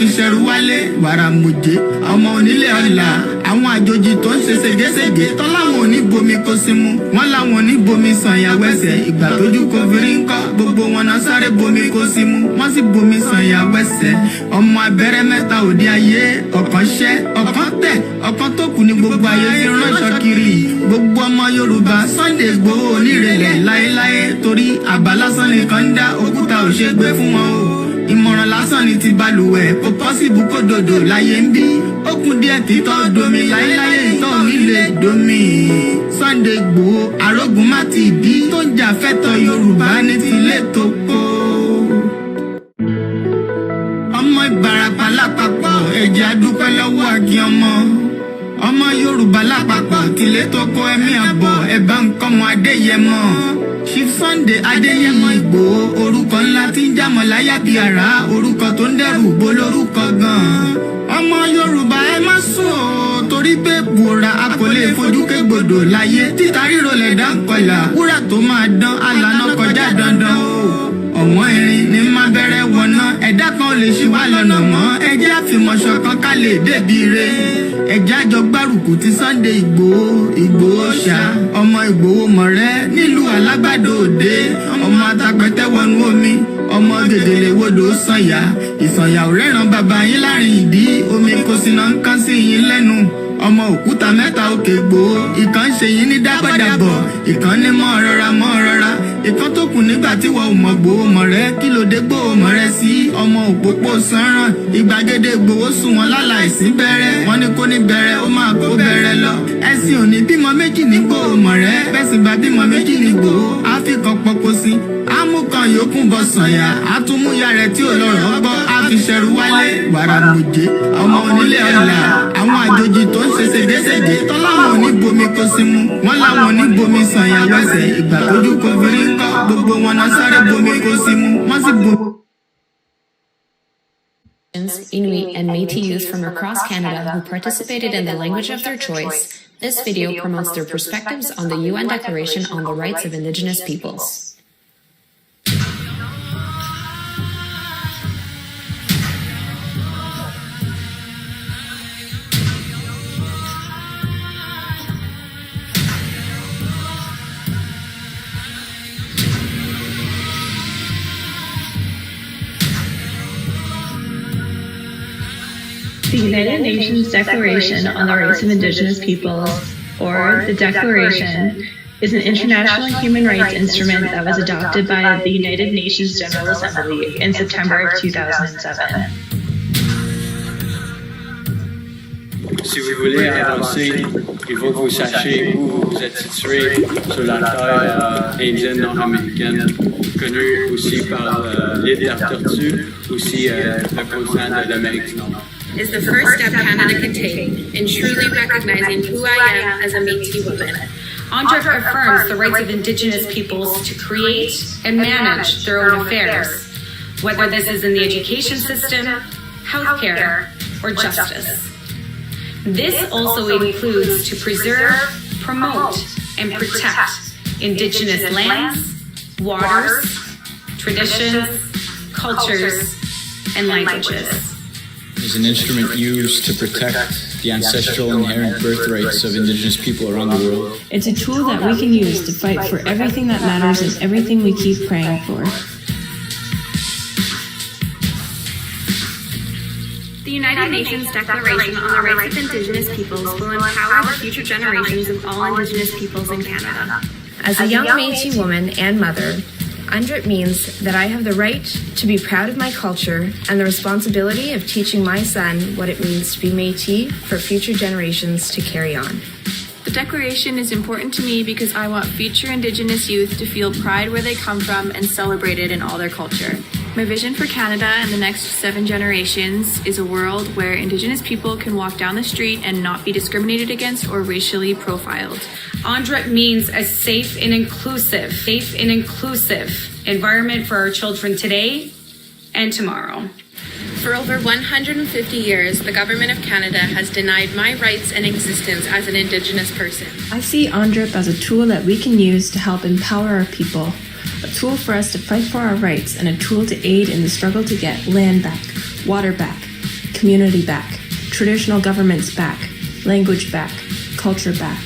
Ìṣẹ̀rù wálé wàràmùjẹ́ ọmọ onílé ọ̀la àwọn àjòjì tó ń ṣe ségesège tán láwọn ò ní bomi kó sí mu wọ́n láwọn ò ní bomi sàn ìyàwó ẹsẹ̀ ìgbà tójú kò fi rí ńkọ́ gbogbo wọn náà sáré bomi kó sí mu wọ́n sì bomi sàn ìyàwó ẹsẹ̀ ọmọ abẹ́rẹ́ mẹ́ta òde ayé ọ̀kan ṣẹ́ ọ̀kan tẹ̀ ọ̀kan tó kù ní gbogbo ayé ti ránṣọ kiri gbogbo ọmọ Yorùbá Sunday Igboho onírèlẹ̀ láéláé torí àbá lásán nìkan ń dá òkúta ò ṣe gbé fún wọn o ìmọ̀ràn lásán ni ti balùwẹ̀ kò pọ́sibú kó dòdò láyé ń bí ó kún díẹ̀ títọ́ domi láyéláyé ìtọ́ mi lè domi. Sunday Igboho arógun má ti bí tó ń jà fẹ́tọ̀ Yorùbá ní tilé tó kó. ọmọ Ìbàràpá lápapọ̀ ẹ̀jẹ̀ adúpẹ́ lọ́wọ́ àkí ọmọ Yorùbá lápapọ̀ tilé tó kó ẹ̀mí àbọ̀ ẹ̀bá nǹkan mọ́ Adéyẹmọ. Chief Sunday Adéyẹmọ Igboho orúkọ ńlá tí ń jámọ̀ láyà bí ara orúkọ tó ń dẹrù bo lórúkọ gan-an. ọmọ Yorùbá ẹ má sùn o torí pé bùrà a kò lè fojú kégbodò láyé títa ríro lẹ̀ dá kọlà wúrà tó máa dán alànà kọjá dandan o. ọ̀wọ́n irin ní má bẹ̀rẹ̀ wọ̀nà ẹ̀dá kan ò lè ṣì wá lọ́nà mọ́ ẹjẹ́ àfìmọ̀ṣọ kan ká lè débi re ẹjẹ́ àjọ gbárùkù ti Sunday Igboho ṣá ọmọ Igboho mọ̀rẹ́ nílùú Alágbàdo Òde ọmọ atapẹ̀tẹ̀ wọnú omi ọmọ gèdèlè wodò sànyà ìsànyà ò rẹ́ràn bàbá yín láàrin ìdí omi kò sí náà ń kán sí yín lẹ́nu ọmọ òkúta mẹ́ta òkè Igboho ìkan ṣe yín ní dábọ̀dàbọ̀ ìkan ní mọ́ rọra ìkan tó kù nígbà tí wọ́n ò mọ̀ Igboho mọ̀rẹ́ kí ló dé Igboho mọ̀rẹ́ sí ọmọ òpópó sanran ìgbàgede Igboho sùn wọn láláìsí bẹ̀rẹ̀ wọ́n ní kó ní bẹ̀rẹ̀ ó máa kó bẹ̀rẹ̀ lọ ẹ̀sìn òní bímọ méjì ní Igboho mọ̀rẹ́ bẹ́sìn bá bímọ méjì ní Igboho àfikàn pọ̀pọ̀ sí amúkan yòókù bọ̀ sànyà àtúmúyà rẹ̀ tí ò lọ́rọ̀ gbọ́ àfiṣẹ́rù wálé wàràmùjẹ́ ọmọ onílé ọ̀la àwọn àjòjì tó ń ṣe ségesège tán láwọn ò ní bomi kó sí mu wọ́n láwọn ò ní bomi sànyà wẹ́sẹ̀ ìgbà tójú kò fi rí ńkọ́ gbogbo wọn náà sáré bomi kó sí mu wọ́n sì bomi. Inuit and Métis youth from across Canada who participated in the language of their choice, this video promotes their perspectives on the UN Declaration on the Rights of Indigenous Peoples. The United Nations Declaration on the Rights of Indigenous Peoples, or the Declaration, is an international human rights instrument that was adopted by the United Nations General Assembly in September of 2007. Si vous voulez avancer, il faut que vous sachiez où vous êtes situé sur la terre indienne nord-américaine, connue aussi par l'île de la Tortue, aussi le continent de l'Amérique du Nord. Is the first step Canada can take in truly recognizing who I am as a Métis woman. Undrip affirms the rights of Indigenous peoples to create and manage their own affairs, whether this is in the education system, healthcare, or justice. This also includes to preserve, promote, and protect Indigenous lands, waters, traditions, cultures, and languages. Is an instrument used to protect the ancestral inherent birthrights of Indigenous people around the world. It's a tool that we can use to fight for everything that matters and everything we keep praying for. The United Nations Declaration on the Rights of Indigenous Peoples will empower the future generations of all Indigenous peoples in Canada. As a young Métis woman and mother, Undrip means that I have the right to be proud of my culture and the responsibility of teaching my son what it means to be Métis for future generations to carry on. The Declaration is important to me because I want future Indigenous youth to feel pride where they come from and celebrate it in all their culture. My vision for Canada and the next 7 generations is a world where Indigenous people can walk down the street and not be discriminated against or racially profiled. Undrip means a safe and inclusive environment for our children today and tomorrow. For over 150 years, the Government of Canada has denied my rights and existence as an Indigenous person. I see Undrip as a tool that we can use to help empower our people, a tool for us to fight for our rights, and a tool to aid in the struggle to get land back, water back, community back, traditional governments back, language back, culture back.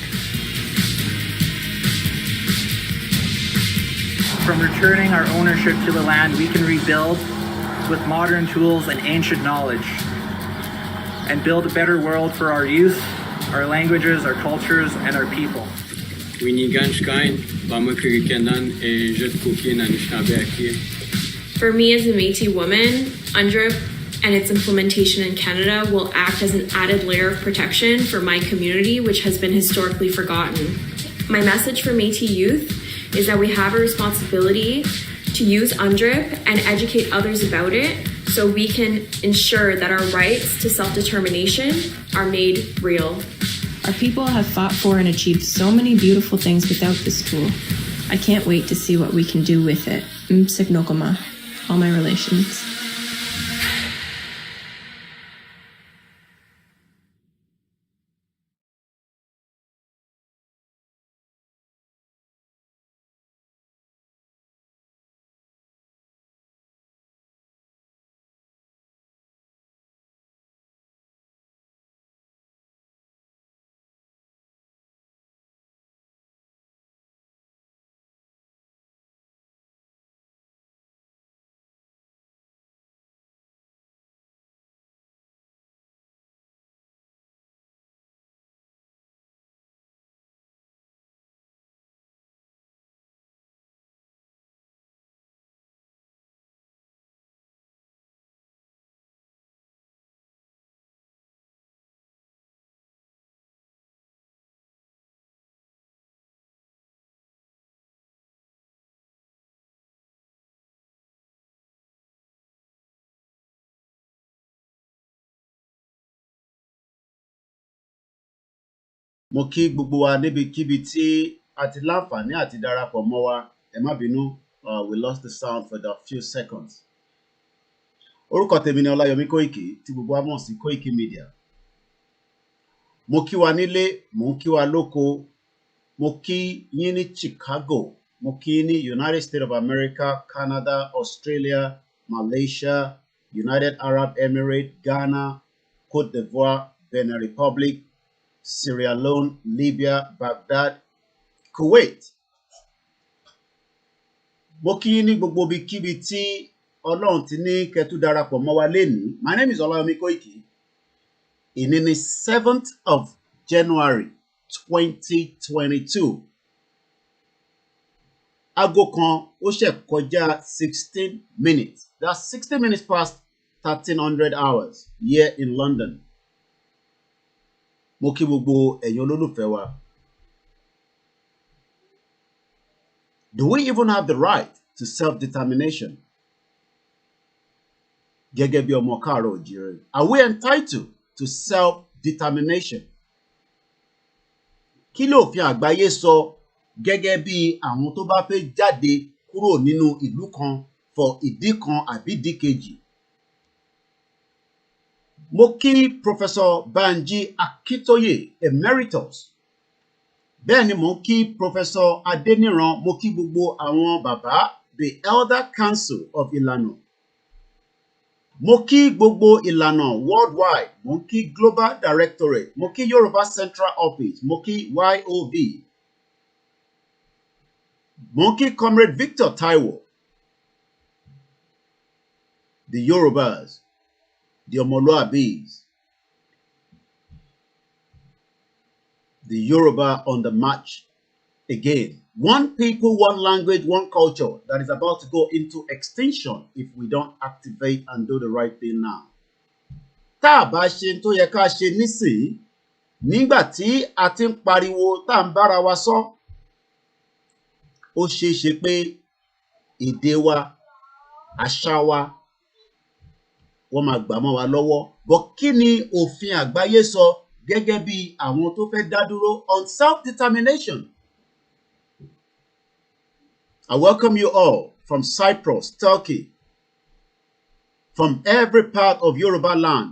From returning our ownership to the land, we can rebuild with modern tools and ancient knowledge and build a better world for our youth, our languages, our cultures, and our people. For me as a Métis woman, Undrip and its implementation in Canada will act as an added layer of protection for my community, which has been historically forgotten. My message for Métis youth is that we have a responsibility to use Undrip and educate others about it so we can ensure that our rights to self-determination are made real. Our people have fought for and achieved so many beautiful things without this tool. I can't wait to see what we can do with it. Msignokoma, all my relations. Mo kí gbogbo wa níbikíbi tí a ti láǹfààní àti darapọ̀ mọ́ wa. Ẹ má bínú, we lost the sound for the few seconds. Orúkọ tèmi ni Ọláyọmí Kóìkì tí gbogbo wa mọ̀ sí KOIKIMEDIA. Mo kí wa nílé, mo ń kí wa lóko, mo kí yín ní Chicago, mo kí yín ní United States of America, Canada, Australia, Malaysia, United Arab Emirates, Ghana, Côte d'Ivoire, Benin Republic, Sierra Leone, Libya, Baghdad, Kuwait. Mo kí yín ní gbogbo ibikíbi tí Ọlọ́run ti ní kẹ́ tú darapọ̀ mọ́ wa lénìí. My name is Ọláyọmí Kóìkì. Ìní ni 7th of January 2022. Aago kan ó ṣẹ̀ kọjá 16 minutes. That's 60 minutes past 1300 hours here in London. Mo kí gbogbo ẹ̀yin olólùfẹ́ wa. Do we even have the right to self-determination? Gẹ́gẹ́ bí ọmọ káàárọ̀ oòjíire. Are we entitled to self-determination? Kí lòfin àgbáyé sọ gẹ́gẹ́ bí àwọn tó bá fẹ́ jáde kúrò nínú ìlú kan for ìdí kan àbí ìdí kejì? Mo kí Professor Banji Akintoye Emeritus. Bẹ́ẹ̀ ni mo kí Professor Adeniran, mo kí gbogbo àwọn bàbá, the Elder Council of Ìlànà. Mo kí gbogbo Ìlànà worldwide, mo kí Global Directorate, mo kí Yoruba Central Office, mo kí YOB. Mo kí Comrade Victor Taiwo, the Yorubas. the Omoluabis, the Yoruba on the march again. One people, one language, one culture that is about to go into extinction if we don't activate and do the right thing now. Tá a bá ṣe tó yẹ ká ṣe nísìnyí, nígbà tí a ti ń pariwo tá à ń bára wa sọ, ó ṣeé ṣe pé èdè wa, àṣà wa, wọ́n máa gbà mọ́ wa lọ́wọ́. But kí ni òfin àgbáyé sọ gẹ́gẹ́ bí àwọn tó fẹ́ dá dúró on self-determination? I welcome you all from Cyprus, Turkey, from every part of Yoruba land.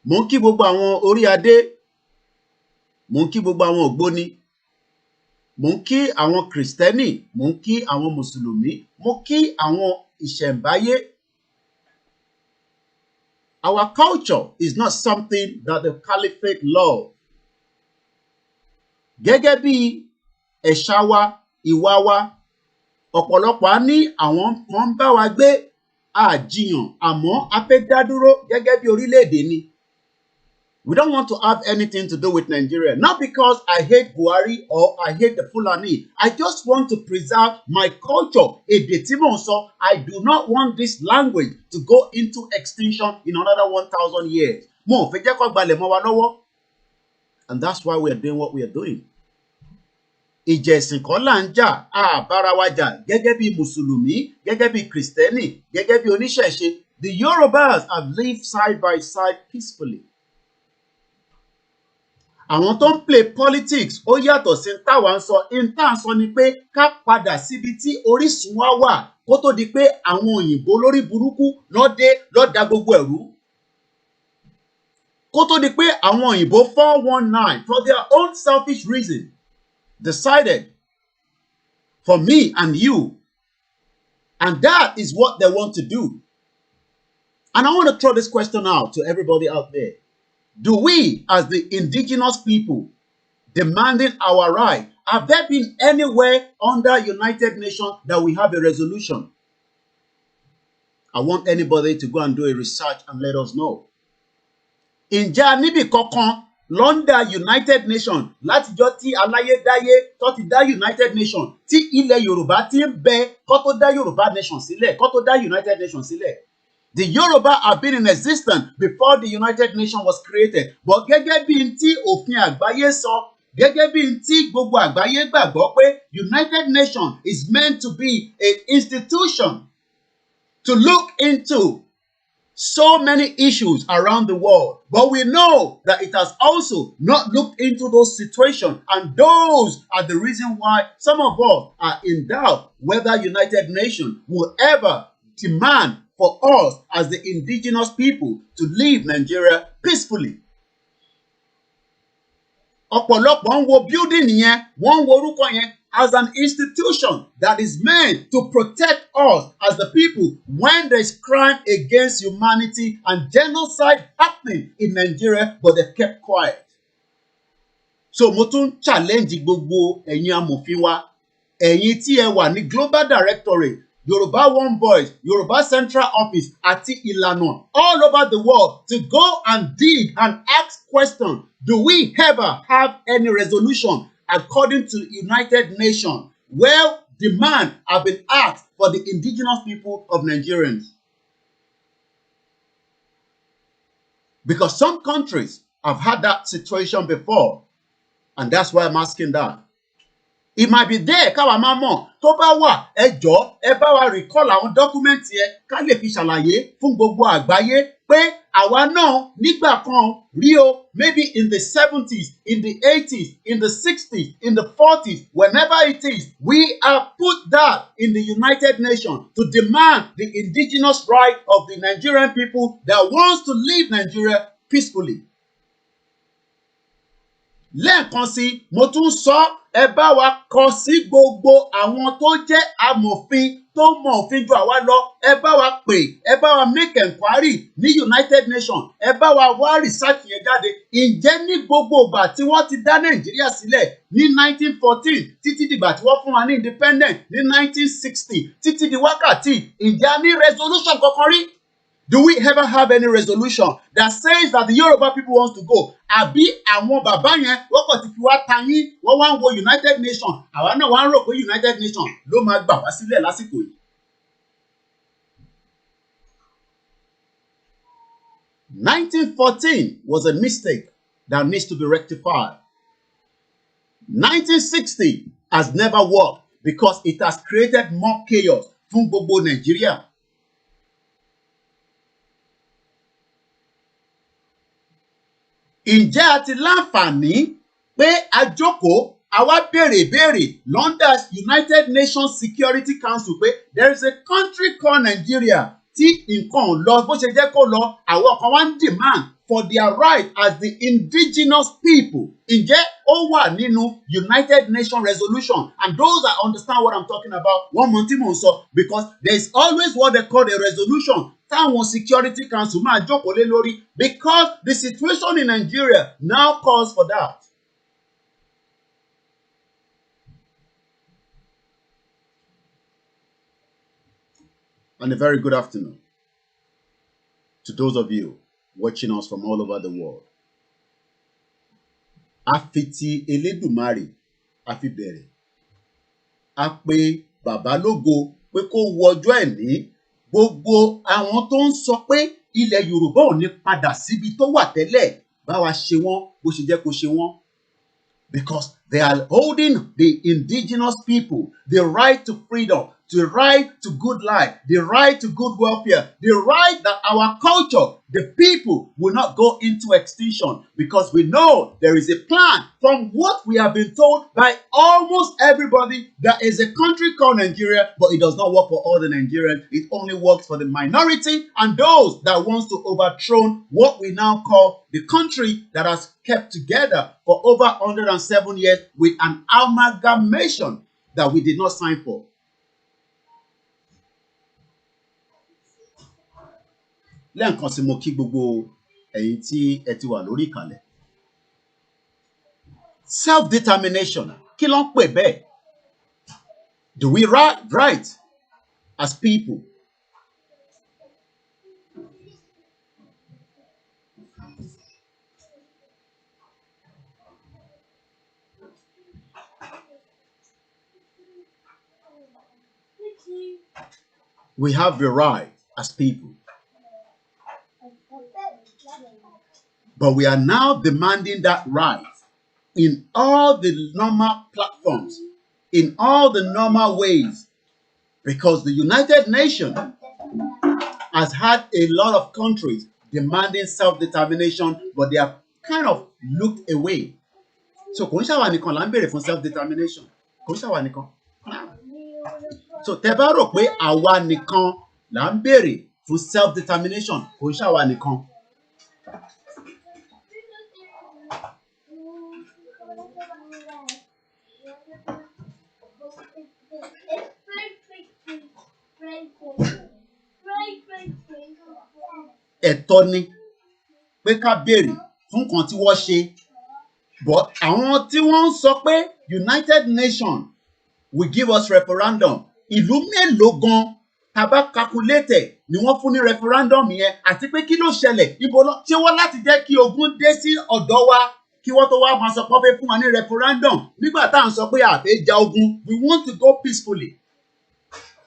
Mo ń kí gbogbo àwọn orí adé, mo ń kí gbogbo àwọn ògbóni, mo ń kí àwọn Kristẹni, mo ń kí àwọn Mùsùlùmí, mo kí àwọn ìṣẹ̀ǹbáyé. Our culture is not something that the caliphate love. Gẹ́gẹ́ bí ẹ̀ṣà wa, ìwà wa, ọ̀pọ̀lọpọ̀ á ní àwọn kan bá wa gbé àjiyàn àmọ́ a fẹ́ dá dúró gẹ́gẹ́ bí orílẹ̀-èdè ni. We don't want to have anything to do with Nigeria. Not because I hate Buhari or I hate the Fulani. I just want to preserve my culture. Èdè tí mò ń sọ, I do not want this language to go into extinction in another 1,000 years. Mo ò fẹ́ jẹ́ kó gbalẹ̀ mọ́ wa lọ́wọ́. And that's why we are doing what we are doing. Ìjà ẹ̀sìn kọ́ là ń jà, a bára wa jà gẹ́gẹ́ bí Mùsùlùmí, gẹ́gẹ́ bí Kristẹni, gẹ́gẹ́ bí oníṣẹ̀ṣe. The Yorubas have lived side by side peacefully. Àwọn tó ń play politics ó yàtọ̀ sí táwa ń sọ. Ìta ń sọ ni pé ká padà síbi tí orísun wa wà kó tó di pé àwọn òyìnbó lórí burúkú lọ́dẹ lọ́dà gbogbo ẹ̀rú. Kó tó di pé àwọn òyìnbó 419 for their own selfish reason decided for me and you. And that is what they want to do. And I want to throw this question out to everybody out there. Do we, as the indigenous people, demanding our right, have there been anywhere under United Nations that we have a resolution? I want anybody to go and do a research and let us know. Ǹjẹ́ níbi kankan London United Nations látijọ́ tí aláyédáyé tó ti dá United Nations tí ilẹ̀ Yorùbá ti ń bẹ kó tó dá Yorùbá Nation sílẹ̀, kó tó dá United Nations sílẹ̀. The Yoruba have been in existence before the United Nations was created. But gẹ́gẹ́ bí n tí òfin àgbáyé sọ, gẹ́gẹ́ bí n tí gbogbo àgbáyé gbàgbọ́ pé United Nations is meant to be an institution to look into so many issues around the world. But we know that it has also not looked into those situations. And those are the reason why some of us are in doubt whether United Nations will ever demand for us as the indigenous people to leave Nigeria peacefully. Ọ̀pọ̀lọpọ̀ ń wo building yẹn, wọ́n ń wo orúkọ yẹn as an institution that is meant to protect us as the people when there is crime against humanity and genocide happening in Nigeria, but they kept quiet. So mo tún challenge gbogbo ẹ̀yin amòfin wa, ẹ̀yin tí ẹ wà ní Global Directorate, Yoruba One Voice, Yoruba Central Office, àti Ìlànà all over the world to go and dig and ask questions. Do we ever have any resolution according to United Nations where demands have been asked for the indigenous people of Nigerians? Because some countries have had that situation before, and that's why I'm asking that. It might be there, káwa máa mọ̀, tó bá wà, ẹ jọ̀ọ́, ẹ bá wa recall àwọn dọ́kúmẹ́ǹtì yẹn ká lè fi ṣàlàyé fún gbogbo àgbáyé pé àwa náà nígbà kan rí o, maybe in the 70s, in the 80s, in the 60s, in the 40s, whenever it is, we have put that in the United Nations to demand the indigenous right of the Nigerian people that wants to leave Nigeria peacefully. Lẹ́ẹ̀kan sí, mo tún sọ, ẹ bá wa kọ sí gbogbo àwọn tó jẹ́ amòfin tó mọ òfin ju àwa lọ, ẹ bá wa pè, ẹ bá wa make enquiry ní United Nations, ẹ bá wa wá research yẹn jáde. Ǹjẹ́ ní gbogbo ìgbà tí wọ́n ti dá Nàìjíríà sílẹ̀ ní 1914 títí dìgbà tí wọ́n fún wa ní independent ní 1960 títí di wákàtí, ǹjẹ́ a ní resolution kankan rí? Do we ever have any resolution that says that the Yoruba people wants to go? Àbí àwọn bàbá yẹn wọ́n kàn ti fi wá ta yín, wọ́n wá ń wo United Nations, àwa náà wá ń rò pé United Nations ló máa gbà wá sílẹ̀ lásìkò yìí. 1914 was a mistake that needs to be rectified. 1960 has never worked because it has created more chaos fún gbogbo Nigeria. Ǹjẹ́ a ti láǹfààní pé a jókòó a wá béèrè ìbéèrè London United Nations Security Council pé there is a country called Nigeria tí nǹkan lọ bó ṣe jẹ́ kó lọ, àwọn kan wá ń demand for their right as the indigenous people. Ǹjẹ́ ó wà nínú United Nations resolution? And those that understand what I'm talking about, wọ́n mọ tí mò ń sọ, because there is always what they call a resolution táwọn Security Council máa jókòó lé lórí, because the situation in Nigeria now calls for that. And a very good afternoon to those of you watching us from all over the world. A fi ti Elédùmarè a fi bẹ̀rẹ̀. A pe bàbá lógo pé kó wo ọjọ́ ẹ̀ní. Gbogbo àwọn tó ń sọ pé ilẹ̀ Yorùbá ò ní padà síbi tó wà tẹ́lẹ̀, bá wa ṣe wọ́n bó ṣe jẹ́ kó ṣe wọ́n. Because they are holding the indigenous people the right to freedom, the right to good life, the right to good welfare, the right that our culture, the people, will not go into extinction, because we know there is a plan from what we have been told by almost everybody that is a country called Nigeria, but it does not work for all the Nigerians. It only works for the minority and those that wants to overthrow what we now call the country that has kept together for over 107 years with an amalgamation that we did not sign for. Lẹ́ẹ̀kan sí mo kí gbogbo ẹ̀yin tí ẹ ti wà lórí ìkàlẹ̀. Self-determination, kí ló ń pè bẹ́ẹ̀? Do we right as people? We have the right as people. But we are now demanding that right in all the normal platforms, in all the normal ways, because the United Nations has had a lot of countries demanding self-determination, but they have kind of looked away. So kò ń ṣàwa nìkan là ń béèrè fún self-determination. Kò ń ṣàwa nìkan. So tẹ́ bá rò pé àwa nìkan là ń béèrè fún self-determination, kò ń ṣàwa nìkan. Ẹ̀tọ́ ni pé ká béèrè fún nǹkan tí wọ́n ṣe, but àwọn tí wọ́n ń sọ pé United Nations will give us referendum, ìlú mélòó gan tá bá calculate ni wọ́n fún ní referendum yẹn, àti pé kí ló ṣẹlẹ̀, ibo lọ ṣé wọ́n láti jẹ́ kí ogun dé sí ọ̀dọ̀ wa kí wọ́n tó wá máa sọ pé wọ́n fẹ́ fún wa ní referendum nígbà tá à ń sọ pé a fẹ́ ja ogun, we want to go peacefully.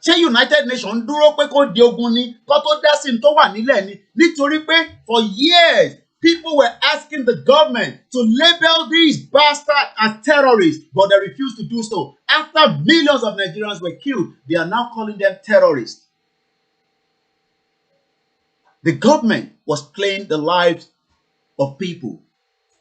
Ṣé United Nations dúró pé kó di ogun ni kó tó dá sí tó wà nílẹ̀ ni? Nítorí pé for years people were asking the government to label these bastards as terrorists, but they refused to do so. After millions of Nigerians were killed, they are now calling them terrorists. The government was playing the lives of people.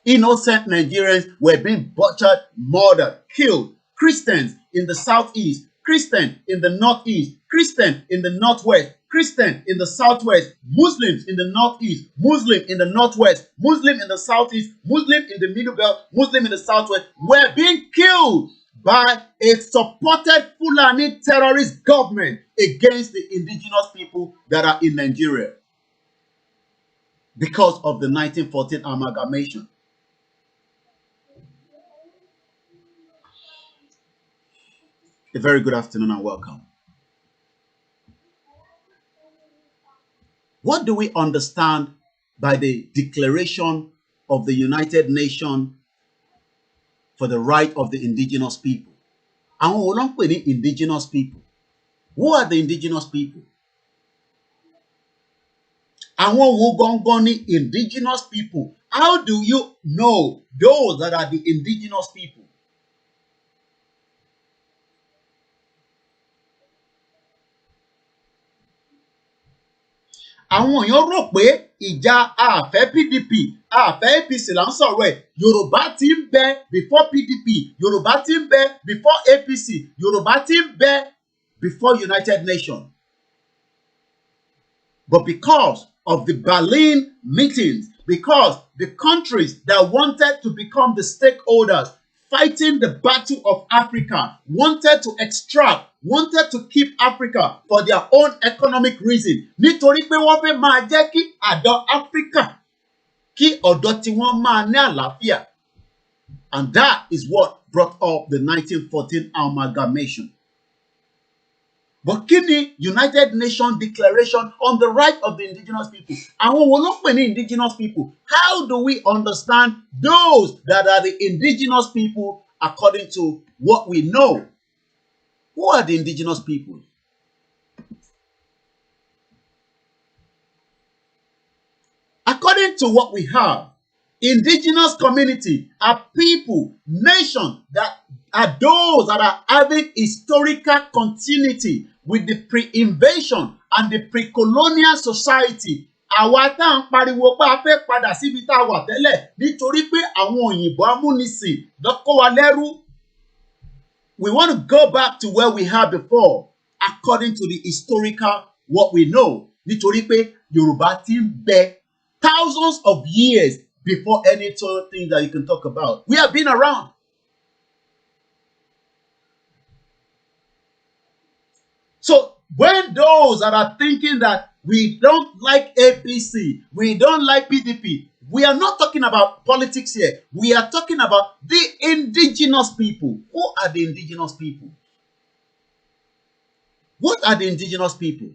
Innocent Nigerians were being butchered, murdered, killed. Christians in the southeast, Christian in the northeast, Christian in the northwest, Christian in the southwest, Muslims in the northeast, Muslim in the northwest, Muslim in the southeast, Muslim in the middle belt, Muslim in the southwest, were being killed by a supported Fulani terrorist government against the indigenous people that are in Nigeria because of the 1914 amalgamation. A very good afternoon and welcome. What do we understand by the Declaration of the United Nations for the Right of the Indigenous People? Àwọn wo ló ń pè ní indigenous people? Who are the indigenous people? Àwọn wo gangan ni indigenous people? How do you know those that are the indigenous people? Àwọn èèyàn rò pé ìjà àfẹ́ PDP àfẹ́ APC là ń sọ̀rọ̀ ẹ̀. Yorùbá ti ń bẹ before PDP, Yorùbá ti ń bẹ before APC, Yorùbá ti ń bẹ before United Nations. But because of the Berlin meetings, because the countries that wanted to become the stakeholders fighting the battle of Africa, wanted to extract, wanted to keep Africa for their own economic reason. Nítorí pé wọ́n fẹ́ máa jẹ́ kí àdó Africa, kí ọ̀dọ̀ tí wọ́n máa ní àlàáfíà. And that is what brought up the 1914 amalgamation. But kí ni United Nations Declaration on the Right of the Indigenous People? Àwọn wo ló pè ní indigenous people? How do we understand those that are the indigenous people according to what we know? Who are the indigenous people? According to what we have, indigenous community are people, nations that are those that are having historical continuity with the pre-invasion and the pre-colonial society. Àwa tá ń pariwo pé a fẹ́ padà síbi tá a wà tẹ́lẹ̀ nítorí pé àwọn òyìnbó amúnisìn ló kó wa lẹ́rú. We want to go back to where we had before according to the historical what we know. Nítorí pé Yorùbá ti ń bẹ thousands of years before any sort of thing that you can talk about. We have been around. So when those that are thinking that we don't like APC, we don't like PDP, we are not talking about politics here. We are talking about the indigenous people. Who are the indigenous people? What are the indigenous people?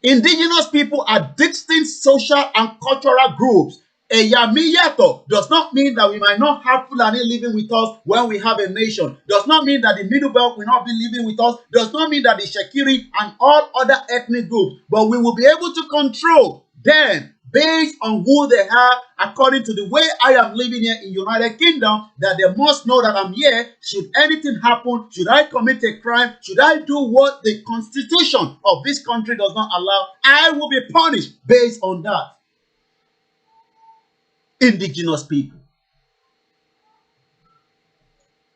Indigenous people are distinct social and cultural groups. Ẹ̀yà mi yàtọ̀ does not mean that we might not have Fulani living with us when we have a nation. Does not mean that the Middle Belt will not be living with us. Does not mean that the Shekiri and all other ethnic groups. But we will be able to control them based on who they are according to the way I am living here in United Kingdom, that they must know that I'm here. Should anything happen, should I commit a crime, should I do what the constitution of this country does not allow, I will be punished based on that. Indigenous people.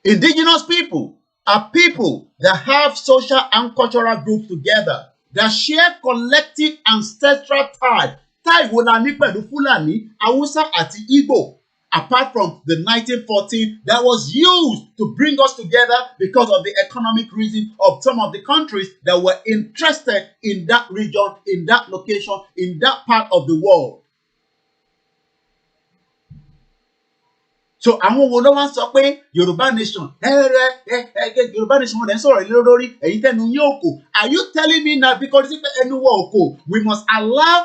Indigenous people are people that have social and cultural groups together, that share collective ancestral ties. Tie wo la ní pẹ̀lú Fulani, Hausa àti Igbo, apart from the 1914 that was used to bring us together because of the economic reason of some of the countries that were interested in that region, in that location, in that part of the world. So àwọn wo ló wá sọ pé Yorùbá nation Yorùbá nation wọ́n dẹ̀ ń sọ̀rọ̀ ilé lórí èyí tẹ́nu yín òkò. Are you telling me now because ẹnu wọ òkò we must allow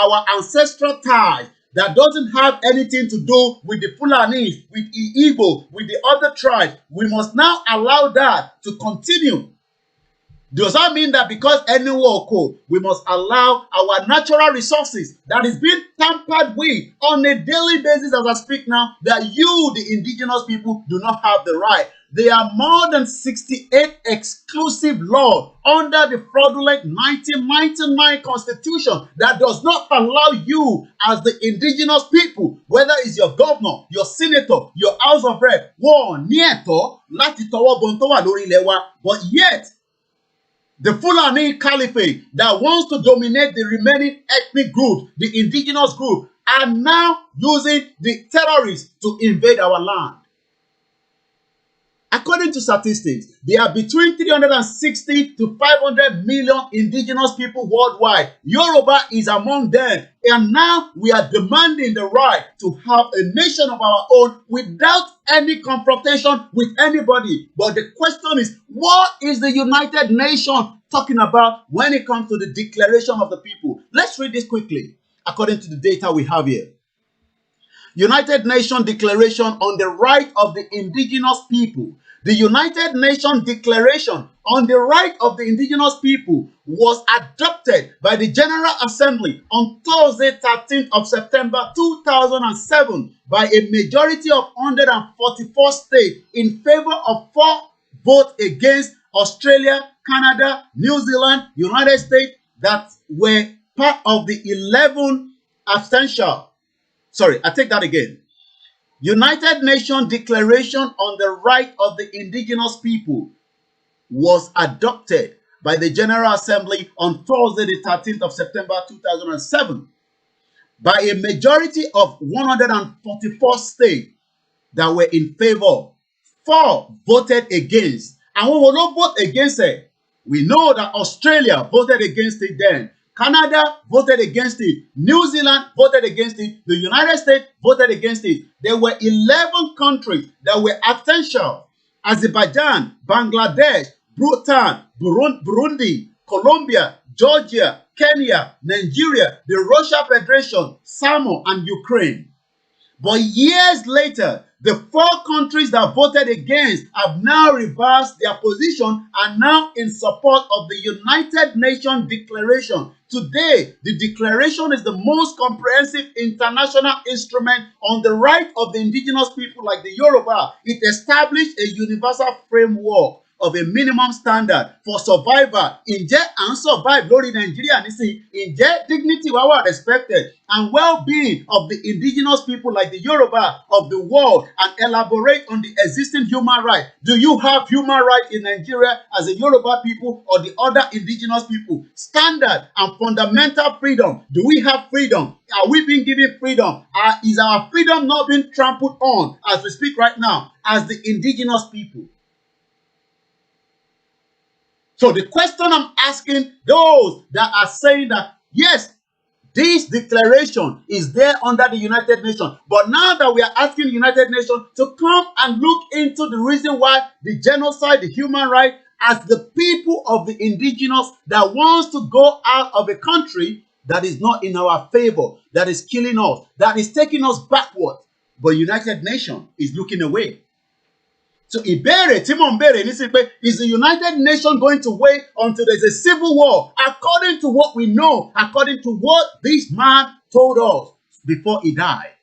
our ancestral ties that doesn't have anything to do with the Fulanis, with the Igbo, with the other tribes, we must now allow that to continue? Does that mean that because any war we must allow our natural resources that is being tampered with on a daily basis as I speak now, that you, the indigenous people, do not have the right? There are more than 68 exclusive laws under the fraudulent 1999 constitution that does not allow you as the indigenous people, whether it's your governor, your senator, your house of rep, but yet the Fulani Caliphate that wants to dominate the remaining ethnic groups, the indigenous group, are now using the terrorists to invade our land. According to statistics, there are between 360 to 500 million indigenous people worldwide. Yoruba is among them. And now we are demanding the right to have a nation of our own without any confrontation with anybody. But the question is, what is the United Nations talking about when it comes to the Declaration of the People? Let's read this quickly, according to the data we have here. United Nations Declaration on the Right of the Indigenous People. The United Nations Declaration on the Right of the Indigenous People was adopted by the General Assembly on Thursday, 13th of September 2007 by a majority of 144 states in favor of 4 votes against Australia, Canada, New Zealand, United States that were part of the 11 abstention. Sorry, I take that again. United Nations Declaration on the Right of the Indigenous People was adopted by the General Assembly on Thursday, the 13th of September 2007 by a majority of 144 states that were in favor. 4 voted against. And when we don't vote against it, we know that Australia voted against it then. Canada voted against it. New Zealand voted against it. The United States voted against it. There were 11 countries that were abstention. Azerbaijan, Bangladesh, Bhutan, Burundi, Colombia, Georgia, Kenya, Nigeria, the Russia Federation, Samoa, and Ukraine. But years later, the 4 countries that voted against have now reversed their position and now in support of the United Nations Declaration. Today, the declaration is the most comprehensive international instrument on the right of the indigenous people like the Yoruba. It established a universal framework of a minimum standard for survival. Ǹjẹ́ à ń survive lórí Nàìjíríà nísìnyí? Ǹjẹ́ dignity wa wà respected and well-being of the indigenous people like the Yoruba of the world and elaborate on the existing human rights? Do you have human rights in Nigeria as a Yoruba people or the other indigenous people? Standard and fundamental freedom. Do we have freedom? Are we being given freedom? Is our freedom not being trampled on as we speak right now as the indigenous people? So the question I'm asking those that are saying that, yes, this declaration is there under the United Nations, but now that we are asking the United Nations to come and look into the reason why the genocide, the human rights, as the people of the indigenous that wants to go out of a country that is not in our favor, that is killing us, that is taking us backwards, but United Nations is looking away. So ìbéèrè tí mò ń béèrè ní sí pé, is the United Nations going to wait until there's a civil war? According to what we know, according to what this man told us before he died.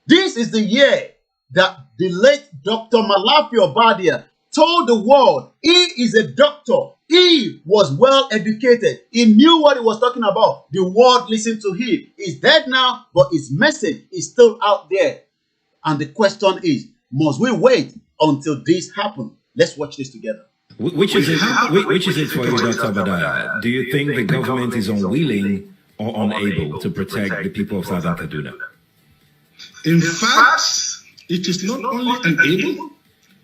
This is the year that the late Dr. Malafi Obadia told the world he is a doctor. He was well educated. He knew what he was talking about. The world listened to him. He's dead now, but his message is still out there. And the question is, must we wait until this happens? Let's watch this together. Which is it for you, Dr. Badaya? Do you think the government is unwilling or unable to protect the people of Southern Kaduna? In fact, it is not only unable,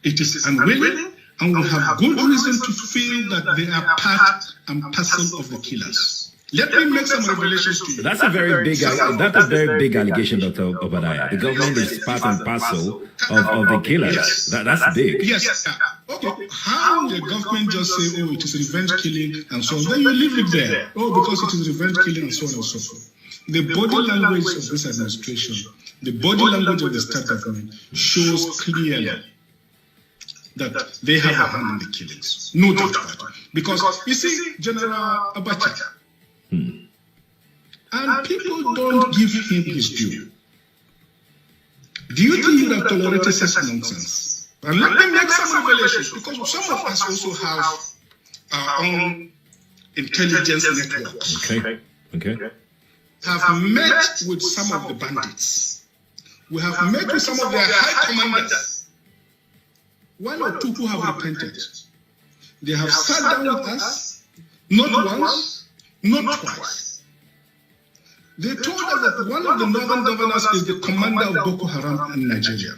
it is unwilling, and we have good reason to feel that they are part and parcel of the killers. Let me make some revelations to you. That's a very big allegation, Dr. Obadiah. The government is part and parcel of the killers. Yes. That's big. Yes. Okay. How the government just say, oh, it is revenge killing and so on? Then you leave it there. Oh, because it is revenge killing and so on and so forth. The body language of this administration, the body language of the state government shows clearly that they have a hand in the killings. No doubt about it. Because you see, General Abacha, and people don't give him his due. Do you think you have tolerated such nonsense? And let me make some revelations, because some of us also have our own intelligence networks. Okay. Have met with some of the bandits. We have met with some of their high commanders. 1 or 2 who have repented. They have sat down with us, not once, not twice. They told us that one of the northern governors is the commander of Boko Haram in Nigeria.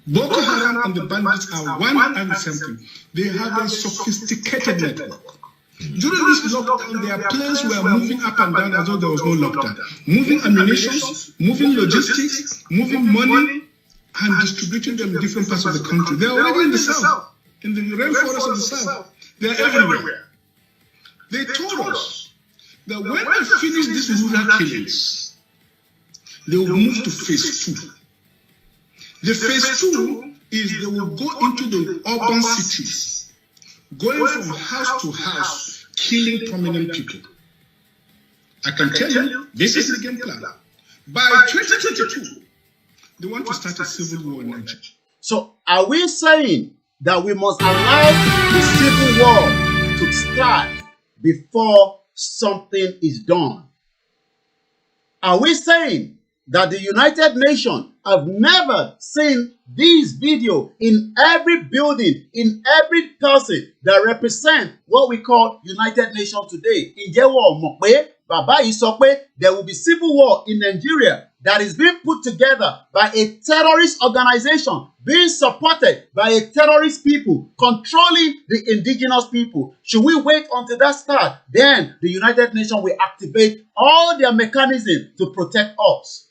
Boko Haram and the bandits are one and the same thing. They have a sophisticated network. During this lockdown, their planes were moving up and down as though there was no lockdown. Moving ammunition, moving logistics, moving money, and distributing them in different parts of the country. They are already in the south, in the rainforest of the south. They are everywhere. They told us that when they finish these rural killings, they will move to phase 2. The phase 2 is they will go into the urban cities, going from house to house, killing prominent people. I can tell you, this is the game plan. By 2022, they want to start a civil war in Nigeria. So are we saying that we must allow the civil war to start before something is done? Are we saying that the United Nations have never seen this video in every building, in every person that represent what we call United Nations today? Ǹjẹ́ wọ́n mọ̀ pé bàbá yìí sọ pé there will be civil war in Nigeria that is being put together by a terrorist organization, being supported by a terrorist people, controlling the indigenous people? Should we wait until that starts? Then the United Nations will activate all their mechanisms to protect us.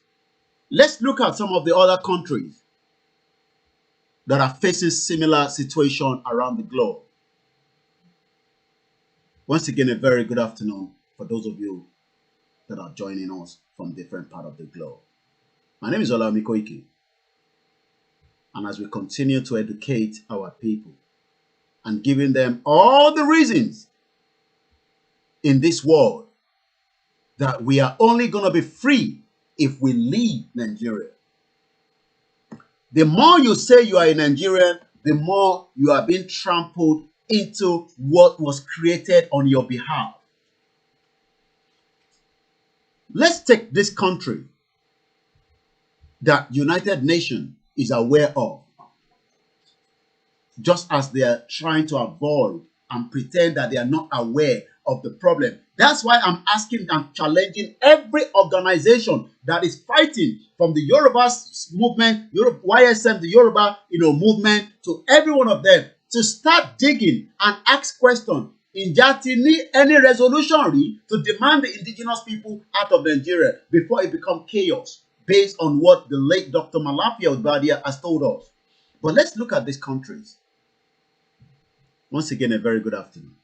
Let's look at some of the other countries that are facing similar situation around the globe. Once again, a very good afternoon for those of you that are joining us from different parts of the globe. My name is Olawumi Koiki, and as we continue to educate our people and giving them all the reasons in this world that we are only going to be free if we leave Nigeria. The more you say you are a Nigerian, the more you are being trampled into what was created on your behalf. Let's take this country that United Nations is aware of, just as they are trying to avoid and pretend that they are not aware of the problem. That's why I'm asking and challenging every organization that is fighting, from the Yorubas movement, YSM, the Yoruba movement, to every one of them, to start digging and ask questions. Ǹjẹ́ ti ní any resolution rí to demand the indigenous people out of Nigeria before it becomes chaos, based on what the late Dr. Malafia Obadia has told us? But let's look at these countries. Once again, a very good afternoon.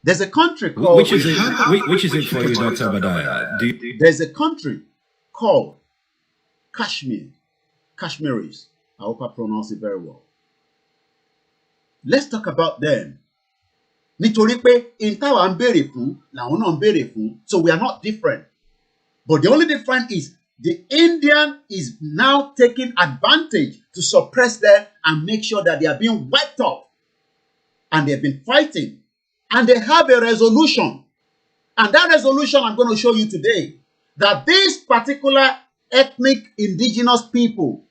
There's a country called... Which is it for you, Dr. Badaya? There's a country called Kashmir. Kashmiris. I hope I pronounce it very well. Let's talk about them. Nítorí pé in táwa ń béèrè fún, làwọn náà ń béèrè fún. So we are not different. But the only difference is the Indian is now taking advantage to suppress them and make sure that they are being wiped off. And they've been fighting. And they have a resolution. And that resolution I'm going to show you today, that this particular ethnic indigenous people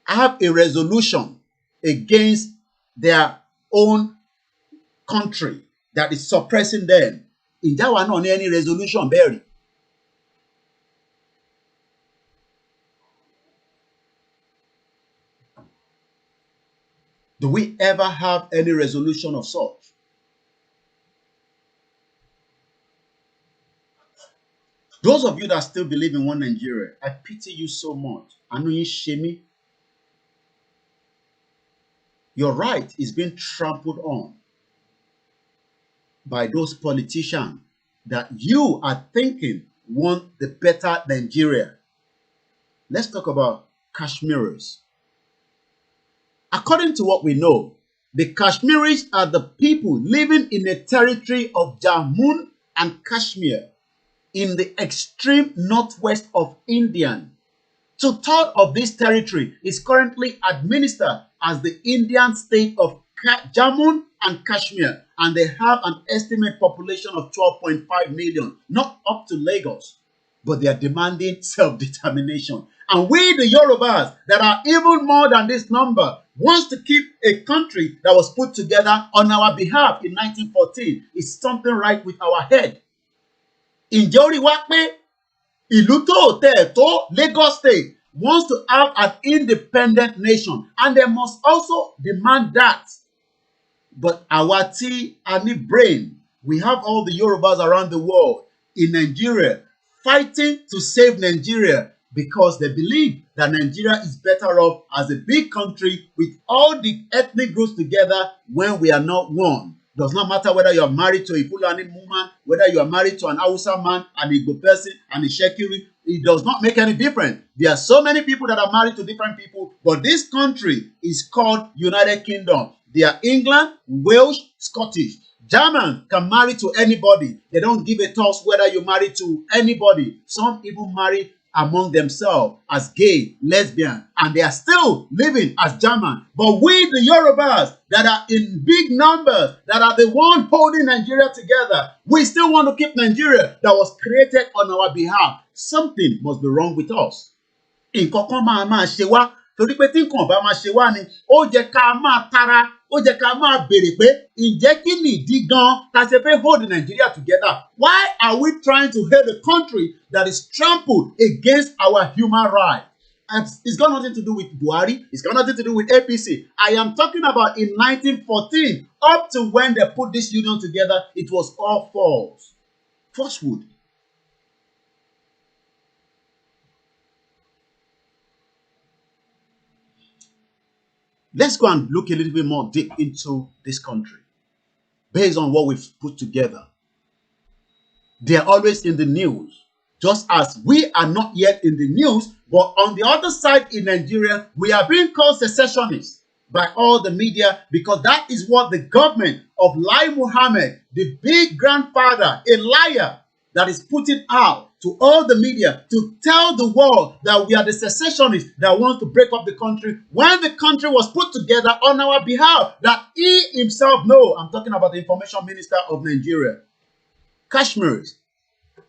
have a resolution against their own country that is suppressing them. Ǹjẹ́ àwa náà ní any resolution bẹ́ẹ̀ rí? Do we ever have any resolution of such? Those of you that still believe in one Nigeria, I pity you so much. Àánú yín ṣe mí. Your right is being trampled on by those politicians that you are thinking want the better Nigeria. Let's talk about Kashmiris. According to what we know, the Kashmiris are the people living in the territory of Jammu and Kashmir in the extreme northwest of India. 2/3 of this territory is currently administered as the Indian state of Jammu and Kashmir, and they have an estimated population of 12.5 million, not up to Lagos, but they are demanding self-determination. And we, the Yorubas, that are even more than this number, wants to keep a country that was put together on our behalf in 1914. Is something right with our head? Ǹjẹ́ ó rí wá pé ìlú tó tẹ̀ tó Lagos State wants to have an independent nation, and they must also demand that. But our tí a ní brain, we have all the Yorubas around the world in Nigeria fighting to save Nigeria because they believe that Nigeria is better off as a big country with all the ethnic groups together when we are not one. Does not matter whether you are married to a Fulani woman, whether you are married to an Hausa man, an Igbo person, and a Shekiri. It does not make any difference. There are so many people that are married to different people, but this country is called United Kingdom. They are England, Welsh, Scottish. Germans can marry to anybody. They don't give a toss whether you marry to anybody. Some even marry among themselves as gay, lesbian, and they are still living as German. But we, the Yorubas, that are in big numbers, that are the one holding Nigeria together, we still want to keep Nigeria that was created on our behalf. Something must be wrong with us. Nǹkankan máa ṣe wá, torí pé tí nǹkan bá máa ṣe wá ni, ó jẹ́ ká máa tara, ó jẹ́ ká máa béèrè pé ǹjẹ́ kí nìdí gan tá ṣe fẹ́ hold Nigeria together? Why are we trying to hate a country that is trampled against our human rights? And it's got nothing to do with Buhari. It's got nothing to do with APC. I am talking about in 1914, up to when they put this union together, it was all false. Falsehood. Let's go and look a little bit more deep into this country based on what we've put together. They are always in the news, just as we are not yet in the news, but on the other side in Nigeria, we are being called secessionists by all the media because that is what the government of Lai Mohammed, the big grandfather, a liar, that is putting out to all the media to tell the world that we are the secessionists that want to break up the country when the country was put together on our behalf, that he himself knows. I'm talking about the information minister of Nigeria. Kashmir,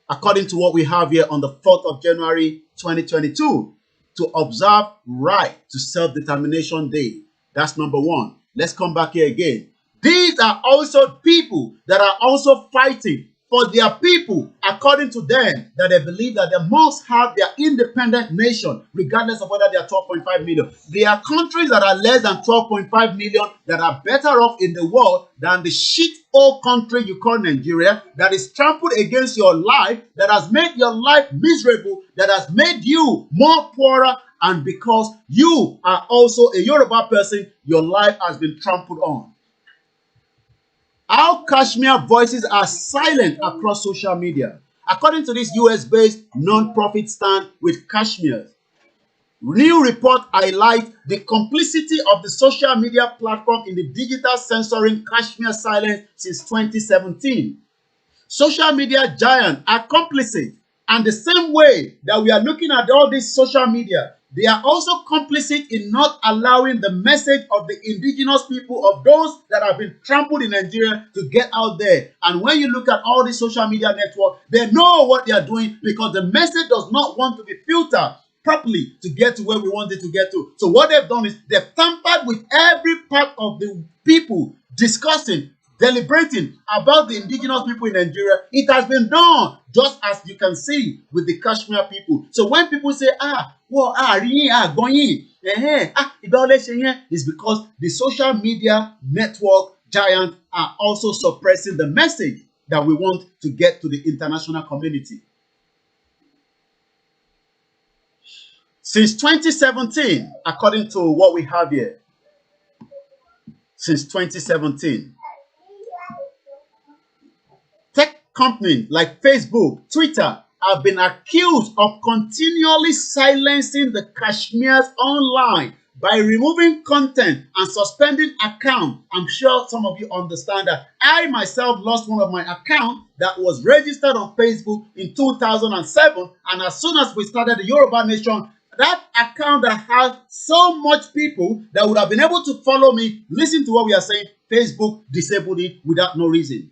according to what we have here on the 4th of January 2022, to observe right to self-determination day. That's number one. Let's come back here again. These are also people that are also fighting for their people, according to them, that they believe that they must have their independent nation, regardless of whether they are 12.5 million. There are countries that are less than 12.5 million that are better off in the world than the shit old country you call Nigeria, that is trampled against your life, that has made your life miserable, that has made you more poorer, and because you are also a Yoruba person, your life has been trampled on. How Kashmir voices are silent across social media. According to this US-based non-profit stand with Kashmir, new report highlights the complicity of the social media platform in the digital censoring Kashmir silence since 2017. Social media giants are complicit, and the same way that we are looking at all this social media, they are also complicit in not allowing the message of the indigenous people, of those that have been trampled in Nigeria, to get out there. And when you look at all these social media networks, they know what they are doing because the message does not want to be filtered properly to get to where we want it to get to. So what they've done is they've tampered with every part of the people discussing, deliberating about the indigenous people in Nigeria. It has been done, just as you can see with the Kashmir people. So when people say, it's because the social media network giants are also suppressing the message that we want to get to the international community. Since 2017, according to what we have here, since 2017, tech companies like Facebook, Twitter have been accused of continually silencing the Kashmirs online by removing content and suspending accounts. I'm sure some of you understand that. I myself lost one of my accounts that was registered on Facebook in 2007, and as soon as we started the Yoruba Nation, that account that had so much people that would have been able to follow me, listen to what we are saying, Facebook disabled it without no reason.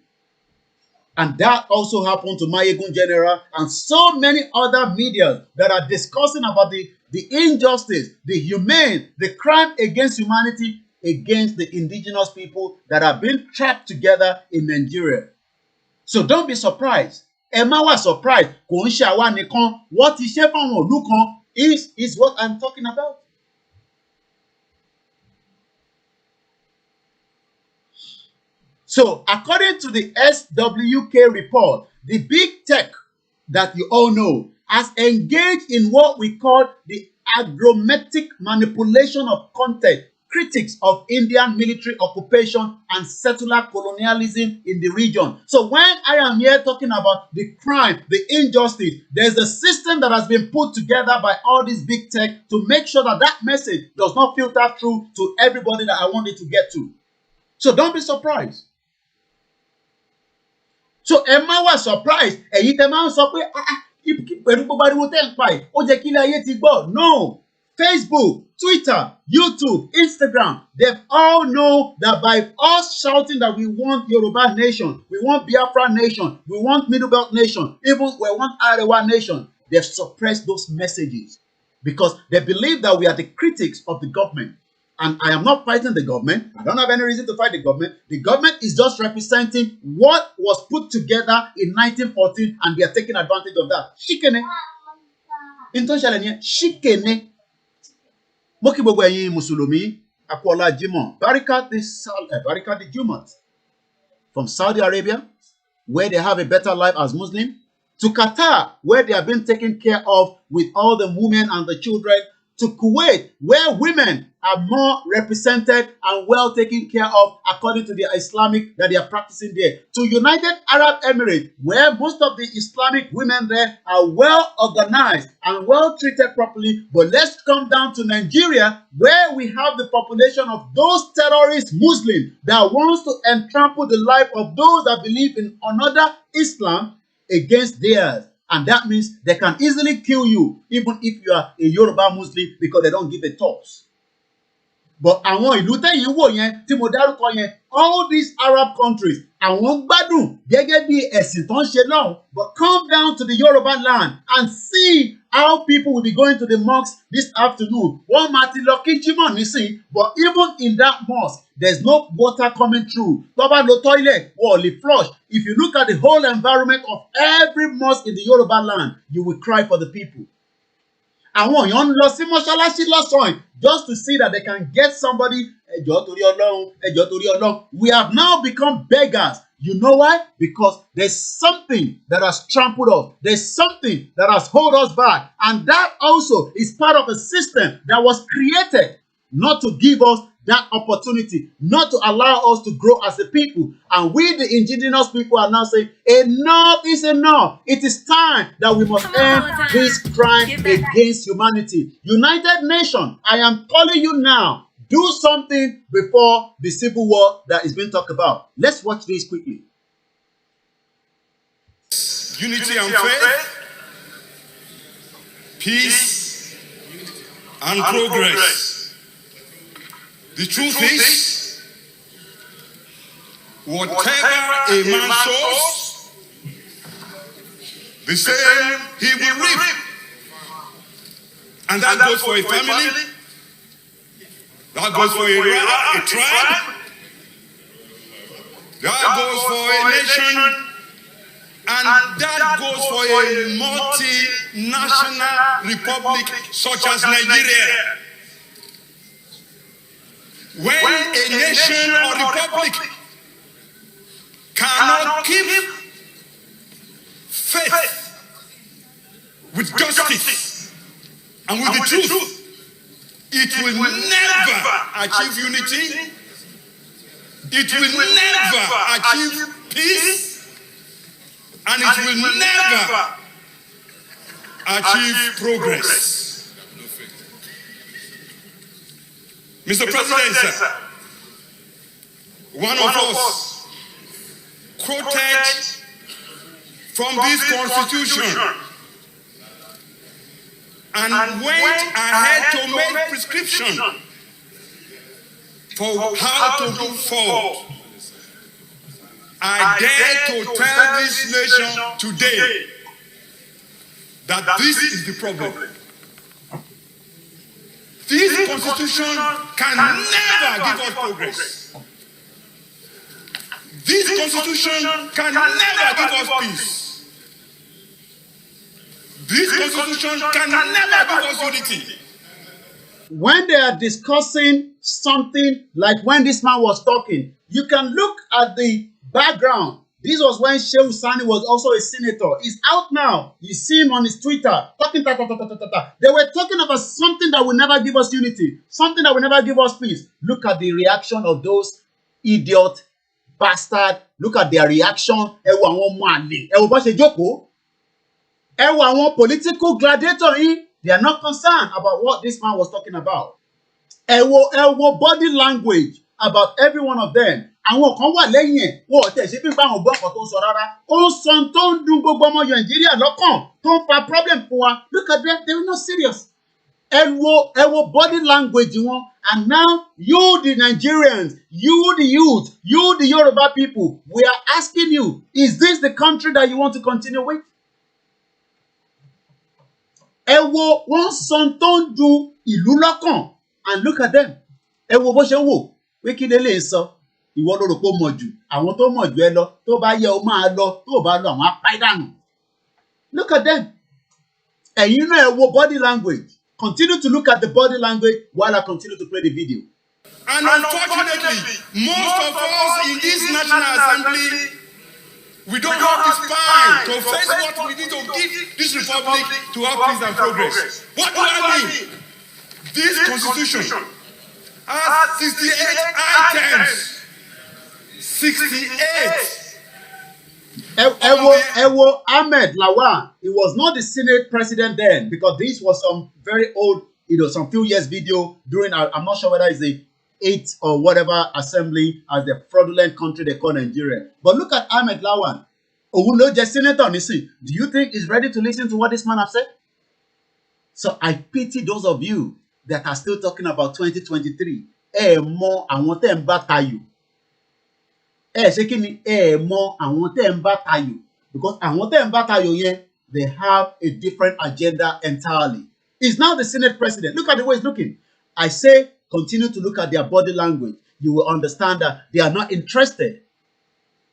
And that also happened to Mayegun General and so many other media that are discussing about the injustice, the humane, the crime against humanity against the indigenous people that have been trapped together in Nigeria. So don't be surprised. Ẹ má wá surprised. Kò ń ṣe àwa nìkan. Wọ́n ti ṣe fáwọn ìlú kan. is what I'm talking about. So, according to the SWK report, the big tech that you all know has engaged in what we call the aggrometric manipulation of content, critics of Indian military occupation and settler colonialism in the region. So when I am here talking about the crime, the injustice, there's a system that has been put together by all these big tech to make sure that that message does not filter through to everybody that I want it to get to. So don't be surprised. So Emma was surprised. And Emma was surprised. No. Facebook, Twitter, YouTube, Instagram, they've all know that by us shouting that we want Yoruba nation, we want Biafra nation, we want Middle Belt nation, even we want Arewa nation, they've suppressed those messages because they believe that we are the critics of the government. And I am not fighting the government. I don't have any reason to fight the government. The government is just representing what was put together in 1914 and they are taking advantage of that. Shikene. Shikene. Moki gbogbo ẹ̀yin Mùsùlùmí, Akwola Jimoh, Barakat the Jumat, from Saudi Arabia, where they have a better life as Muslim, to Qatar, where they are being taken care of with all the women and the children, to Kuwait, where women are more represented and well taken care of according to the Islamic that they are practicing there, to United Arab Emirates, where most of the Islamic women there are well organized and well treated properly. But let's come down to Nigeria, where we have the population of those terrorist Muslims that wants to entrample the life of those that believe in another Islam against theirs. And that means they can easily kill you, even if you are a Yoruba Muslim, because they don't give a toss. But àwọn ìlú tẹ́yìn wò yẹn tí mo dárúkọ yẹn, all these Arab countries, àwọn gbádùn gẹ́gẹ́ bí ẹ̀sìn tó ń ṣe náà. But come down to the Yoruba land and see how people will be going to the mosque this afternoon. Wọ́n máa ti lọ kí Jímọ̀ nísìn, but even in that mosque, there's no water coming through. Tó bá lo toilet, wọ́n ò lè flush. If you look at the whole environment of every mosque in the Yoruba land, you will cry for the people. Àwọn èèyàn ń lọ sí mọ́ṣáláṣí lọ́sàn-án just to see that they can get somebody. Ẹjọ́ torí Ọlọ́run, ẹjọ́ torí Ọlọ́run. We have now become beggars. You know why? Because there's something that has trampled us. There's something that has held us back. And that also is part of a system that was created not to give us that opportunity, not to allow us to grow as a people. And we, the indigenous people, are now saying, enough is enough. It is time that we must end this crime against humanity. United Nations, I am calling you now. Do something before the civil war that is being talked about. Let's watch this quickly. Unity and faith, peace and progress. The truth is, whatever a man sows, the same he will reap. And that goes for a family, that goes for a tribe, that goes for a nation, and that goes for a multinational republic such as Nigeria. When a nation or republic cannot keep faith with justice and with the truth, it will never achieve unity, it will never achieve peace, and it will never achieve progress. Mr. President, sir, one of us quoted from this Constitution and went ahead to make prescription for how to move forward. I dare to tell this nation today that this is the problem. This Constitution can never give us progress. This Constitution can never give us peace. This constitution can never give us unity. When they are discussing something like when this man was talking, you can look at the background. This was when Shehu Sani was also a senator. He's out now. You see him on his Twitter talking. They were talking about something that will never give us unity, something that will never give us peace. Look at the reaction of those idiot bastard. Look at their reaction. Ẹ wo àwọn ọmọ àlè. Ẹ wo bó ṣe jókòó. Ẹ wo àwọn political gladiator yìí. They are not concerned about what this man was talking about. Ẹ wo body language about every one of them. Àwọn kan wà lẹ́yìn ẹ̀ wọ́n tẹ̀ ṣe fífa àwọn ọgbọ́n kan tó ń sọ rárá. Ó ń sọ tó ń dùn gbogbo ọmọ Nàìjíríà lọ́kàn tó ń fa problem fún wa. Look at them, they were not serious. Ẹ wo body language wọn. And now you the Nigerians, you the youth, you the Yoruba people, we are asking you, is this the country that you want to continue with? Ẹ wo wọ́n sọ tó ń dùn ìlú lọ́kàn. And look at them. Ẹ wo bó ṣe ń wò pé kí lè lè sọ. Ìwọ ló rò pé ó mọ̀ jù. Àwọn tó mọ̀ jù ẹ lọ. Tó bá yẹ ó máa lọ. Tó bá lọ àwọn apá ìdànù. Look at them. Ẹ̀yin náà ẹ wo body language. Continue to look at the body language while I continue to play the video. And unfortunately, most of us in this National Assembly, we don't have the spine to face what we need to give this republic to have peace and progress. What do I mean? This constitution has 68 items. 68. Ewo Ahmed Lawan, he was not the Senate president then because this was some very old, some few years video during, I'm not sure whether it's the 8th or whatever assembly as the fraudulent country they call Nigeria. But look at Ahmed Lawan. Owulo just senator, do you think he's ready to listen to what this man has said? So I pity those of you that are still talking about 2023. Mo àwọn tẹ́ ń bá tayò. Ṣé kí ni mo àwọn tẹ́ ń bá tayò? Because àwọn tẹ́ ń bá tayò yẹn, they have a different agenda entirely. He's now the Senate president. Look at the way he's looking. I say, continue to look at their body language. You will understand that they are not interested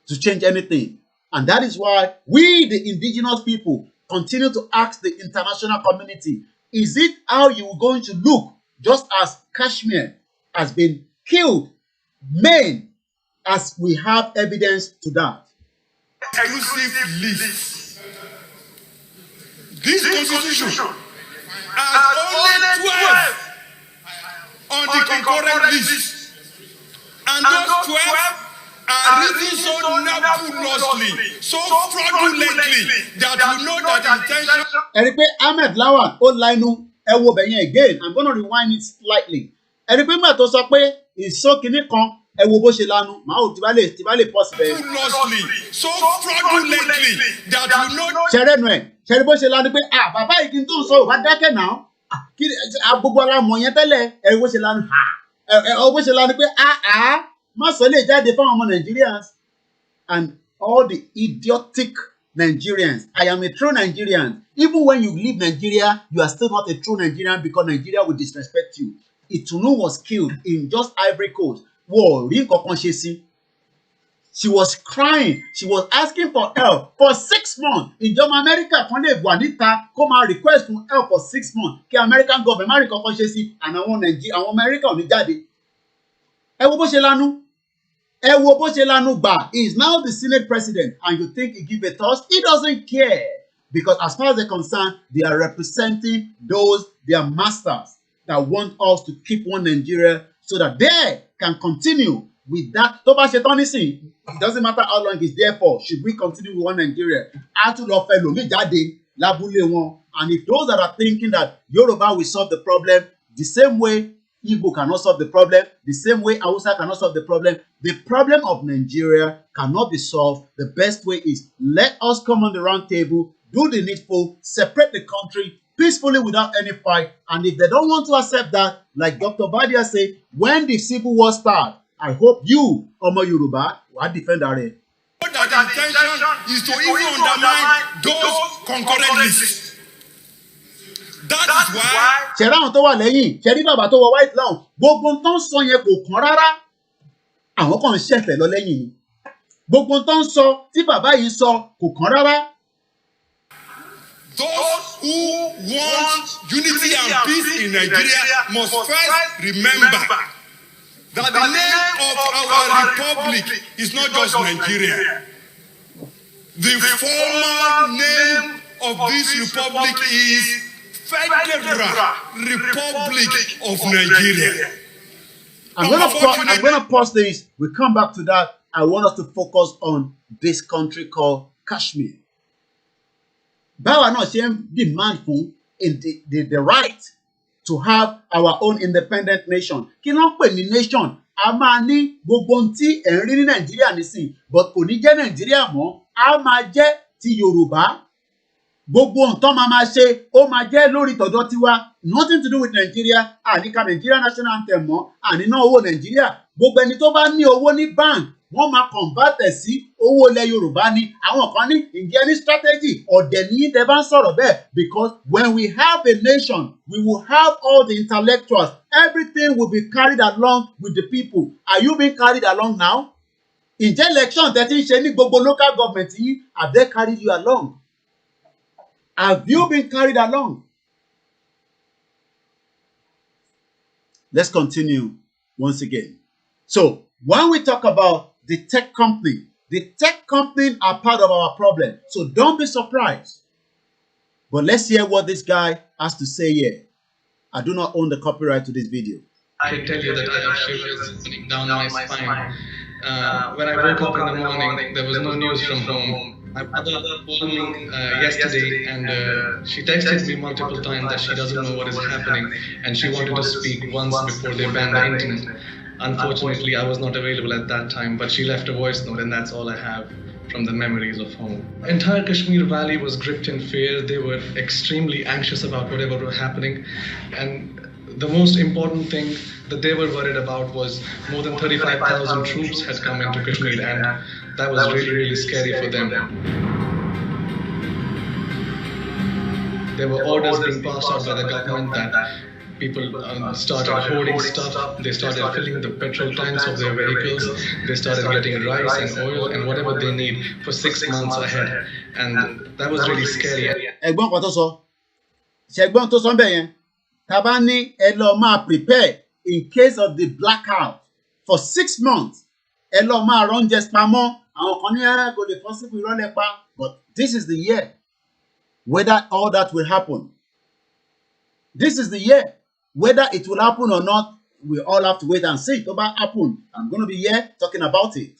to change anything. And that is why we, the indigenous people, continue to ask the international community, is it how you're going to look just as Kashmir has been killed, maimed, as we have evidence to that? Exclusive list. This constitution has only 12 on the concurrent list. And those 12 are written so nebulously, so fraudulently, that you know that intention. Ẹ rí pé Ahmed Lawan ó láìnú ẹ wo bẹ̀yẹn again. I'm going to rewind it slightly. Ẹ rí pé nígbà tó sọ pé ìsókìní kan ẹ wo bó ṣe lanu màá ò tí bá lè pọ̀ síbẹ̀. Nebulously, so fraudulently, that you know. Ṣẹ̀rẹ̀nu ẹ̀ ṣẹ̀rí bó ṣe lanu pé bàbá yìí kí n tó ń sọ ò bá dákẹ́ náà. Kí gbogbo ara mọ̀ yẹn tẹ́lẹ̀ ẹ bó ṣe lanu ẹ bó ṣe lanu pé má sọ lè jáde fáwọn ọmọ Nigerians and all the idiotic Nigerians. I am a true Nigerian. Even when you leave Nigeria, you are still not a true Nigerian because Nigeria will disrespect you. Itunu was killed in just Ivory Coast. Whoa, she was crying. She was asking for help for 6 months. In America, come and request for help for 6 months. The American government and I want Nigeria, I want America on the daddy. He is now the Senate president, and you think he give a toss? He doesn't care. Because as far as they're concerned, they are representing their masters that want us to keep one Nigeria so that they can continue with that. It doesn't matter how long it's there for. Should we continue with one Nigeria? And if those that are thinking that Yoruba will solve the problem, the same way Igbo cannot solve the problem, the same way Hausa cannot solve the problem of Nigeria cannot be solved. The best way is let us come on the round table, do the needful, separate the country peacefully without any fight. And if they don't want to accept that, like Dr. Badia said, when the civil war starts, I hope you, Omo Yoruba, will defend our head. That the intention is to even undermine those concurrent lists. That is why. Ṣẹ̀rí àwọn tó wà lẹ́yìn, ṣẹ̀rí bàbá tó wọ white lawn, gbogbo tó ń sọ yẹn kò kàn rárá. Àwọn kan ń ṣẹ̀fẹ̀ lọ lẹ́yìn ni. Gbogbo tó ń sọ tí bàbá yìí sọ kò kàn rárá. those who want unity and peace in Nigeria must first remember that the name of our republic is not just Nigeria. The former name of this republic is Federal Republic of Nigeria. I'm gonna pause this. We come back to that. I want us to focus on this country called Kashmir. Báwa náà ṣe ń demand fún the right to have our own independent nation. Kí ló ń pè ní nation? A máa ní gbogbo ohun tí ẹ̀ ń rí ní Nàìjíríà nísìn, but kò ní jẹ́ Nàìjíríà mọ́. A máa jẹ́ ti Yorùbá. Gbogbo nǹkan máa ṣe ó máa jẹ́ lórí tọ̀dọ̀ tiwa. Nothing to do with Nigeria. Àníkà Nigeria national anthem mọ́. Àníná owó Nàìjíríà. Gbogbo ẹni tó bá ní owó ní bank wọ́n máa convert ẹ̀ sí owó ilẹ̀ Yorùbá ni. Àwọn kan ní ǹjẹ́ ní strategy ọ̀dẹ̀ ní tẹ́ bá ń sọ̀rọ̀ bẹ́ẹ̀, because when we have a nation we will have all the intellectuals. Everything will be carried along with the people. Are you being carried along now? Ǹjẹ́ election tẹ́ ti ń ṣe ní gbogbo local government yìí, have they carried you along? Have you been carried along? Let's continue once again. So, when we talk about the tech company are part of our problem. So don't be surprised. But let's hear what this guy has to say here. I do not own the copyright to this video. I can tell you that I have shivers running down my spine. When I woke up in the morning, there was no news from home. My mother called me yesterday and she texted me multiple times that she doesn't know what is happening and she wanted to speak once before they banned the internet. Unfortunately, I was not available at that time, but she left a voice note and that's all I have from the memories of home. Entire Kashmir Valley was gripped in fear. They were extremely anxious about whatever was happening. And the most important thing that they were worried about was more than 35,000 troops had come into Kashmir, and that was really, really scary for them. There were orders being passed out by the government that people started hoarding stuff, they started filling the petrol tanks of their vehicles, they started getting rice and oil and whatever they need for 6 months ahead. And that was really scary. Ẹ̀gbọ́n kan tó sọ, ṣẹ̀gbọ́n tó sọ bẹ́ẹ̀ yẹn, tá bá ní ẹ lọ máa prepare in case of the blackout for 6 months. Ẹ lọ máa run just pamọ́, àwọn kan ní kò lè possible ìrọ̀lẹ́ pa, but this is the year whether all that will happen. This is the year. Whether it will happen or not, we all have to wait and see. It will happen. I'm going to be here talking about it.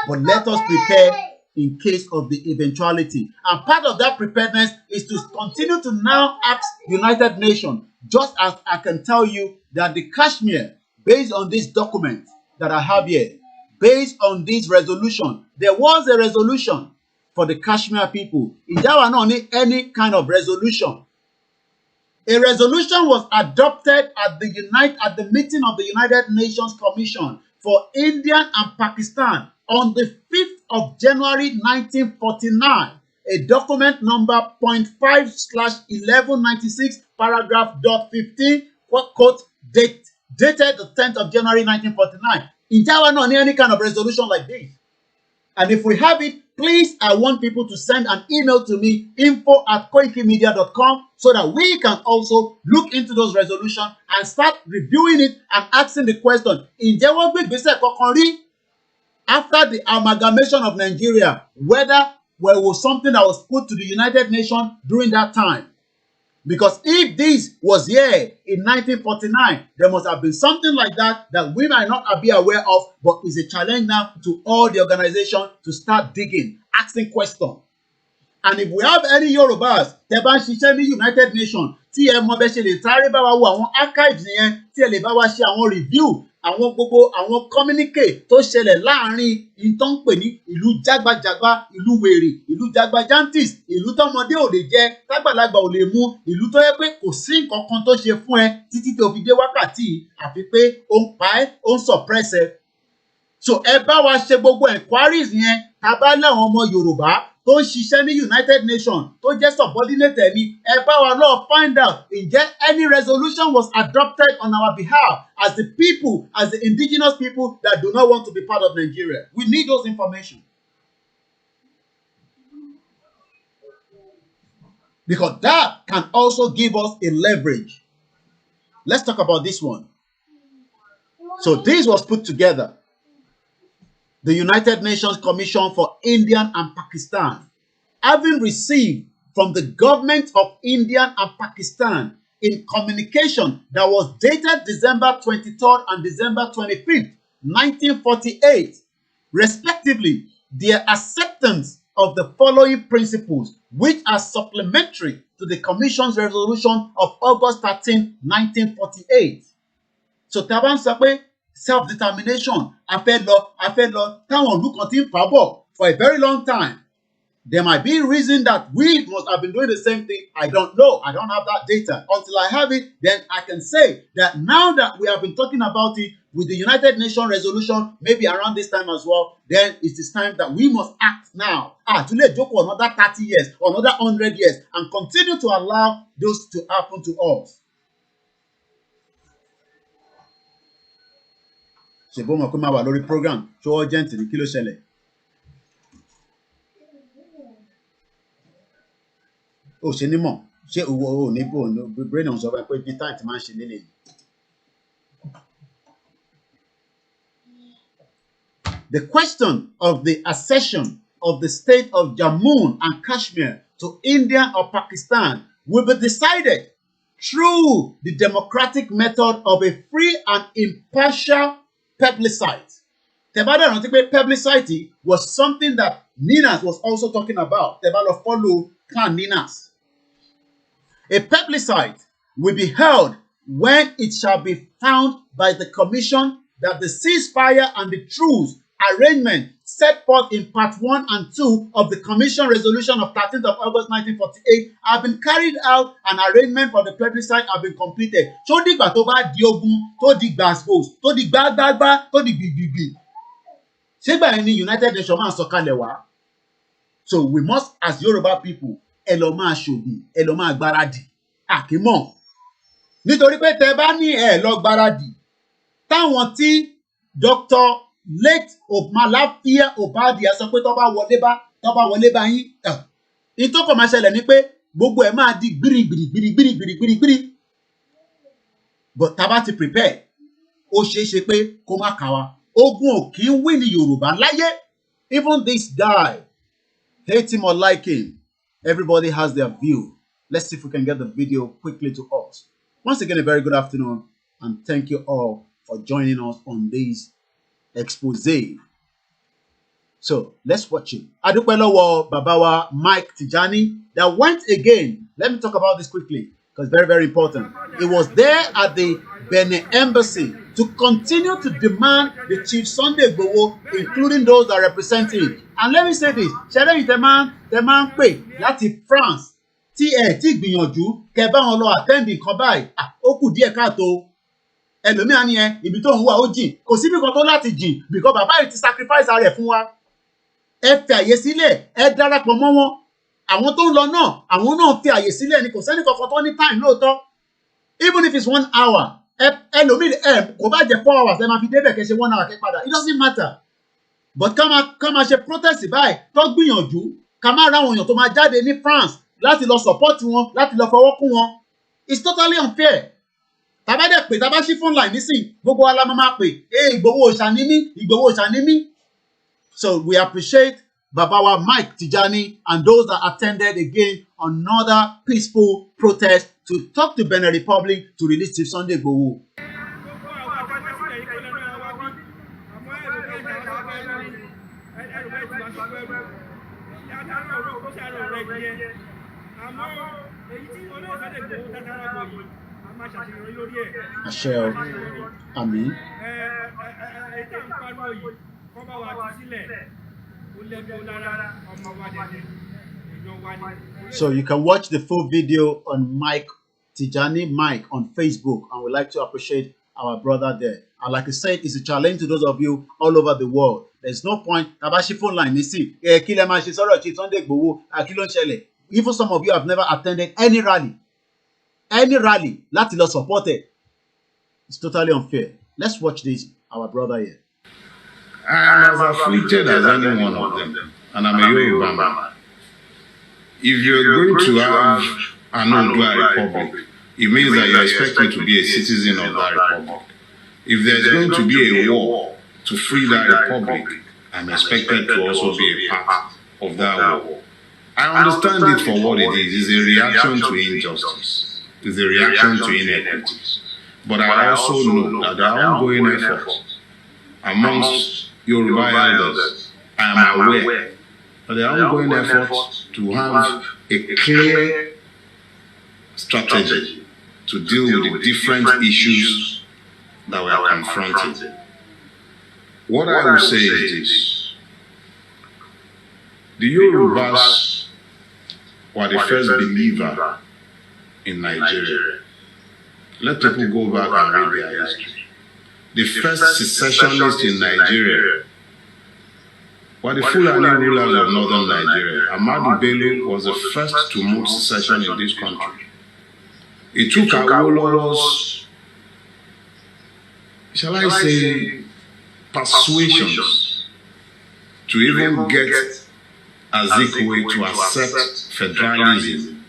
But let us prepare in case of the eventuality. And part of that preparedness is to continue to now ask United Nations, just as I can tell you that the Kashmir, based on this document that I have here, based on this resolution, there was a resolution for the Kashmir people. Is there not any kind of resolution? A resolution was adopted at the meeting of the United Nations Commission for India and Pakistan on the 5th of January 1949. A document number 0.5/1196 paragraph .15 quote dated the 10th of January 1949. In Java, not any kind of resolution like this. And if we have it, please, I want people to send an email to me, info@koikimedia.com, so that we can also look into those resolutions and start reviewing it and asking the question, after the amalgamation of Nigeria, whether there was something that was put to the United Nations during that time. Because if this was here in 1949, there must have been something like that that we might not be aware of, but it's a challenge now to all the organizations to start digging, asking questions. And if we have any Yorubas, tẹ́ bá ń ṣiṣẹ́ ní United Nations, tí ẹ mọ bẹ́ ṣe lè sáré bá wa wo àwọn archives yẹn, tí ẹ lè bá wa ṣe àwọn review, àwọn gbogbo àwọn communique tó ṣẹlẹ̀ láàrin ìtàn pè ní ìlú jágbajàgba, ìlú wèrè, ìlú jagbajantis, ìlú tọmọdé ò lè jẹ, tágbàlagbà ò lè mu, ìlú tó yẹ pé kò sí nǹkan kan tó ṣe fún ẹ títí tó fi dé wákàtí àfi pé ó ń pa ẹ́, ó ń suppress ẹ. So ẹ bá wa ṣe gbogbo enquiries yẹn, tá bá láwọn ọmọ Yorùbá tó ń ṣiṣẹ́ ní United Nations tó jẹ́ subordinate ẹ̀mí, ẹ bá wa lọ find out ǹjẹ́ any resolution was adopted on our behalf as the people, as the indigenous people that do not want to be part of Nigeria. We need those information. Because that can also give us a leverage. Let's talk about this one. So this was put together. The United Nations Commission for India and Pakistan, having received from the government of India and Pakistan in communication that was dated December 23rd and December 25th, 1948, respectively, their acceptance of the following principles, which are supplementary to the Commission's resolution of August 13, 1948. So Taban sọ pé self-determination, a fẹ́ lọ, táwọn ìlú kan ti ń fà bọ̀ for a very long time. There might be a reason that we must have been doing the same thing. I don't know. I don't have that data. Until I have it, then I can say that now that we have been talking about it with the United Nations resolution, maybe around this time as well, then it is time that we must act now. To let go for another 30 years, or another 100 years, and continue to allow those to happen to us. Ṣé bó mọ̀ pé máa wà lórí program tó urgent ní kí ló ṣẹlẹ̀? Ó ṣe ní mọ̀, ṣé owó ò ní bò ní brain on sọ pé bí time ti máa ń ṣe nílé yìí. The question of the accession of the state of Jammu and Kashmir to India or Pakistan will be decided through the democratic method of a free and impartial plebiscite. Tebada rántí pé plebiscite was something that Ninas was also talking about. Tebada follow Khan Ninas. A plebiscite will be held when it shall be found by the Commission that the ceasefire and the truce arrangement set forth in Part 1 and 2 of the Commission resolution of 13th of August 1948 have been carried out and arrangement for the plebiscite have been completed. Ṣó dìgbà tó bá di ogun, tó di gbàgbós, tó di gbàgbàgbà, tó di gbìgbìgbì. Ṣégbà yẹn ni United Nations máa sọ̀kalẹ̀ wá. So we must, as Yoruba people, ẹ lọ máa ṣògùn, ẹ lọ máa gbáradì. Àkímọ̀. Nítorí pé tẹ bá ní ẹ lọ gbáradì, táwọn tí Dr. late Malafia Obadia sọ pé tó bá wọlé bá yín. Ìtọ́kọ̀ máa ṣẹlẹ̀ ni pé gbogbo ẹ̀ máa di gbìrìgbìrì. But tá bá ti prepare, ó ṣeé ṣe pé kó má kà wá. Ogun ò kí ń wí ní Yorùbá láyé. Even this guy, hate him or like him, everybody has their view. Let's see if we can get the video quickly to us. Once again, a very good afternoon, and thank you all for joining us on this expose. So let's watch it. Adúpẹ́ lọ́wọ́ bàbá wa Mike Tijani that went again. Let me talk about this quickly because very, very important. It was there at the Benin Embassy to continue to demand the Chief Sunday Igboho, including those that represent him. And let me say this, ṣẹlẹ̀ yìí tẹ máa ń pè láti France tí ẹ ti gbìyànjú kẹ bá wọn lọ attend nǹkan báyìí, ó kù díẹ̀ káàtó. Ẹlòmíà ni ẹ ibi tó ń wà ó jìn kò síbi kan tó láti jìn because bàbá yìí ti sacrifice rẹ̀ fún wa. Ẹ fi àyè sílẹ̀, ẹ darapọ̀ mọ́ wọn. Àwọn tó ń lọ náà, àwọn náà fi àyè sílẹ̀ ni kò sẹ́ni kankan tó ní time lóòótọ́. Even if it's 1 hour, ẹlòmíì kò bá jẹ́ 4 hours ẹ máa fi débẹ̀ kẹ́ ṣe 1 hour kẹ́ padà. It doesn't matter. But ká máa ṣe protest báyìí tó gbìyànjú ká máa ra àwọn èèyàn tó máa jáde ní France láti lọ support wọn, láti lọ fọwọ́ kún wọn. It's totally unfair. Tàbá dẹ̀ pé tàbá ṣí phone line nísìn gbogbo wa la máa pè Ìgbòho òòṣà ni mí, Ìgbòho òòṣà ni mí. So we appreciate Baba wa Mike Tijani and those that attended again another peaceful protest to talk to Benin Republic to release Chief Sunday Igboho. Àṣẹ o, àmín. So you can watch the full video on Mike Tijani Mike on Facebook, and we'd like to appreciate our brother there. And like I said, it's a challenge to those of you all over the world. There's no point. Tabashi phone line, you see, even some of you have never attended any rally. Láti lọ support it. It's totally unfair. Let's watch this, our brother here. I am as afflicted as any one of them, and I'm a Yoruba man. If you're going to have an Odua Republic, it means that you're expected to be a citizen of that republic. If there's going to be a war to free that republic, I'm expected to also be a part of that war. I understand it for what it is. It's a reaction to injustice. It's a reaction to inequities. But I also know that there are ongoing efforts amongst Yoruba elders. I am aware that there are ongoing efforts to have a clear strategy to deal with the different issues that we are confronting. What I will say is this. The Yorubas were the first believer in Nigeria. Let people go back and read their history. The first secessionists in Nigeria were the Fulani rulers of northern Nigeria. Ahmadu Bello was the first to move secession in this country. It took Awolowo's, shall I say, persuasions to even get Azikiwe to accept federalism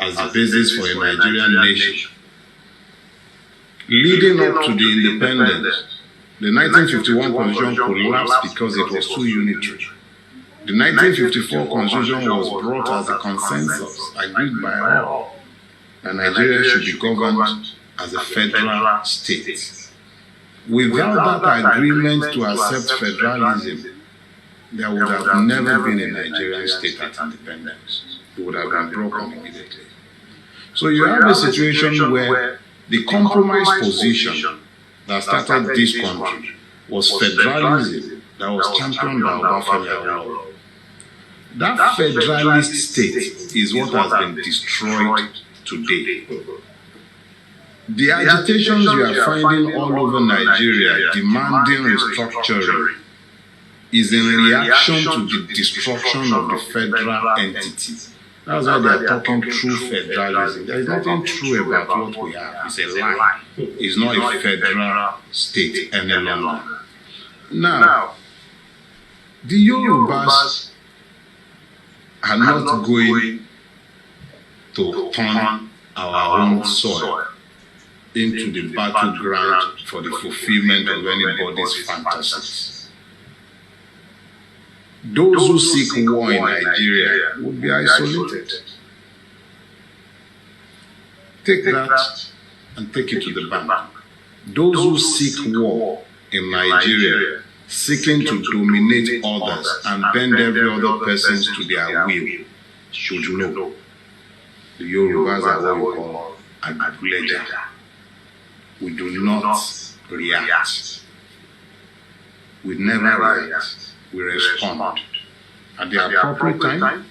as the basis for a Nigerian nation. Leading up to the independence, the 1951 constitution collapsed because it was too unitary. The 1954 constitution was brought as a consensus agreed by all, and Nigeria should be governed as a federal state. Without that agreement to accept federalism, there would have never been a Nigerian state at independence. It would have been broken immediately. So you have a situation where the compromise position that started this country was federalism that was championed by Obafemi Awolowo. That federalist state is what has been destroyed today. The agitations you are finding all over Nigeria demanding restructuring is in reaction to the destruction of the federal entity. That's why they are talking true federalism. There is nothing true about what we have. It's a lie. It's not a federal state any longer. Now, the Yorubas are not going to turn our own soil into the battleground for the fulfillment of anybody's fantasies. Those who seek war in Nigeria would be isolated. Take that and take it to the bank. Those who seek war in Nigeria, seeking to dominate others and bend every other person to their will, should know the Yorubas are what we call agulaja. We do not react. We never react. We respond. At the appropriate time,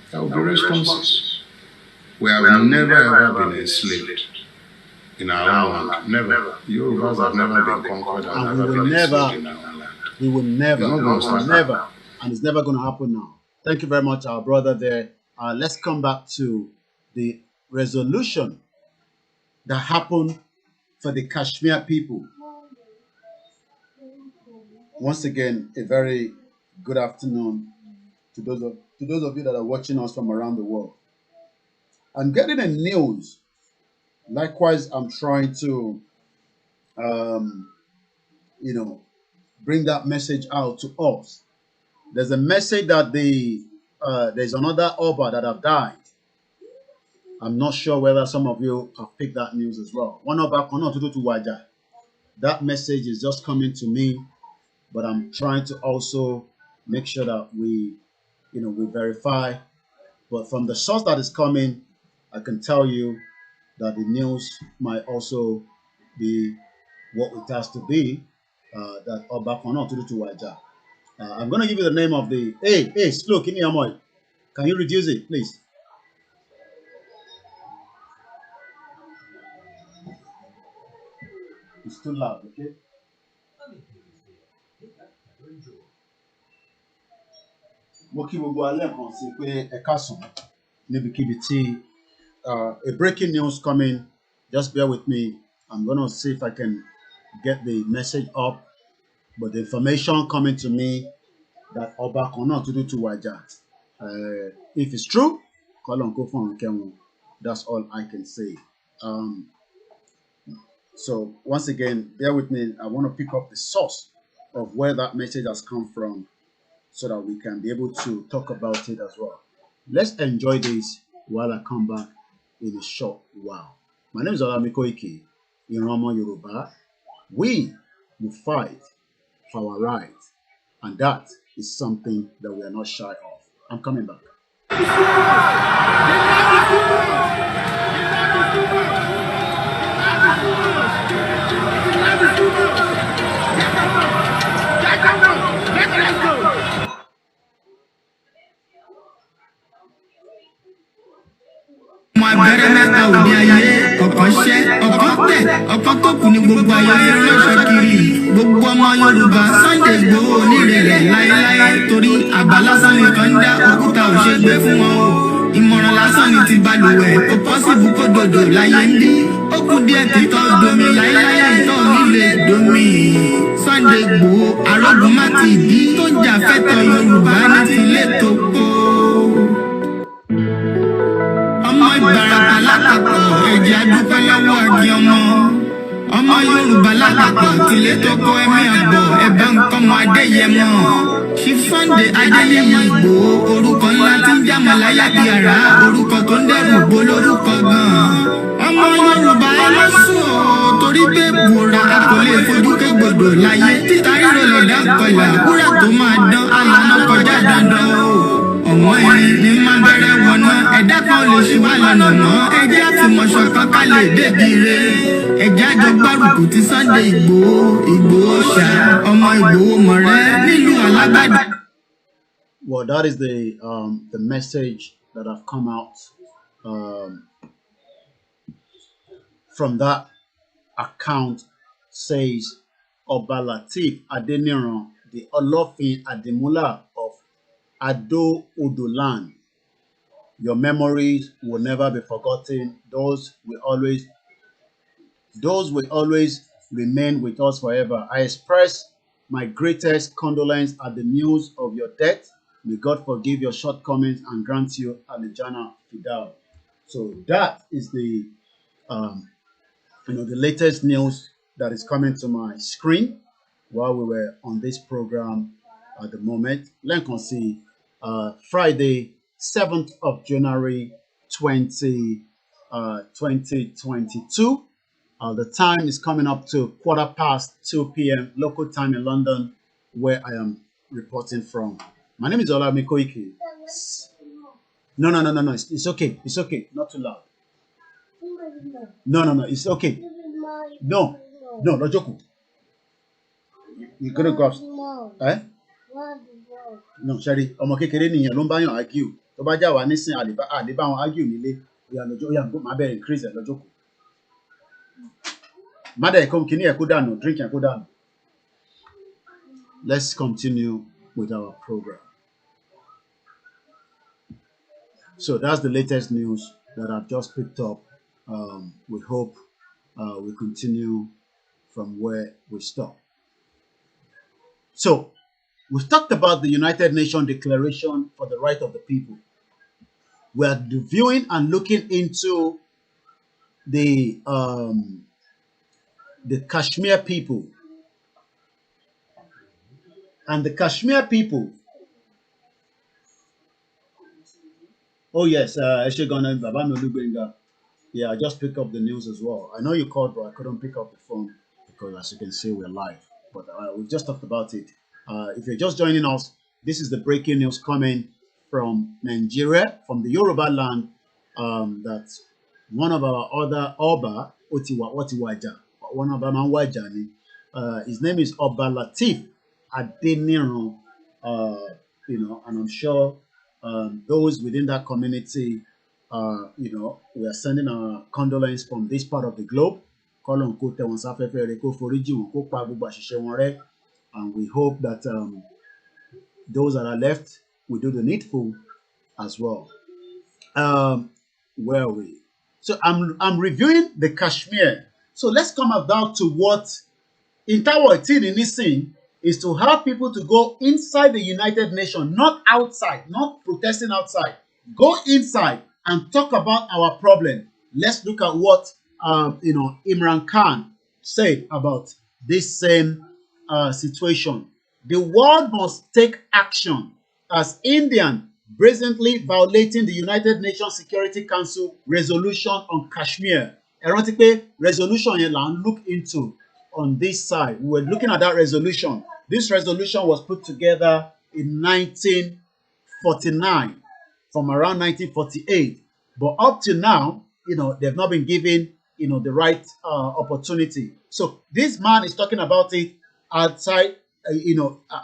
there will be responses. We have never ever been enslaved in our own land. Never. Yorubas have never been conquered and never been enslaved in our land. We will never, never. And it's never going to happen now. Thank you very much, our brother there. Let's come back to the resolution that happened for the Kashmir people. Once again, a very good afternoon to those of you that are watching us from around the world. I'm getting a news. Likewise, I'm trying to, bring that message out to us. There's a message that there's another Oba that have died. I'm not sure whether some of you have picked that news as well. One Oba cannot do to Waja. That message is just coming to me, but I'm trying to also make sure that we verify. But from the source that is coming, I can tell you that the news might also be what it has to be. That Oba cannot do to Waja. I'm going to give you the name of the. Hey, slow, can you reduce it, please? It's too loud, okay? A breaking news coming. Just bear with me. I'm going to see if I can get the message up. But the information coming to me that Oba cannot do to Waja. If it's true, That's all I can say. Um, so once again, bear with me. I want to pick up the source of where that message has come from so that we can be able to talk about it as well. Let's enjoy this while I come back in a short while. My name is Olamikoiki in Rama Yoruba. We will fight for our rights, and that is something that we are not shy of. I'm coming back. Mo abẹ́rẹ́ mẹ́ta òde ayé, ọ̀kan ṣẹ́, ọ̀kan tẹ̀, ọ̀kan tó kù ní gbogbo ayé ránṣọ kiri. Gbogbo ọmọ Yorùbá Sunday Igboho onírèrè láéláé torí àbá lásán nìkan ń dá òkúta òṣègbè fún wọn o. Ìmọ̀ràn lásán ni ti balùwẹ̀, ó pọ́sibú kó dòdò láyé ń bí. Ó kù díẹ̀ títọ́ domi láéláé ìtọ́ nílé domi. Sunday Igboho arógun má ti bí tó jà fẹ́tọ̀ Yorùbá ní tilé tó kó. Ọmọ Ìbàràpá lápapọ̀ ẹ̀jẹ̀ adúpẹ́ lọ́wọ́ àgbẹ̀ ọmọ Yorùbá lápapọ̀ tilé tó kó ẹ̀mí àbọ̀ ẹ̀bá nǹkan mọ Adéyẹmọ. Chief Sunday Adéyẹmọ Ìgbòho orúkọ ńlá tí ń jámọ̀ láyà bí ara orúkọ tó ń dẹ́rù bo lórúkọ gan-an. Ọmọ Yorùbá ẹ má sùn o torí pé bùrà a kò lè fojú kégbodò láyé títa ríro lè dá kọlà wúrà tó máa dán alànà kọjá dandan o. Ọ̀wọ́n irin ní máa bẹ̀rẹ̀ wọ̀nà ẹ̀dá kan lè ṣì wá lọ́nà mọ́ ẹjẹ́ àfìmọ̀ṣọ kan ká lè débi re ẹjẹ́ àjọ gbárùkù ti Sunday Igboho ṣá ọmọ Igboho mọ̀rẹ́ nílùú Alágbàdo. Well, that is the message that have come out from that account. Says Oba Lateef Adeniran, the Olofin Adimula of Ado Odoland. Your memories will never be forgotten. Those will always remain with us forever. I express my greatest condolence at the news of your death. May God forgive your shortcomings and grant you Alijana Fidal. So that is the the latest news that is coming to my screen while we were on this program at the moment. Let's Friday, 7th of January, 2022. The time is coming up to 2:15 p.m. local time in London, where I am reporting from. My name is Olamikoiki. No. It's okay. It's okay. Not too loud. No. It's okay. No, Joku. You're gonna go up. Eh? No, Sherry. Ọmọ kékeré nìyẹn ló ń bá yàn argue. Tó bá já wa nísìn àlébá wọn argue nílé. Oya lọ́jọ́ oya má bẹ̀rẹ̀ increase ẹ̀ lọ́jọ́ kù. Má dẹ̀ kó kíní ẹ̀ kó dànù, drink ẹ̀ kó dànù. Let's continue with our program. So that's the latest news that I've just picked up. We hope we continue from where we stop. So we've talked about the United Nations Declaration for the Right of the People. We are reviewing and looking into the Kashmir people. And the Kashmir people. Oh yes, yeah, I just picked up the news as well. I know you called, but I couldn't pick up the phone because, as you can see, we're live. But we just talked about it. If you're just joining us, this is the breaking news coming from Nigeria, from the Yoruba land, that one of our other Oba, Otiwaja, one of our Manwajani, his name is Oba Lateef Adeniran, and I'm sure those within that community, we are sending our condolence from this part of the globe. And we hope that those that are left will do the needful as well. Where are we? So I'm reviewing the Kashmir. So let's come about to what Interrogating in this scene is to have people to go inside the United Nations, not outside, not protesting outside. Go inside and talk about our problem, let's look at what Imran Khan said about this same situation. The world must take action as India brazenly violating the United Nations Security Council resolution on Kashmir. Ẹ rántí pé resolution yẹn là ń look into on this side. We were looking at that resolution. This resolution was put together in 1949, from around 1948. But up to now, they've not been given, the right opportunity. So this man is talking about it outside,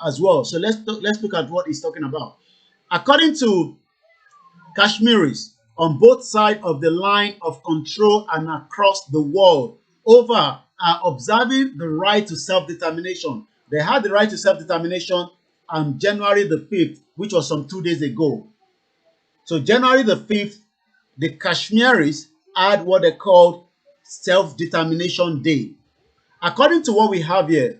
as well. So let's look at what he's talking about. According to Kashmiris on both sides of the line of control and across the world are observing the right to self-determination. They had the right to self-determination on January the 5th, which was some 2 days ago. So January the 5th, the Kashmiris had what they called Self-Determination Day. According to what we have here,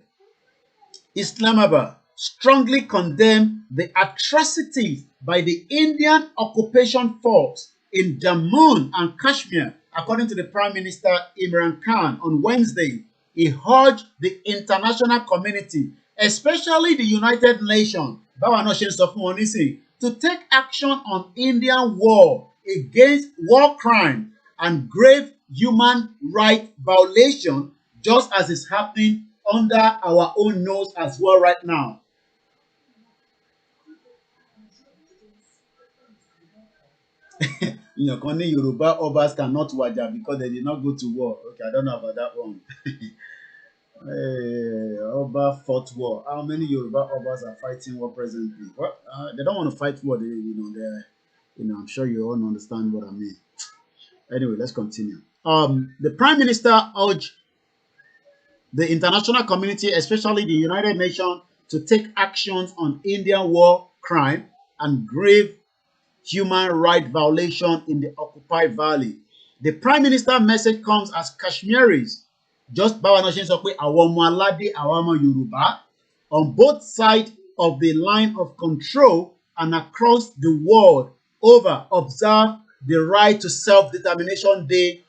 Islamabad strongly condemned the atrocities by the Indian occupation force in Jammu and Kashmir. According to the Prime Minister Imran Khan on Wednesday, he urged the international community, especially the United Nations, to take action on Indian war against war crime and grave human rights violation, just as is happening under our own nose as well right now. Yoruba Obas cannot waja because they did not go to war. Okay, I don't know about that one. Oba fought war. How many Yoruba Obas are fighting war presently? Well, they don't want to fight war. I'm sure you all understand what I mean. Anyway, let's continue. The Prime Minister urged the international community, especially the United Nations, to take actions on Indian war crime and grave human rights violation in the occupied valley. The Prime Minister's message comes as Kashmiris, just Yoruba, on both sides of the line of control and across the world observe the right to self-determination day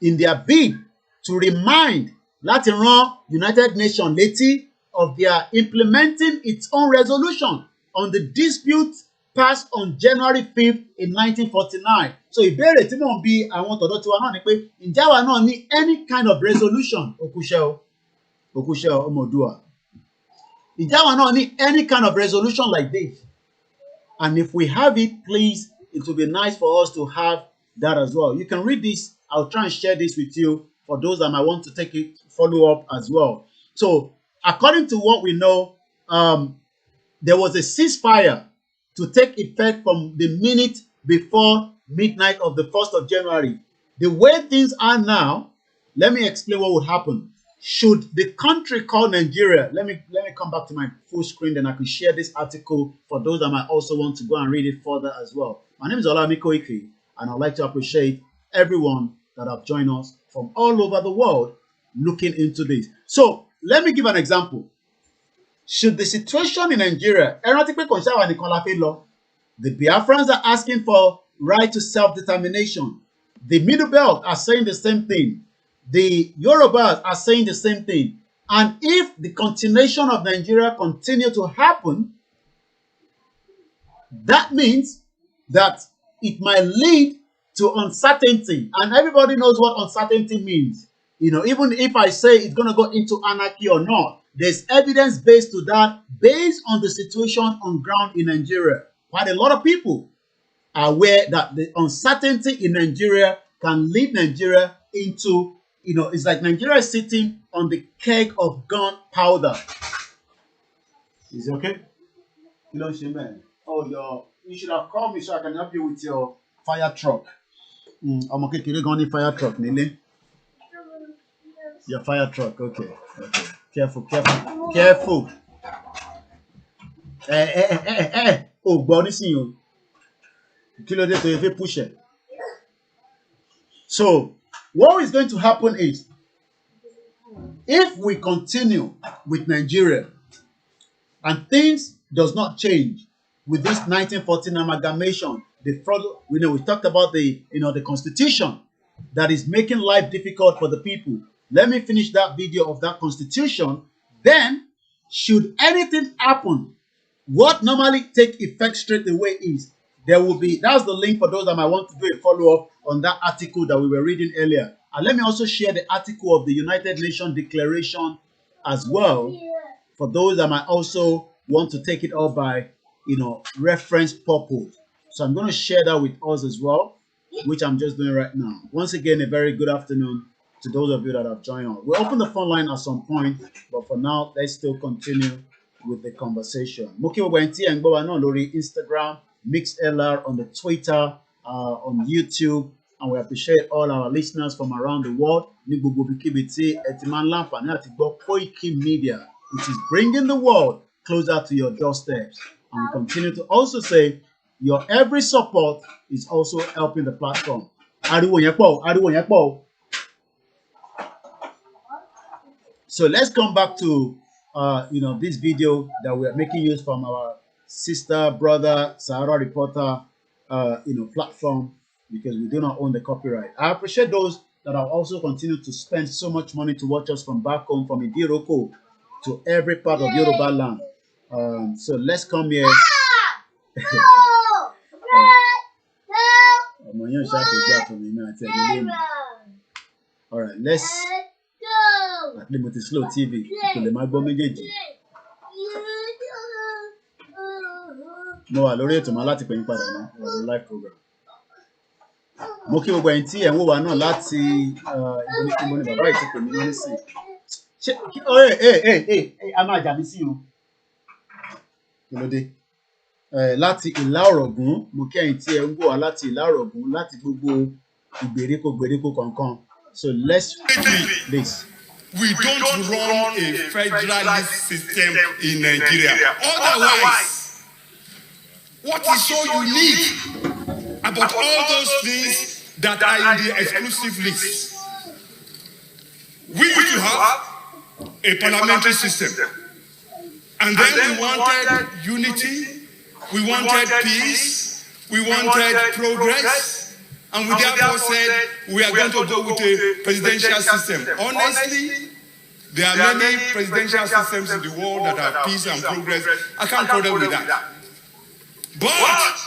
in their bid to remind láti rán United Nations létí of their implementing its own resolution on the dispute passed on January 5th in 1949. So ìbéèrè tí mò ń bi àwọn tọ̀dọ̀ tiwa náà ni pé ǹjẹ́ àwa náà ní any kind of resolution Òkúṣẹ́ Ọmọdúà? Ǹjẹ́ àwa náà ní any kind of resolution like this? And if we have it, please, it will be nice for us to have that as well. You can read this. I'll try and share this with you for those that might want to take it, follow up as well. So, according to what we know, there was a ceasefire to take effect from the minute before midnight of the 1st of January. The way things are now, let me explain what would happen. Should the country called Nigeria, let me come back to my full screen, then I can share this article for those that might also want to go and read it further as well. My name is Olami Koiki, and I'd like to appreciate everyone that have joined us from all over the world looking into this. So let me give an example. Should the situation in Nigeria, the Biafrans are asking for right to self-determination. The Middle Belt are saying the same thing. The Yorubas are saying the same thing. And if the continuation of Nigeria continue to happen, that means that it might lead to uncertainty. And everybody knows what uncertainty means. Even if I say it's going to go into anarchy or not, there's evidence based to that, based on the situation on ground in Nigeria. Quite a lot of people are aware that the uncertainty in Nigeria can lead Nigeria into, it's like Nigeria is sitting on the keg of gunpowder. Is it okay? Oh, you should have called me so I can help you with your fire truck. I'm okay. Can you go on the fire truck, Nile? Your fire truck, okay. Careful. Oh, body see you. Push it. So, what is going to happen is, if we continue with Nigeria and things does not change with this 1914 amalgamation, we talked about the constitution that is making life difficult for the people. Let me finish that video of that constitution. Then, should anything happen, what normally take effect straight away is there will be, that's the link for those that might want to do a follow-up on that article that we were reading earlier. And let me also share the article of the United Nations Declaration as well, for those that might also want to take it up by, reference purpose. So I'm going to share that with us as well, which I'm just doing right now. Once again, a very good afternoon to those of you that have joined us. We'll open the phone line at some point, but for now, let's still continue with the conversation. Moki Wenti and Boa no lori Instagram, MixLR on the Twitter, on YouTube, and we appreciate all our listeners from around the world. KOIKIMEDIA. It is bringing the world closer to your doorsteps. And we continue to also say your every support is also helping the platform. So let's come back to this video that we are making use from our sister, brother, Sahara Reporter platform, because we do not own the copyright. I appreciate those that have also continued to spend so much money to watch us from back home, from Idiroko to every part of Yoruba land. So let's come here. All right, let's at Liberty Slow TV to the Magbo méjèèjì. Mo wà lórí ètò máa láti pè yín padà ní ọ̀rọ̀ live program. Mo kí gbogbo ẹ̀yin tí ẹ̀ ń wò wá náà láti ìbò ní bàbá yìí ti pè mí ní nísìn. Ṣé a máa jà mí sí o? Kí ló dé? Láti Ìlá Ọ̀rọ̀gún, mo kí ẹ̀yin tí ẹ̀ ń wò wá láti Ìlá Ọ̀rọ̀gún, láti gbogbo ìgbèríko kankan. So let's read this. We don't run a federalist system in Nigeria. Otherwise, what is so unique about all those things that are in the exclusive list? We used to have a parliamentary system. And then we wanted unity, we wanted peace, we wanted progress. And we therefore said we are going to go with a presidential system. Honestly, there are many presidential systems in the world that have peace and progress. I can't quarrel with that. But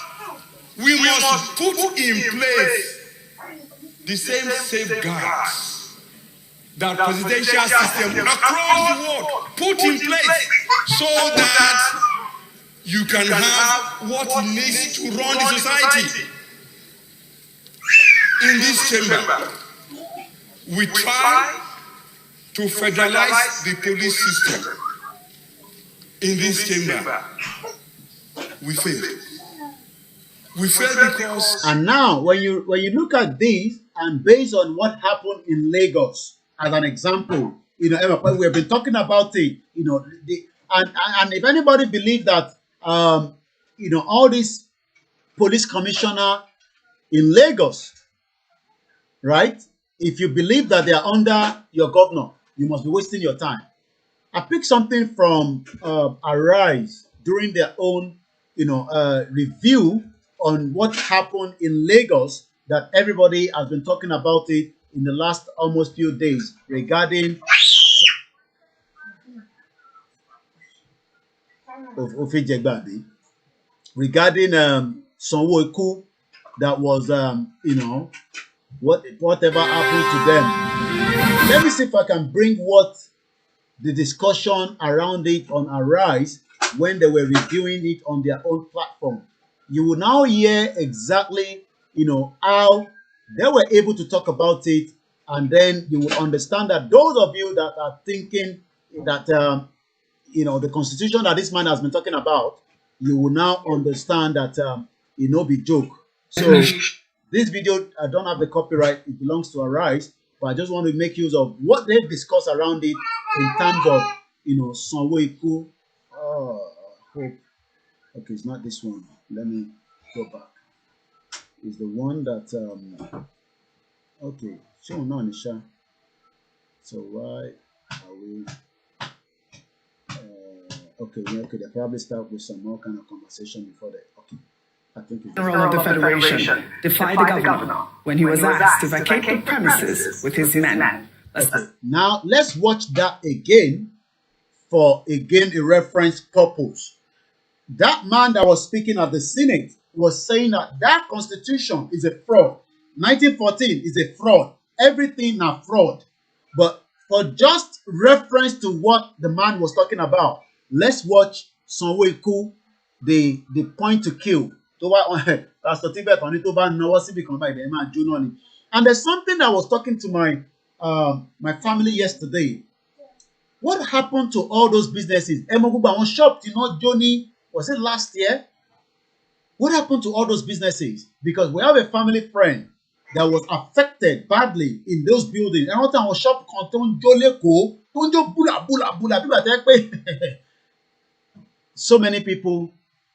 we must put in place the same safeguards that presidential system across the world put in place so that you can have what it needs to run the society. In this chamber, we try to federalize the police system. In this chamber, we failed. We failed because... And now, when you look at this, and based on what happened in Lagos, as an example, we have been talking about it, and if anybody believes that, all these police commissioner in Lagos, right? If you believe that they are under your governor, you must be wasting your time. I picked something from Arise during their own, review on what happened in Lagos, that everybody has been talking about it in the last almost few days regarding Sanwo-Olu that was, whatever happened to them. Let me see if I can bring what the discussion around it on Arise when they were reviewing it on their own platform. You will now hear exactly, how they were able to talk about it, and then you will understand that those of you that are thinking that, the constitution that this man has been talking about, you will now understand that, be joke. So this video, I don't have the copyright, it belongs to Arise, but I just want to make use of what they've discussed around it in terms of, Sanwo-Olu. Okay, it's not this one. Let me go back. It's the one that, okay, show no Nisha. So why are we, okay, they probably start with some more kind of conversation before that. Okay, General of the Federation defied the governor when he was asked to vacate the premises with his men. Okay. Now, let's watch that again for, again, a reference purpose. That man that was speaking at the Senate was saying that that constitution is a fraud. 1914 is a fraud. Everything a fraud. But for just reference to what the man was talking about, let's watch Sanwo-Iku, the point to kill. And there's something that I was talking to my family yesterday. What happened to all those businesses? Shop, Johnny, was it last year? What happened to all those businesses? Because we have a family friend that was affected badly in those buildings. And what time shop so many people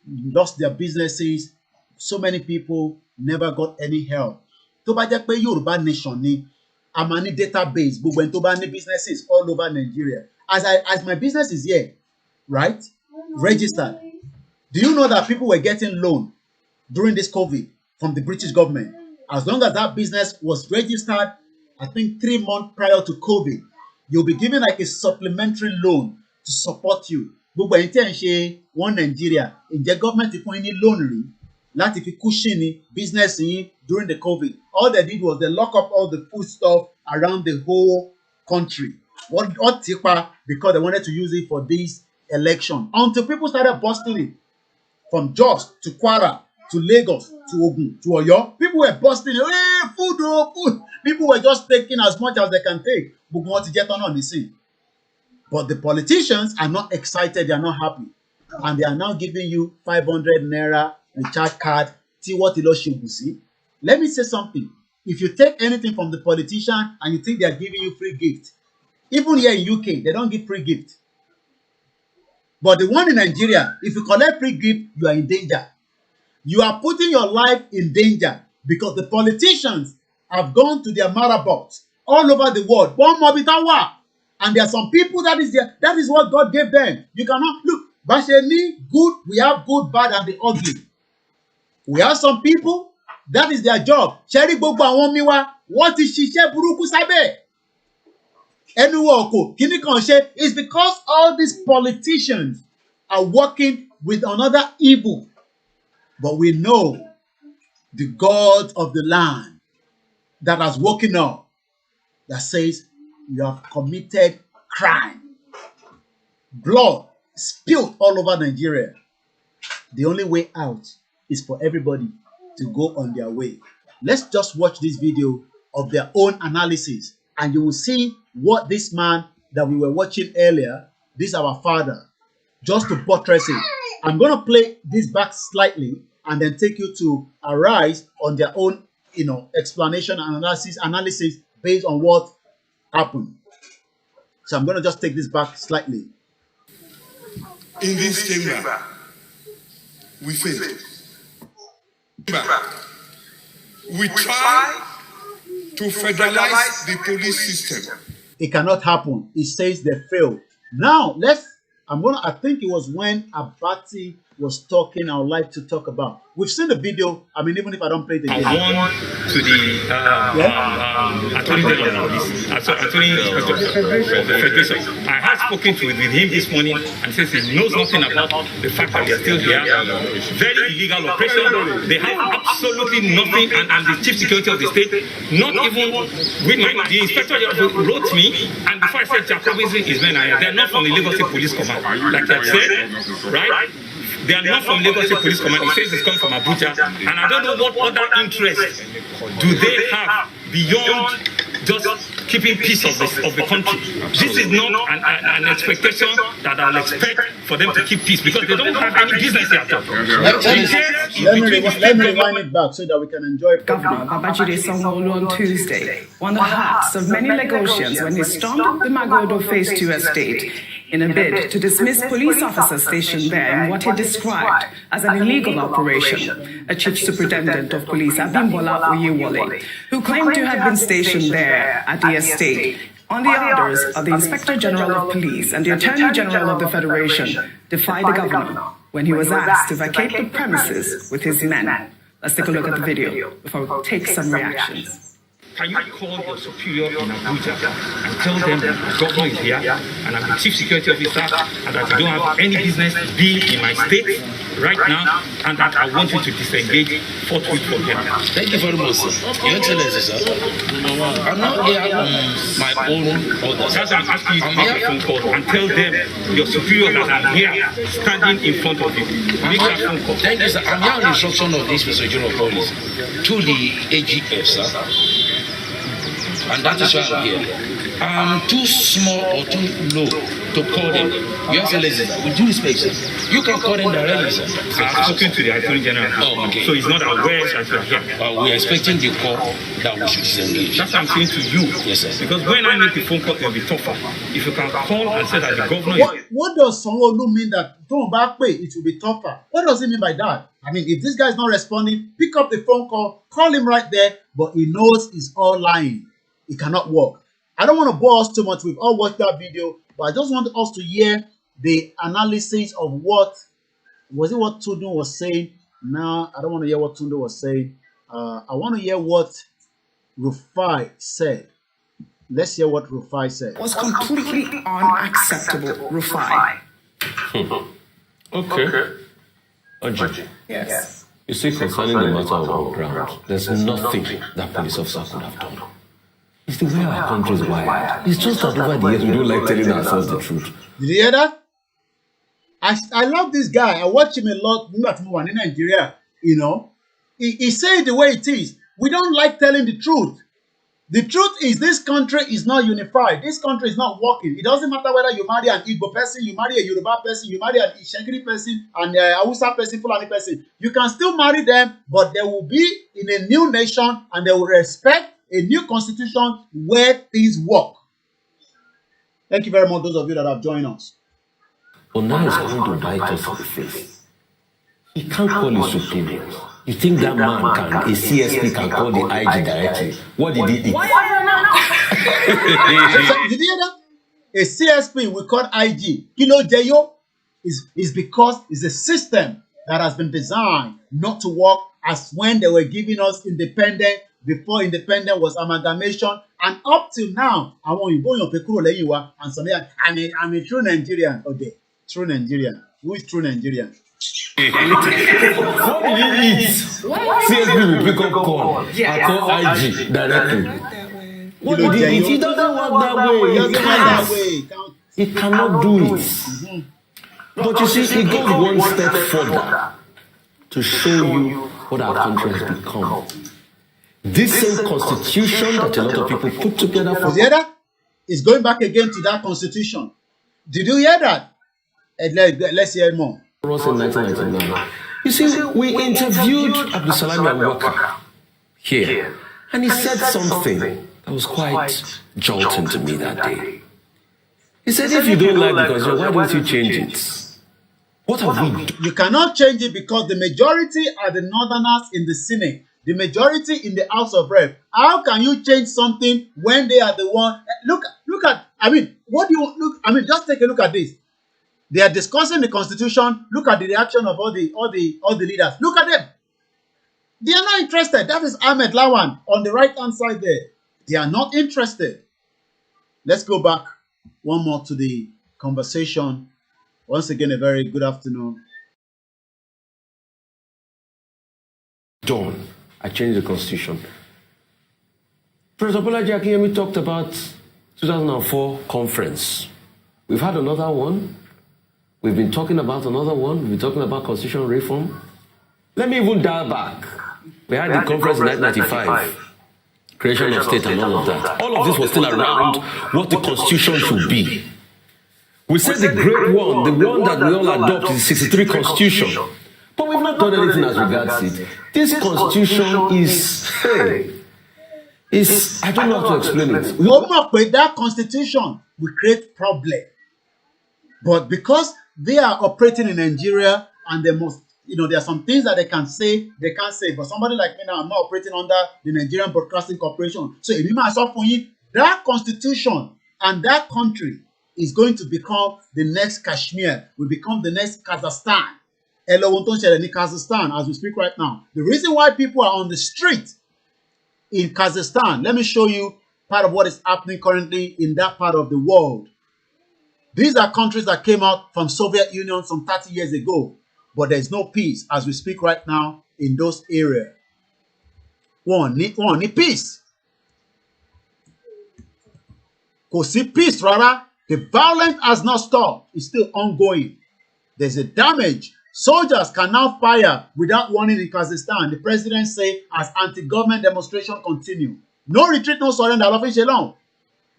lost their businesses. So many people never got any help. Tó bá jẹ́ pé Yoruba nation ni, a máa ní database gbogbo ẹni tó bá ní businesses all over Nigeria. As my business is here, right? Registered. Do you know that people were getting loan during this COVID from the British government? As long as that business was registered, I think 3 months prior to COVID, you'll be given like a supplementary loan to support you. Gbogbo ẹni tí ẹ ń ṣe one Nigeria, ǹjẹ́ government ti fún yín ní loan rí láti fi cushion ní business yín during the COVID? All they did was they lock up all the food stuff around the whole country. What tipa, because they wanted to use it for this election. Until people started busting it. From Jos to Kwara to Lagos to Ogun to Oyo, people were busting it. Hey, food, oh, food. People were just taking as much as they can take. But want to get on the scene. But the politicians are not excited, they are not happy. And they are now giving you 500 naira recharge card. Let me say something. If you take anything from the politician and you think they are giving you free gift, even here in UK, they don't give free gift. But the one in Nigeria, if you collect free gift, you are in danger. You are putting your life in danger because the politicians have gone to their marabouts all over the world. And there are some people that is what God gave them. You cannot look. Good, we have good, bad, and the ugly. We have some people, that is their job. What is shishe buruku sabe? It's because all these politicians are working with another evil. But we know the God of the land that has woken up, that says you have committed crime. Blood spilled all over Nigeria. The only way out is for everybody to go on their way. Let's just watch this video of their own analysis, and you will see what this man that we were watching earlier, this our father, just to buttress it. I'm going to play this back slightly and then take you to Arise on their own, explanation and analysis based on what happened. So I'm going to just take this back slightly. In this chamber, we failed. We try to federalize the police system. It cannot happen. It says they failed. Now, I think it was when Abati was talking, I would like to talk about. We've seen the video. I mean, even if I don't play it again. I to the Attorney General, Federation. I had spoken with him this morning and says he knows nothing about the fact that we are still here. Very illegal operation. They have absolutely nothing, and the chief security of the state, not even with the inspector wrote me, and before I said Jacobism is men are they're not from the Lagos State Police Command, like I said, right? They are not from Lagos State Police Command. It says it's come from Abuja. And I don't know what other interest do they have beyond just keeping peace of the country. This is not an expectation that I'll expect for them to keep peace because they don't have any business here. Let me rewind it back so that we can enjoy. Governor Babajide Sanwo-Olu on Tuesday won the hearts of many Lagosians when he stormed the Magodo Phase 2 estate in a bid to dismiss police officers stationed there in what he described as an illegal operation. A chief superintendent of police, Abimbola Oyewole, who claimed to have been stationed there at the estate, On the orders of the Inspector General of Police and the Attorney General of the Federation defied the governor when he was asked to vacate the premises with his men. Let's take a look at the video before we take some reactions. Can you call your superior in Abuja and tell them the governor is here and I'm the chief security officer and that you don't have any business being in my state right now and that I want you to disengage forthwith from them? Thank you very much, sir. Your Excellency, sir. I'm not here on my own orders. That's why I'm asking you to make a phone call and tell them your superior that I'm here standing in front of you. Make that phone call. Thank you, sir. I'm here on the instruction of this Mr. General of Police to the AGF, sir. And that is why I'm here. I'm too small or too low to call them. Your Excellency, with due respect, sir, you can call them directly, sir. I've spoken to the Attorney General. Oh, okay. So he's not aware that you're here. We're expecting the call that we should disengage. That's what I'm saying to you. Yes, sir. Because when I make the phone call, it'll be tougher. If you can call and say that the governor is... What does Sanwo-Olu mean that don't back pay, it will be tougher? What does it mean by that? I mean, if this guy is not responding, pick up the phone call, call him right there, but he knows it's all lying. It cannot work. I don't want to bore us too much. We've all watched that video, but I just want us to hear the analysis of what Tunde was saying. Now, I don't want to hear what Tunde was saying. I want to hear what Rufai said. Let's hear what Rufai said. It was completely unacceptable, Rufai. Okay. Undrip. Yes. You see, concerning the matter of our ground, there's nothing that police officer could have done. It's the way our country is wired. It's just that over the years we don't like telling ourselves the truth. Did you hear that? I love this guy. I watch him a lot in Nigeria. You know, he said the way it is. We don't like telling the truth. The truth is this country is not unified. This country is not working. It doesn't matter whether you marry an Igbo person, you marry a Yoruba person, you marry an Ishekiri person, and Hausa person, Fulani person. You can still marry them, but they will be in a new nation and they will respect a new constitution where things work. Thank you very much, those of you that have joined us. But now he's going to bite us in the face. He can't call his superiors. You think that man can, a CSP can call the IG directly? What did he eat? Did you hear that? A CSP we call IG, Kilo Jeyo, is because it's a system that has been designed not to work as when they were giving us independence. Before independence was amalgamation, and up till now, I want you born your pekuro leyiwa and some. I'm a true Nigerian. Okay, true Nigerian. Who is true Nigerian? What did you eat? CSP will pick up call. I call IG directly. What did he eat? He doesn't work that way. He cannot do it. But you see, he goes one step further to show you what our country has become. This same constitution that a lot of people put together for... Did you hear that? It's going back again to that constitution. Did you hear that? Let's hear more. In 1999. You see, we interviewed Abdusalami Abubakar here, and he said something that was quite jolting to me that day. He said, if you don't like the constitution, why don't you change it? What have we done? You cannot change it because the majority are the northerners in the Senate. The majority in the House of Rep. How can you change something when they are the one? Look at. I mean, what do you look? I mean, just take a look at this. They are discussing the constitution. Look at the reaction of all the leaders. Look at them. They are not interested. That is Ahmed Lawan on the right hand side there. They are not interested. Let's go back one more to the conversation. Once again, a very good afternoon. Done. I changed the constitution. Professor Bolaji Akinyemi talked about 2004 conference. We've had another one. We've been talking about another one. We've been talking about constitutional reform. Let me even dial back. We had the conference in 1995. Creation of state and all of that. All of this was still around what the constitution should be. We said the great one, the one that we all adopt is the 63 constitution. But we've not done anything as regards it. This constitution is, I don't know how to explain it. We open up with that constitution, we create problem. But because they are operating in Nigeria and they must, there are some things that they can't say. But somebody like me now, I'm not operating under the Nigerian Broadcasting Corporation. So if you myself for you, that constitution And that country is going to become the next Kashmir, will become the next Kazakhstan. In Kazakhstan, as we speak right now. The reason why people are on the street in Kazakhstan, let me show you part of what is happening currently in that part of the world. These are countries that came out from Soviet Union some 30 years ago, but there's no peace as we speak right now in those areas. One need peace. Kò sí peace, rather. The violence has not stopped. It's still ongoing. There's a damage. Soldiers can now fire without warning in Kazakhstan. The president say as anti-government demonstration continue. No retreat, no surrender.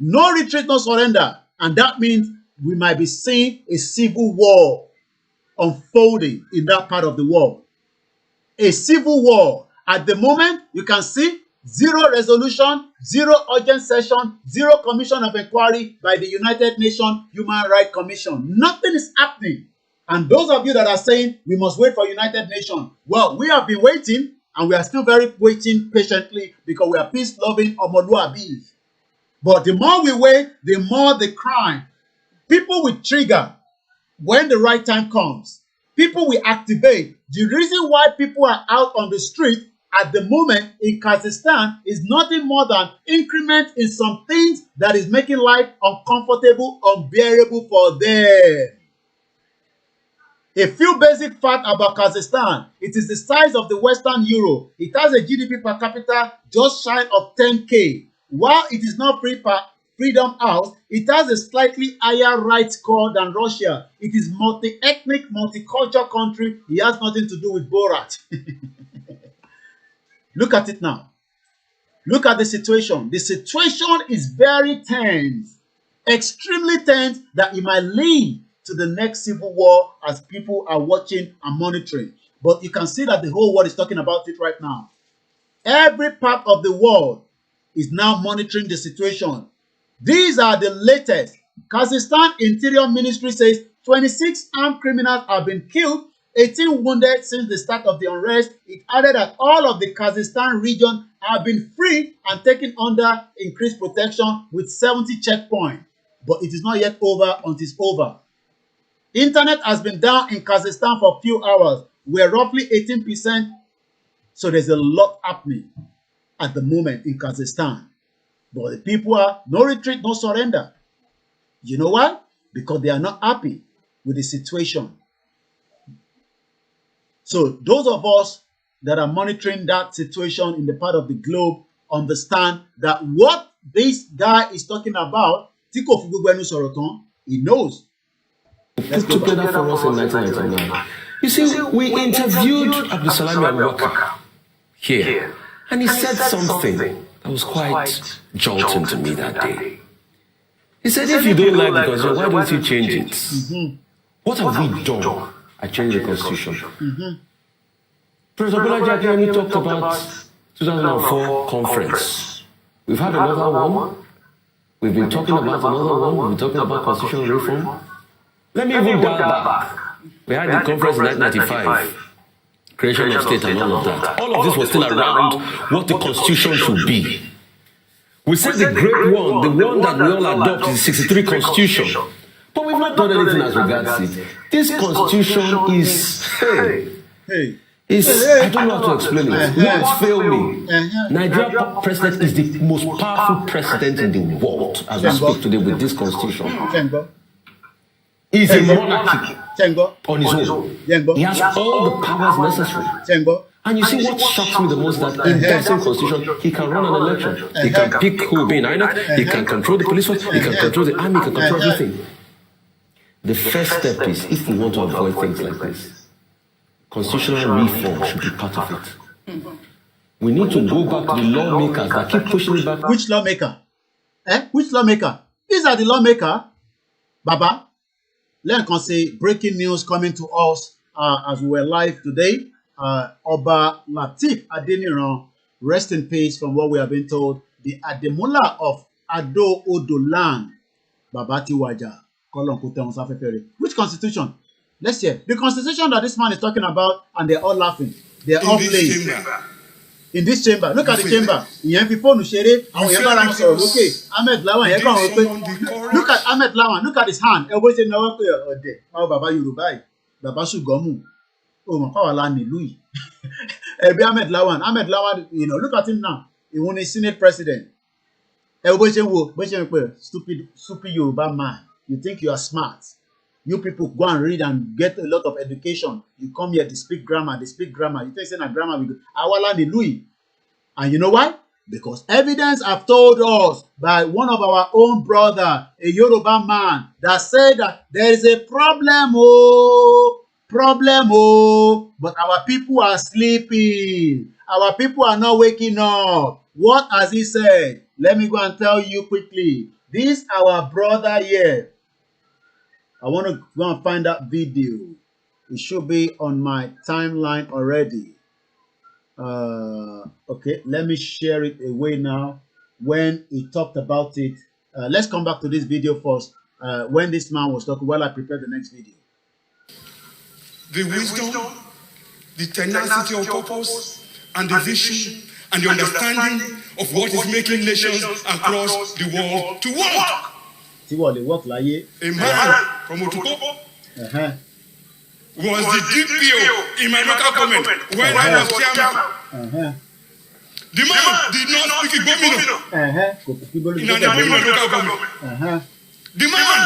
No retreat, no surrender. And that means we might be seeing a civil war unfolding in that part of the world. A civil war. At the moment, you can see zero resolution, zero urgent session, zero commission of inquiry by the United Nations Human Rights Commission. Nothing is happening. And those of you that are saying we must wait for United Nations, well, we have been waiting and we are still waiting patiently because we are peace-loving Omoluabis. But the more we wait, the more the crime. People will trigger when the right time comes. People will activate. The reason why people are out on the street at the moment in Kazakhstan is nothing more than increment in some things that is making life uncomfortable, unbearable for them. A few basic facts about Kazakhstan. It is the size of the Western Europe. It has a GDP per capita just shy of 10K. While it is not Freedom House, it has a slightly higher rights score than Russia. It is multi-ethnic, multicultural country. It has nothing to do with Borat. Look at it now. Look at the situation. The situation is very tense. Extremely tense that it might lead to the next civil war as people are watching and monitoring. But you can see that the whole world is talking about it right now. Every part of the world is now monitoring the situation. These are the latest. Kazakhstan Interior Ministry says 26 armed criminals have been killed, 18 wounded since the start of the unrest. It added that all of the Kazakhstan region have been free and taken under increased protection with 70 checkpoints. But it is not yet over until it's over. Internet has been down in Kazakhstan for a few hours. We're roughly 18%. So there's a lot happening at the moment in Kazakhstan. But the people are no retreat, no surrender. You know why? Because they are not happy with the situation. So those of us that are monitoring that situation in the part of the globe understand that what this guy is talking about, he knows. Let's put together for us in 1999. You see, we interviewed Abdusalami Abubakar here, and he said something that was quite jolting to me that day. He said, if you don't like the constitution, why don't you change it? What have we done? I changed the constitution. Professor Bolaji Akinwumi talked about 2004 conference. We've had another one. We've been talking about another one. We've been talking about constitutional reform. Let me even dial back. We had the conference in 1995, creation of state and all of that. All of this was still around what the constitution should be. We said the great one, the one that we all adopt is the 63 constitution. But we've not done anything as regards it. This constitution is, I don't know how to explain it. Words fail me. Nigeria president is the most powerful president in the world as we speak today with this constitution. He's a monarchy on his own. He has all the powers necessary. And you see what shocks me the most, that in that same constitution, he can run an election. He can pick who will be in INEC, he can control the police force, he can control the army, he can control everything. The first step is, if we want to avoid things like this, constitutional reform should be part of it. We need to go back to the lawmakers that keep pushing it back. Which lawmaker? Which lawmaker? These are the lawmakers. Baba, let us say breaking news coming to us as we were live today. Oba Latif Adeniran, rest in peace from what we have been told. The Ademola of Ado Odolan, Babati Waja. Which constitution? Let's hear. The constitution that this man is talking about, and they're all laughing. They're all playing. in this chamber. Look at the chamber. Ìyẹn fi fóònù ṣeré. Àwọn èèyàn bára wọn sọ̀rọ̀ lókè. Ahmed Lawan yẹn kàn wọ́n pé. Look at Ahmed Lawan. Look at his hand. Ẹ bó ṣe náwó pé ọ̀dẹ̀. Báwo bàbá Yorùbá yìí? Bàbá Ṣùgọ́mù. O mọ̀ káwa la nílùú yìí. Ẹbí Ahmed Lawan. Ahmed Lawan, you know, look at him now. Ìwọ́n ni Senate president. Ẹ bó ṣe ń pè stupid Yoruba man. You think you are smart. You people go and read and get a lot of education. You come here to speak grammar. They speak grammar. You think say na grammar we go. Awala ni Louis. And you know why? Because evidence have told us by one of our own brother, a Yoruba man, that said that there is a problem, but our people are sleeping. Our people are not waking up. What has he said? Let me go and tell you quickly. This our brother here. I want to go and find that video. It should be on my timeline already. Okay, let me share it away now. When he talked about it, let's come back to this video first. When this man was talking, while I prepare the next video. The wisdom, the tenacity of purpose, and the vision, and the understanding of what is making nations across the world to work. A man from Otuko was the DPO in my local government when I was chairman. The man did not speak Igboho in my local government. The man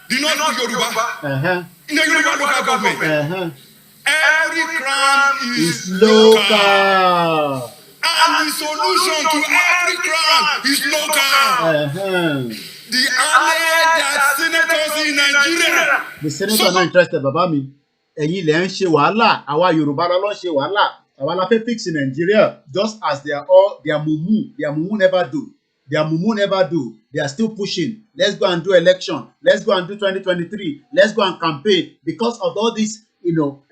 did not speak Yoruba in the Yoruba local government. Every crime is local. And the solution to every crime is local. The alleged senators in Nigeria. The senators are not interested, Baba mi. Ẹ̀yin lẹ ń ṣe wàhálà, àwa Yorùbá ló ń ṣe wàhálà. Àwa la fẹ́ fix in Nigeria, just as they are all their mumu never do. Their mumu never do. They are still pushing. Let's go and do election. Let's go and do 2023. Let's go and campaign because of all this. You know,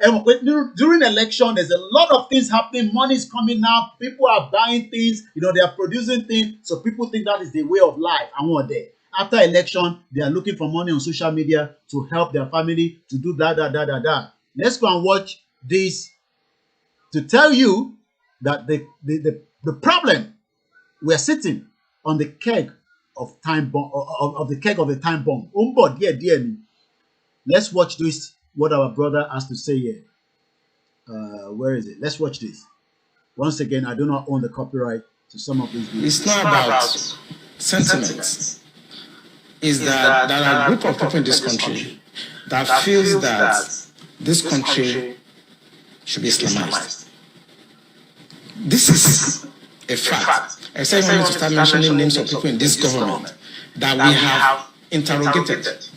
during election, there's a lot of things happening. Money is coming out. People are buying things. You know, they are producing things. So people think that is the way of life. And what there. After election, they are looking for money on social media to help their family to do that. Let's go and watch this to tell you that the problem, we are sitting on the keg of time bomb of the keg of a time bomb. Let's watch this. What our brother has to say here. Where is it? Let's watch this. Once again, I do not own the copyright to some of these videos. It's not about sentiments. It's that there are a group of people in this country that feels that this country should be Islamized. This is a fact. I said I want to start mentioning names of people in this government that we have interrogated.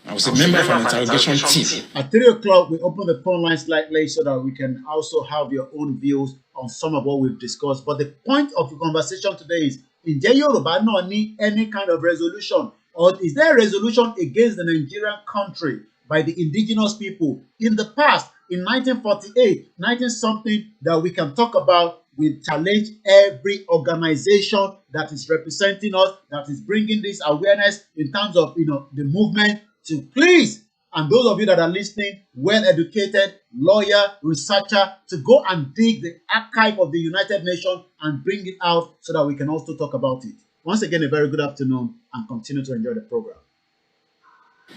I was a member of an interrogation team. At 3 o'clock, we open the phone line slightly so that we can also have your own views on some of what we've discussed. But the point of the conversation today is, in Yoruba no need any kind of resolution? Or is there a resolution against the Nigerian country by the indigenous people in the past, in 1948, 19-something, that we can talk about? We challenge every organization that is representing us, that is bringing this awareness in terms of, you know, the movement, to please, and those of you that are listening, well-educated, lawyer, researcher, to go and dig the archive of the United Nations and bring it out so that we can also talk about it. Once again, a very good afternoon, and continue to enjoy the program.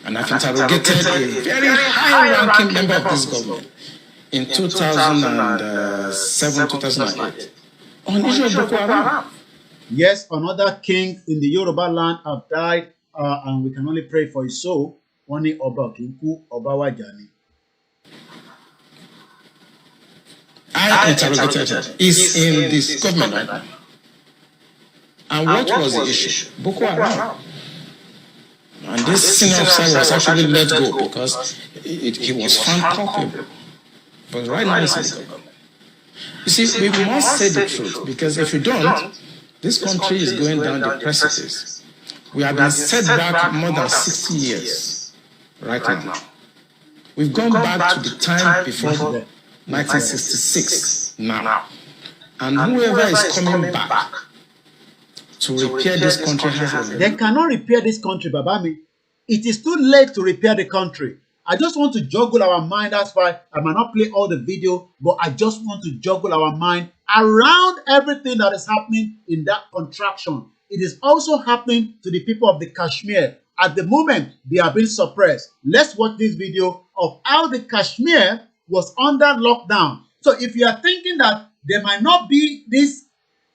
And I've interrogated a very high-ranking member of this government in 2007, 2008 on issue of Boko Haram. Yes, another king in the Yoruba land have died, and we can only pray for his soul. Oni Oba Kinku Oba Wajani. I interrogated him. He's in this government right now. And what was the issue? Boko Haram. And this senior officer was actually let go because he was found culpable. But right now he's in the government. You see, we must say the truth, because if we don't, this country is going down the precipice. We have been set back more than 60 years. Right now. We've gone back to the time before 1966 now. And whoever is coming back to repair this country has already. They cannot repair this country, Babami. It is too late to repair the country. I just want to juggle our mind. That's why I might not play all the video, but I just want to juggle our mind around everything that is happening in that contraction. It is also happening to the people of the Kashmir. At the moment, they are being suppressed. Let's watch this video of how the Kashmir was under lockdown. So if you are thinking that there might not be this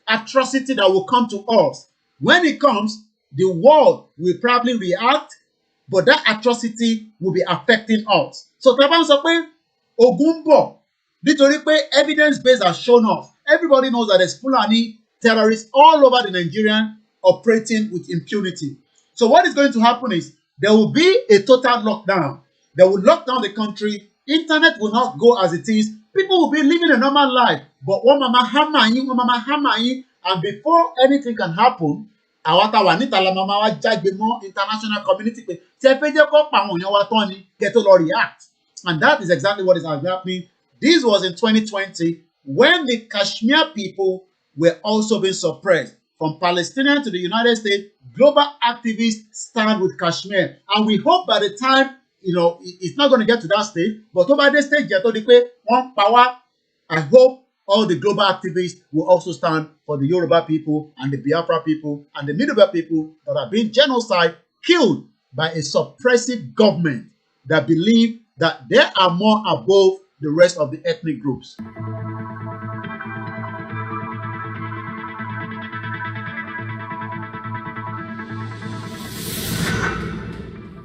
atrocity that will come to us, when it comes, the world will probably react, but that atrocity will be affecting us. So Taban sọ pé ogun bọ̀ nítorí pé evidence base has shown us. Everybody knows that there's Fulani terrorists all over the Nigerian operating with impunity. So what is going to happen is there will be a total lockdown. They will lock down the country. Internet will not go as it is. People will be living a normal life. But one mama hammer you, and before anything can happen, àwọn tá wà níta la mama wa jágbe mọ́ international community pé tí ẹ fẹ́ jẹ́ kó pa àwọn èèyàn wa tán ni kẹ́ tó lọ react. And that is exactly what is happening. This was in 2020 when the Kashmir people were also being suppressed. From Palestinian to the United States, global activists stand with Kashmir. And we hope by the time, it's not going to get to that stage, but over this stage, one power, I hope all the global activists will also stand for the Yoruba people and the Biafra people and the Middle people that are being genocide, killed by a suppressive government that believe that they are more above the rest of the ethnic groups.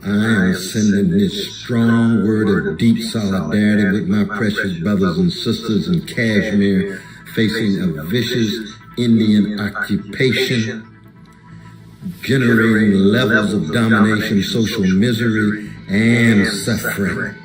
I am sending this strong word of deep solidarity with my precious brothers and sisters in Kashmir facing a vicious Indian occupation, generating levels of domination, social misery, and suffering.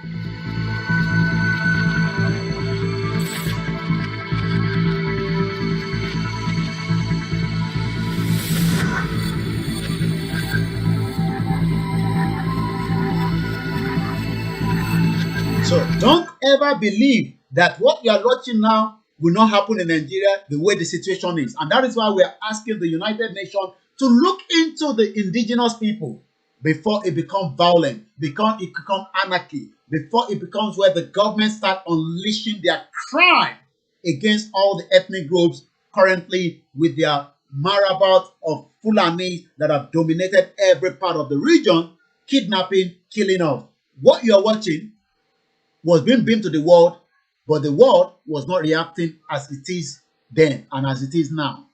So don't ever believe that what you are watching now will not happen in Nigeria the way the situation is. And that is why we are asking the United Nations to look into the indigenous people before it becomes violent, before it becomes anarchy, before it becomes where the government start unleashing their crime against all the ethnic groups currently with their marabout of Fulani that have dominated every part of the region, kidnapping, killing off. What you are watching was being beamed to the world, but the world was not reacting as it is then and as it is now.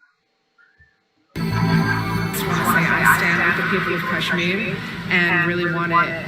I just want to say I stand with the people of Kashmir and really want to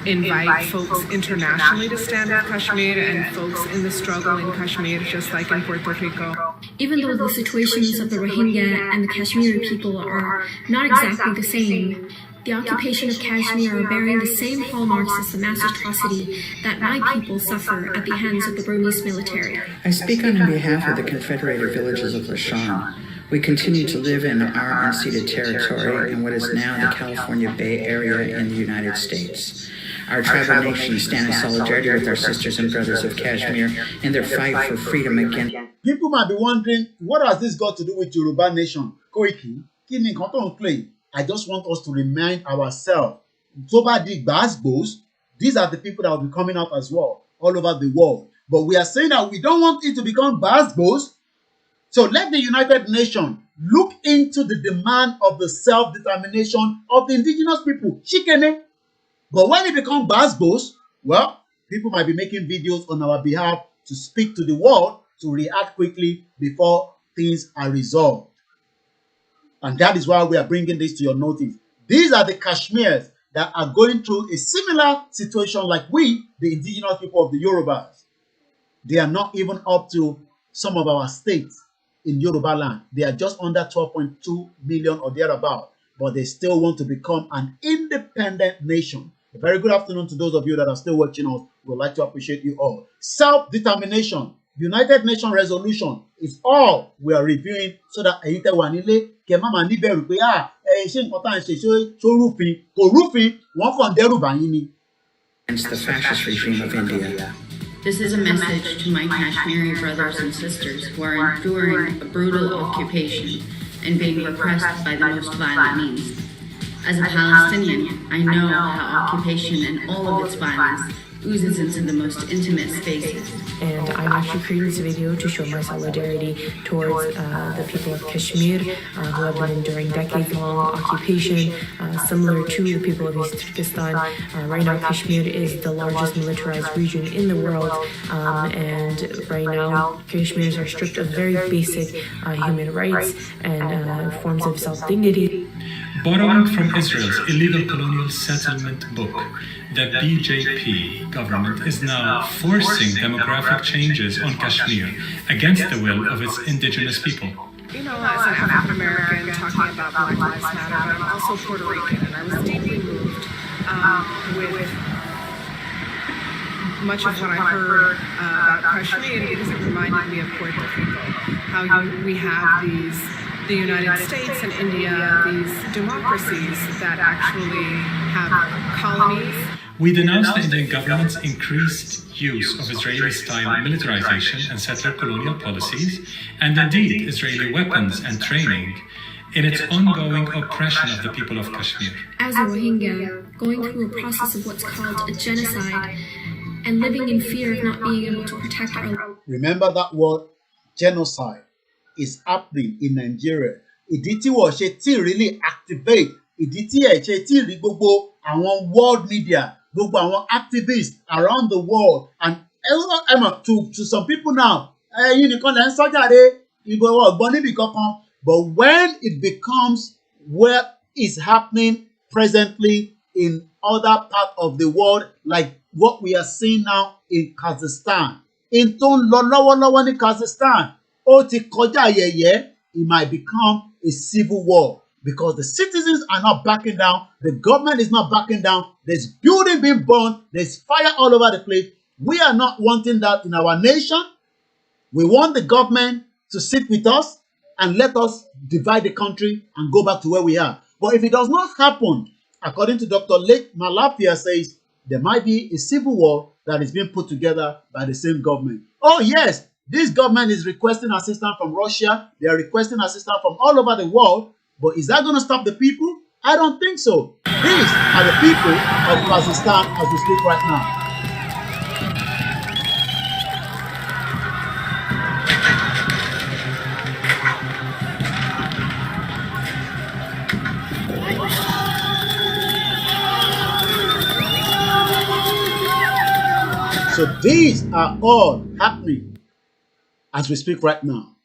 invite folks internationally to stand with Kashmir and folks in the struggle in Kashmir, just like in Puerto Rico. Even though the situations of the Rohingya and the Kashmiri people are not exactly the same, the occupation of Kashmir are bearing the same hallmarks as the mass atrocity that my people suffer at the hands of the Burmese military. I speak on behalf of the Confederated Villages of Lashan. We continue to live in our unceded territory in what is now the California Bay Area in the United States. Our tribal nations stand in solidarity with our sisters and brothers of Kashmir in their fight for freedom against. People might be wondering, what has this got to do with Yoruba nation? Koiki, kini nkan tó ń play. I just want us to remind ourselves, these are the people that will be coming out as well, all over the world. But we are saying that we don't want it to become basbos. So let the United Nations look into the demand of the self-determination of the indigenous people. Chikene. But when it becomes basbos, well, people might be making videos on our behalf to speak to the world to react quickly before things are resolved. And that is why we are bringing this to your notice. These are the Kashmirs that are going through a similar situation like we, the indigenous people of the Yorubas. They are not even up to some of our states in Yoruba land. They are just under 12.2 million or thereabout, but they still want to become an independent nation. A very good afternoon to those of you that are still watching us. We would like to appreciate you all. Self-determination, United Nations resolution is all we are reviewing so that against the fascist regime of India. This is a message to my Kashmiri brothers and sisters who are enduring a brutal occupation and being repressed by the most violent means. As a Palestinian, I know how occupation and all of its violence oozes into the most intimate spaces. And I'm actually creating this video to show my solidarity towards the people of Kashmir who have been enduring decades-long occupation, similar to the people of East Turkestan. Right now, Kashmir is the largest militarized region in the world, and right now, Kashmiris are stripped of very basic human rights and forms of self-dignity. Borrowing from Israel's illegal colonial settlement book, the BJP government is now forcing demographic changes on Kashmir against the will of its indigenous people. You know, as an African American talking about Black Lives Matter, but I'm also Puerto Rican, and I was deeply moved with much of what I heard about Kashmir because it reminded me of Puerto Rico, how we have the United States and India, these democracies that actually have colonies. We denounce the Indian government's increased use of Israeli-style militarization and settler colonial policies, and indeed Israeli weapons and training, in its ongoing oppression of the people of Kashmir. As a Rohingya, going through a process of what's called a genocide and living in fear of not being able to protect our lives. Remember that word, genocide, is happening in Nigeria. Ìdí tí wọ́n ṣe tí really activate, ìdí tí ẹ̀ ṣe tí rí gbogbo àwọn world media, gbogbo àwọn activists around the world, and to some people now, ẹ̀yin nìkan lẹ́ ń sọ jàre, ìbò ọ̀gbọ́n níbì kankan. But when it becomes what is happening presently in other parts of the world, like what we are seeing now in Kazakhstan, in tó ń lọ lọ́wọ́lọ́wọ́ ní Kazakhstan, ó ti kọjá yẹ̀yẹ́, it might become a civil war because the citizens are not backing down, the government is not backing down, there's building being burned, there's fire all over the place. We are not wanting that in our nation. We want the government to sit with us and let us divide the country and go back to where we are. But if it does not happen, according to Dr. Lake Malafia says, there might be a civil war that is being put together by the same government. Oh yes, this government is requesting assistance from Russia. They are requesting assistance from all over the world. But is that going to stop the people? I don't think so. These are the people of Kazakhstan as we speak right now. So these are all happening as we speak right now.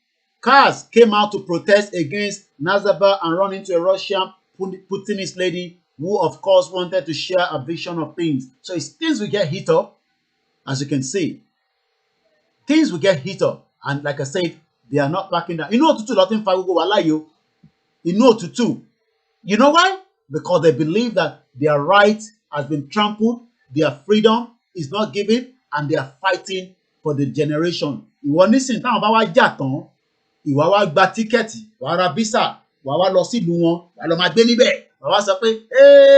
Cars came out to protest against Nazarbayev and run into a Russian Putinist lady who, of course, wanted to share a vision of things. So it's things will get hit up, as you can see. Things will get hit up. And like I said, they are not backing down. You know Tutu Latin Fagugo Walayo. You know Tutu. You know why? Because they believe that their right has been trampled, their freedom is not given, and they are fighting for the generation. Ìwọ nísìnyí táwọn bá wá jà tán, ìwà wá gba tíkẹ́ẹ̀tì, wàá ra visa, wàá wá lọ sílùú wọn, wàá lọ máa gbé níbẹ̀, wàá wá sọ pé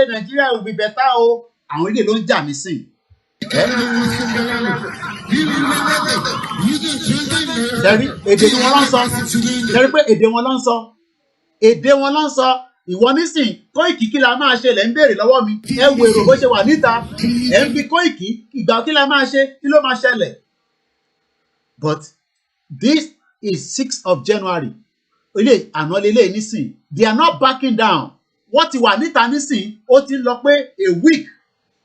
Nàìjíríà will be better o. Àwọn ilé ló ń jà nísìn. Ṣẹ́rí èdè ni wọ́n lọ ń sọ. Ṣẹ́rí pé èdè wọn lọ ń sọ. Èdè wọn lọ ń sọ. Ìwọ nísìn Kóìkì kí la máa ṣe lẹ́ ń béèrè lọ́wọ́ mi. Ẹ wo èrò bó ṣe wà níta. Ẹ ń bi Kóìkì ìgbà kí la máa ṣe kí ló máa ṣẹlẹ̀. But this is 6th of January. Ilé àná lélẹ̀ nísìn. They are not backing down. Wọ́n ti wà níta nísìn. Ó ti ń lọ pé a week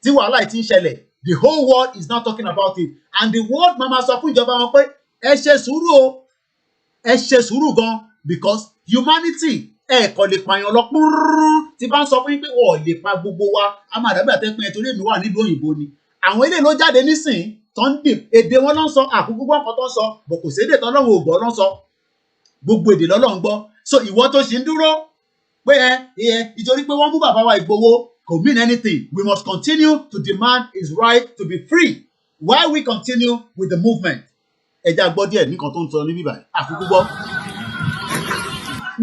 tí wàhálà yìí ti ń ṣẹlẹ̀. The whole world is not talking about it. And the world mama sọ fún ìjọba wọn pé ẹ ṣe sùúrù o. Ẹ ṣe sùúrù gan because humanity kò lè pààyàn lọ púrúrú tí bá ń sọ fún yín pé wọ́n lè pa gbogbo wa a máa dàbí àtẹ́pẹ́ torí èmi wà nílùú òyìnbó ni. Àwọn ilé ló jáde nísìn Undrip èdè wọn ló ń sọ àkókò gbọ́ nǹkan tó ń sọ bò kò sédè tọ́lọ́run ò gbọ́ ló ń sọ gbogbo èdè lọ́lọ́run gbọ́. So ìwọ tó ṣì ń dúró pé ìtorí pé wọ́n mú bàbá wa Ìgbòho kò mean anything. We must continue to demand his right to be free while we continue with the movement. Ẹ já gbọ́ díẹ̀ nǹkan tó ń sọ níbí báyìí àkókò gbọ́.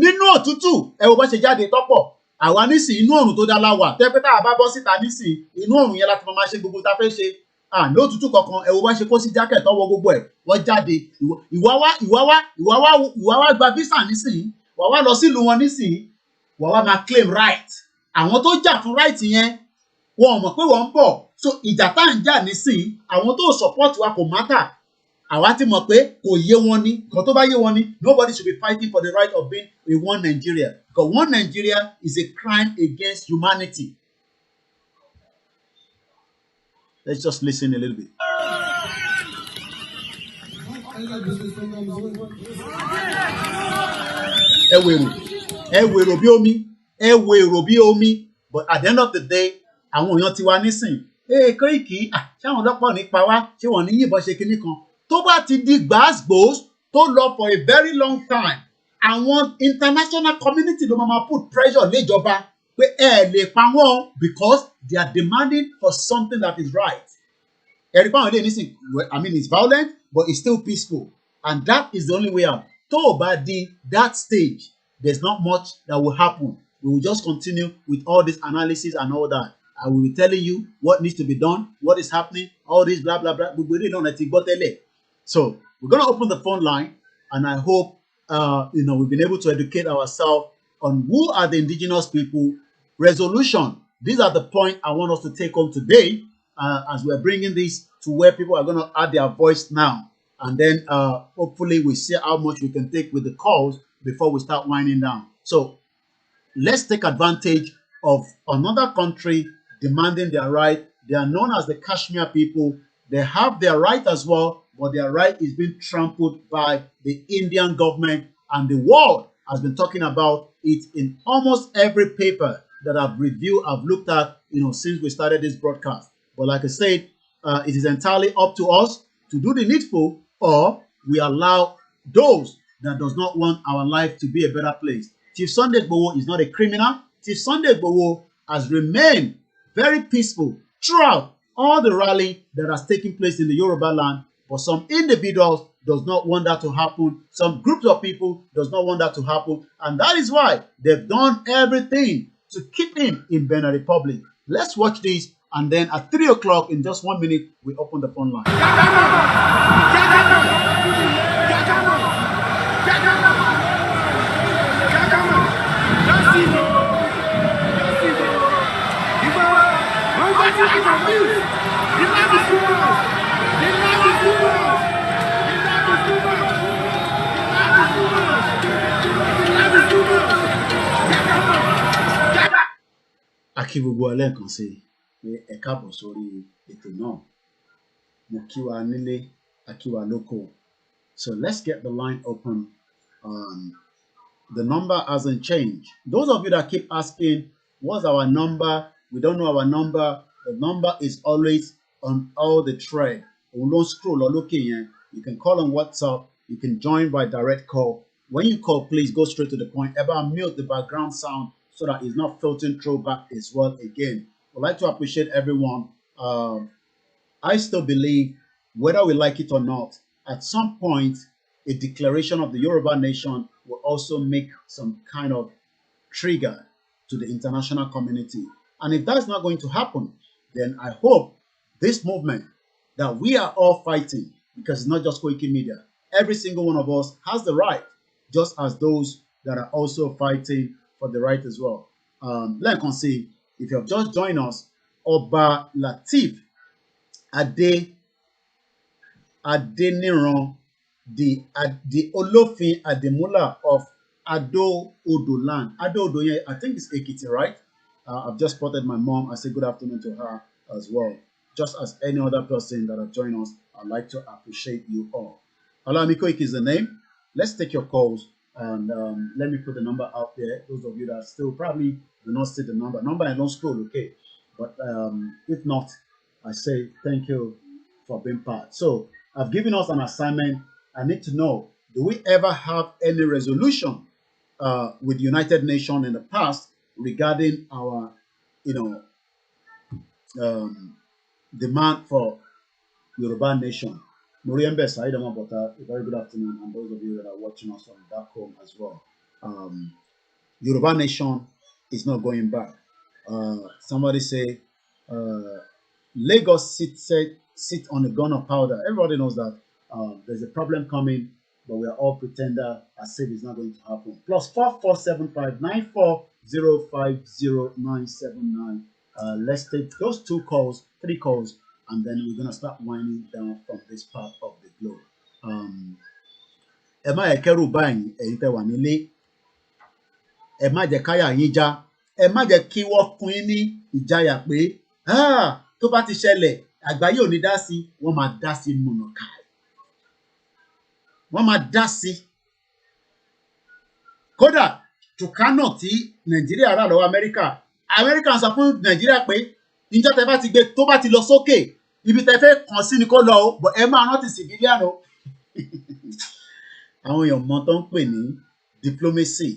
Nínú òtútù ẹ wo bá ṣe jáde tọ́pọ̀ àwa nísìn inú ọ̀run tó dá láwà tẹ́pẹ́ tá a bá bọ́ síta nísìn inú ọ̀run yẹn láti máa ṣe gbogbo tá a fẹ́ ṣe ní òtútù kankan ẹ wo bá ṣe kó sí jákẹ̀ tọ́wọ́ gbogbo ẹ̀ wọ́n jáde ìwà wá gba visa nísìn wà wá lọ sílùú wọn nísìn wà wá máa claim right àwọn tó jà fún right yẹn wọn ò mọ̀ pé wọ́n ń bọ̀ so ìjà tá à ń jà nísìnyí àwọn tó support wa kò matter àwa ti mọ̀ pé kò yé wọn ní nǹkan tó bá yé wọn ní nobody should be fighting for the right of being a one Nigeria because one Nigeria is a crime against humanity. Let's just listen a little bit. ẹ wèrò bí omi ẹ wèrò bí omi but at the end of the day àwọn èèyàn ti wá nísìn Koiki ṣé àwọn ọlọ́pàá nípa wá ṣé wọ́n ní yìnbọn ṣe kinní kan tó bá ti di gbàgbós tó lọ for a very long time àwọn international community ló máa put pressure léjọba pé ẹ lè pa wọ́n because they are demanding for something that is right. ẹ̀rí pàwọn ilé nísìn I mean it's violent but it's still peaceful and that is the only way out. Tó o bá di that stage there's not much that will happen. We will just continue with all this analysis and all that. I will be telling you what needs to be done, what is happening, all this blah blah blah. So we're gonna open the phone line, and I hope we've been able to educate ourselves on who are the indigenous people. Resolution. These are the points I want us to take home today, as we're bringing this to where people are gonna add their voice now, and then hopefully we see how much we can take with the calls before we start winding down. So let's take advantage of another country demanding their right. They are known as the Kashmir people. They have their right as well, but their right is being trampled by the Indian government, and the world has been talking about it in almost every paper that I've reviewed, I've looked at, since we started this broadcast. But like I said, it is entirely up to us to do the needful, or we allow those that does not want our life to be a better place. Chief Sunday Igboho is not a criminal. Chief Sunday Igboho has remained very peaceful throughout all the rally that has taken place in the Yoruba land. But some individuals does not want that to happen. Some groups of people does not want that to happen. And that is why they've done everything to keep him in Benin Republic. Let's watch this. And then at 3 o'clock, in just 1 minute, we open the phone line. Akí gbogbo ẹlẹ́ẹ̀kan sí pé ẹ káàbọ̀ sórí ètò náà. Mo kí wa nílé, a kí wa lóko. So let's get the line open. The number hasn't changed. Those of you that keep asking, what's our number? We don't know our number. The number is always on all the thread. Don't scroll or look in. You can call on WhatsApp. You can join by direct call. When you call, please go straight to the point. Ever mute the background sound so that it's not filtering through back as well again. I'd like to appreciate everyone. I still believe, whether we like it or not, at some point, a declaration of the Yoruba nation will also make some kind of trigger to the international community. And if that's not going to happen, then I hope this movement that we are all fighting, because it's not just KOIKIMEDIA, every single one of us has the right, just as those that are also fighting for the right as well. Like I say, if you have just joined us, Oba Latif Adeniran, the Olofin Ademula of Ado Odo land. Ado Odo, yeah, I think it's Ekiti, right? I've just spotted my mom. I say good afternoon to her as well. Just as any other person that have joined us, I'd like to appreciate you all. Alami Koiki is the name. Let's take your calls, and let me put the number out there. Those of you that still probably do not see the number. Number I don't scroll, okay? But if not, I say thank you for being part. So I've given us an assignment. I need to know, do we ever have any resolution with the United Nations in the past regarding our, demand for Yoruba nation? Muriembe Saida Mabota, a very good afternoon, and those of you that are watching us from back home as well. Yoruba nation is not going back. Somebody say, Lagos sit on a gun of powder. Everybody knows that there's a problem coming, but we are all pretender as if it's not going to happen. +4475 050979. Let's take those 2 calls, 3 calls, and then we're gonna start winding down from this part of the globe. Ẹ má yẹ kẹ́rù báyìí ẹ̀yin tẹ́ wà nílé. Ẹ má jẹ́ káyà yín já. Ẹ má jẹ́ kí wọ́n fún yín ní ìjáyà pé tó bá ti ṣẹlẹ̀ àgbáyé ò ní dá sí, wọ́n máa dá sí mọ̀nàkáì. Wọ́n máa dá sí. Kódà Tucano tí Nàìjíríà rà lọ́wọ́ Amẹ́ríkà sọ fún Nàìjíríà pé níjọ́ tẹ́ bá ti gbé tó bá ti lọ sókè ibi tẹ́ fẹ́ kàn sí ni kó lọ o, but ẹ máa rántí civilian o. Àwọn èèyàn mọ tó ń pè ní diplomacy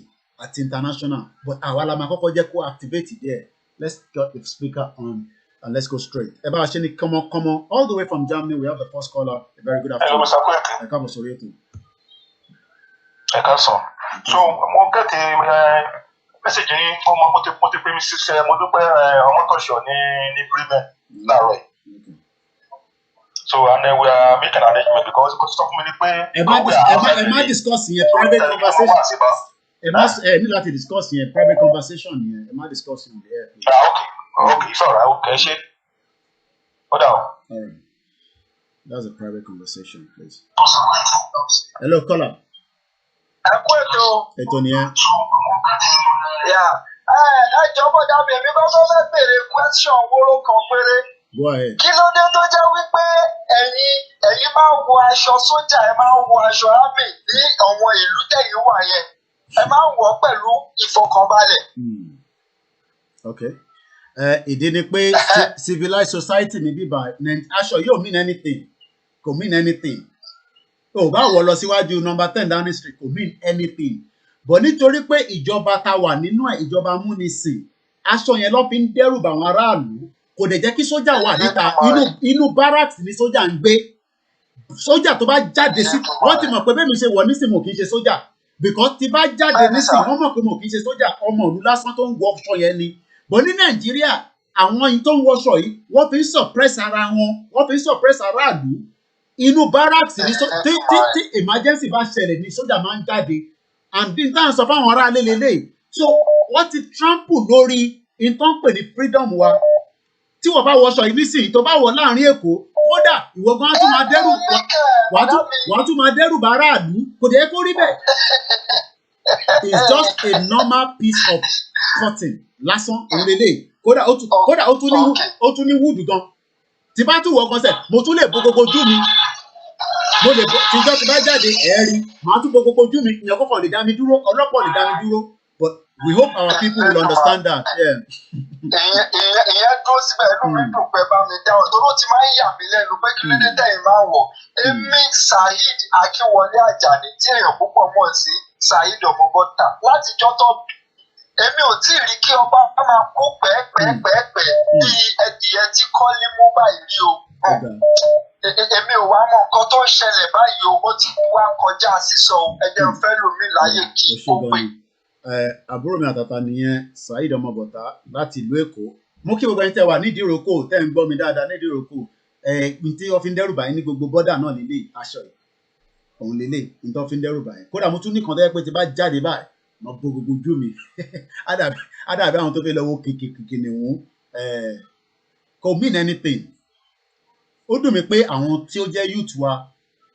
àti international, but àwa la máa kọ́kọ́ jẹ́ kó activate there. Let's get the speaker on and let's go straight. Ẹ bá wa ṣe ni come on, all the way from Germany. We have the first caller. A very good afternoon. Hello, Mr. Kweke. Ẹ káàbọ̀ sórí ètò. Ẹ káàsán. So mo gẹ́tì mẹ́sàgì yín fún ọmọ mo ti pè mí síṣẹ́ mo dúpẹ́ ọmọtọ̀ṣọ́ ní Bremen láàárọ̀ yìí. So and we are making an arrangement because kò tí sọ fún mi ni pé. Ẹ má discuss yẹn private conversation. Ẹ ní láti discuss yẹn private conversation yẹn. Ẹ má discuss yẹn there. Okay, it's alright. Okay, ṣe. Hold on. That's a private conversation, please. Hello, caller. Ẹ kú ètò. Ètò nìyẹn. Ẹ jọ̀ọ́ bọ̀dá mi, èmi bá fẹ́ béèrè question wóró kan péré. Go ahead. Kí ló dé tó jẹ́ wípé ẹ̀yin máa ń wọ aṣọ sójà, ẹ máa ń wọ aṣọ army ní àwọn ìlú tẹ̀yìn wà yẹn, ẹ máa ń wọ̀ pẹ̀lú ìfọkànbalẹ̀. Okay. Ìdí ni pé civilized society ní bíbá aṣọ yóò mean anything, kò mean anything. Ó bá wọ̀ lọ síwájú number 10 Downing Street kò mean anything. But nítorí pé ìjọba ta wà nínú ẹ̀ ìjọba múnisìn, aṣọ yẹn ló fi ń dẹ́rù bà àwọn aráàlú. Kò dẹ̀ jẹ́ kí sójà wà níta inú barracks ni sójà ń gbé. Sójà tó bá jáde sí wọ́n ti mọ̀ pé bẹ́ẹ̀ mi ṣe wọ̀ nísìn mo kì í ṣe sójà because ti bá jáde nísìn wọ́n mọ̀ pé mo kì í ṣe sójà ọmọ ìlú lásán tó ń wọ aṣọ yẹn ni. Bọ̀ ní Nàìjíríà àwọn yìí tó ń wọṣọ yìí wọ́n fi ń suppress ara wọn, wọ́n fi ń suppress aráàlú. Inú barracks ni tí emergency bá ṣẹlẹ̀ ni sójà máa ń jáde and bí n táwọn sọ fáwọn ará lélẹ́lẹ́ so wọ́n ti trample lórí nǹkan pè ní freedom wa. Tí wọ́n bá wọṣọ yìí nísìnyí tó bá wọ̀ láàrin Èkó kódà ìwọ gan á tún máa dẹ́rù wàá tún máa dẹ́rù bá aráàlú kò dé kó rí bẹ́ẹ̀. It's just a normal piece of cotton lásán òrèlè kódà ó tún ní wood gan. Tí bá tún wọ̀ gan sẹ̀ mo tún lè bo gbogbo ojú mi mo lè bo tíjọ́ ti bá jáde ẹ̀ẹ́rì màá tún bo gbogbo ojú mi ìyẹn kọ́kọ́ lè dá mi dúró ọlọ́pàá lè dá mi dúró but we hope our people will understand that. Ìyẹn dúró síbẹ̀ inú mi dùn pé bá mi dáhùn tó ló ti máa ń yà mí lẹ́nu pé kí ló dé tẹ̀yìn máa ń wọ̀. Èmi Saheed Akínwọlé Àjàní tí èèyàn púpọ̀ mọ̀ sí Saheed Ọmọbọ́tà látijọ́ tó èmi ò tí ì rí kí ọba máa kó pẹ́ẹ́pẹ́ẹ́pẹ́ bí ẹdìyẹ tí kọ́lé mú báyìí rí o. Èmi ò wá mọ nǹkan tó ń ṣẹlẹ̀ báyìí o ó ti wá kọjá sísọ ẹ̀jẹ̀ ń fẹ́ lómi láyè kí ó pè. Àbúrò mi àtàtà nìyẹn Saheed Ọmọbọ́tà láti ìlú Èkó. Mo kí gbogbo ẹni tẹ́ wà nídìí ìrókò tẹ́ ń gbọ́ mi dáadáa nídìí ìrókò tí wọ́n fi ń dẹ́rù báyìí ní gbogbo bọ́dà náà nílé aṣọ yìí òun lélẹ̀ ní tó fi ń dẹ́rù báyìí kódà mo tún ní kan tó yẹ pé tí bá jáde báyìí mo bo gbogbo ojú mi ádàbí àwọn tó fẹ́ lọ́wọ́ kìkìkì nìwọ̀n kò mean anything. Ó dùn mí pé àwọn tí ó jẹ́ youth wa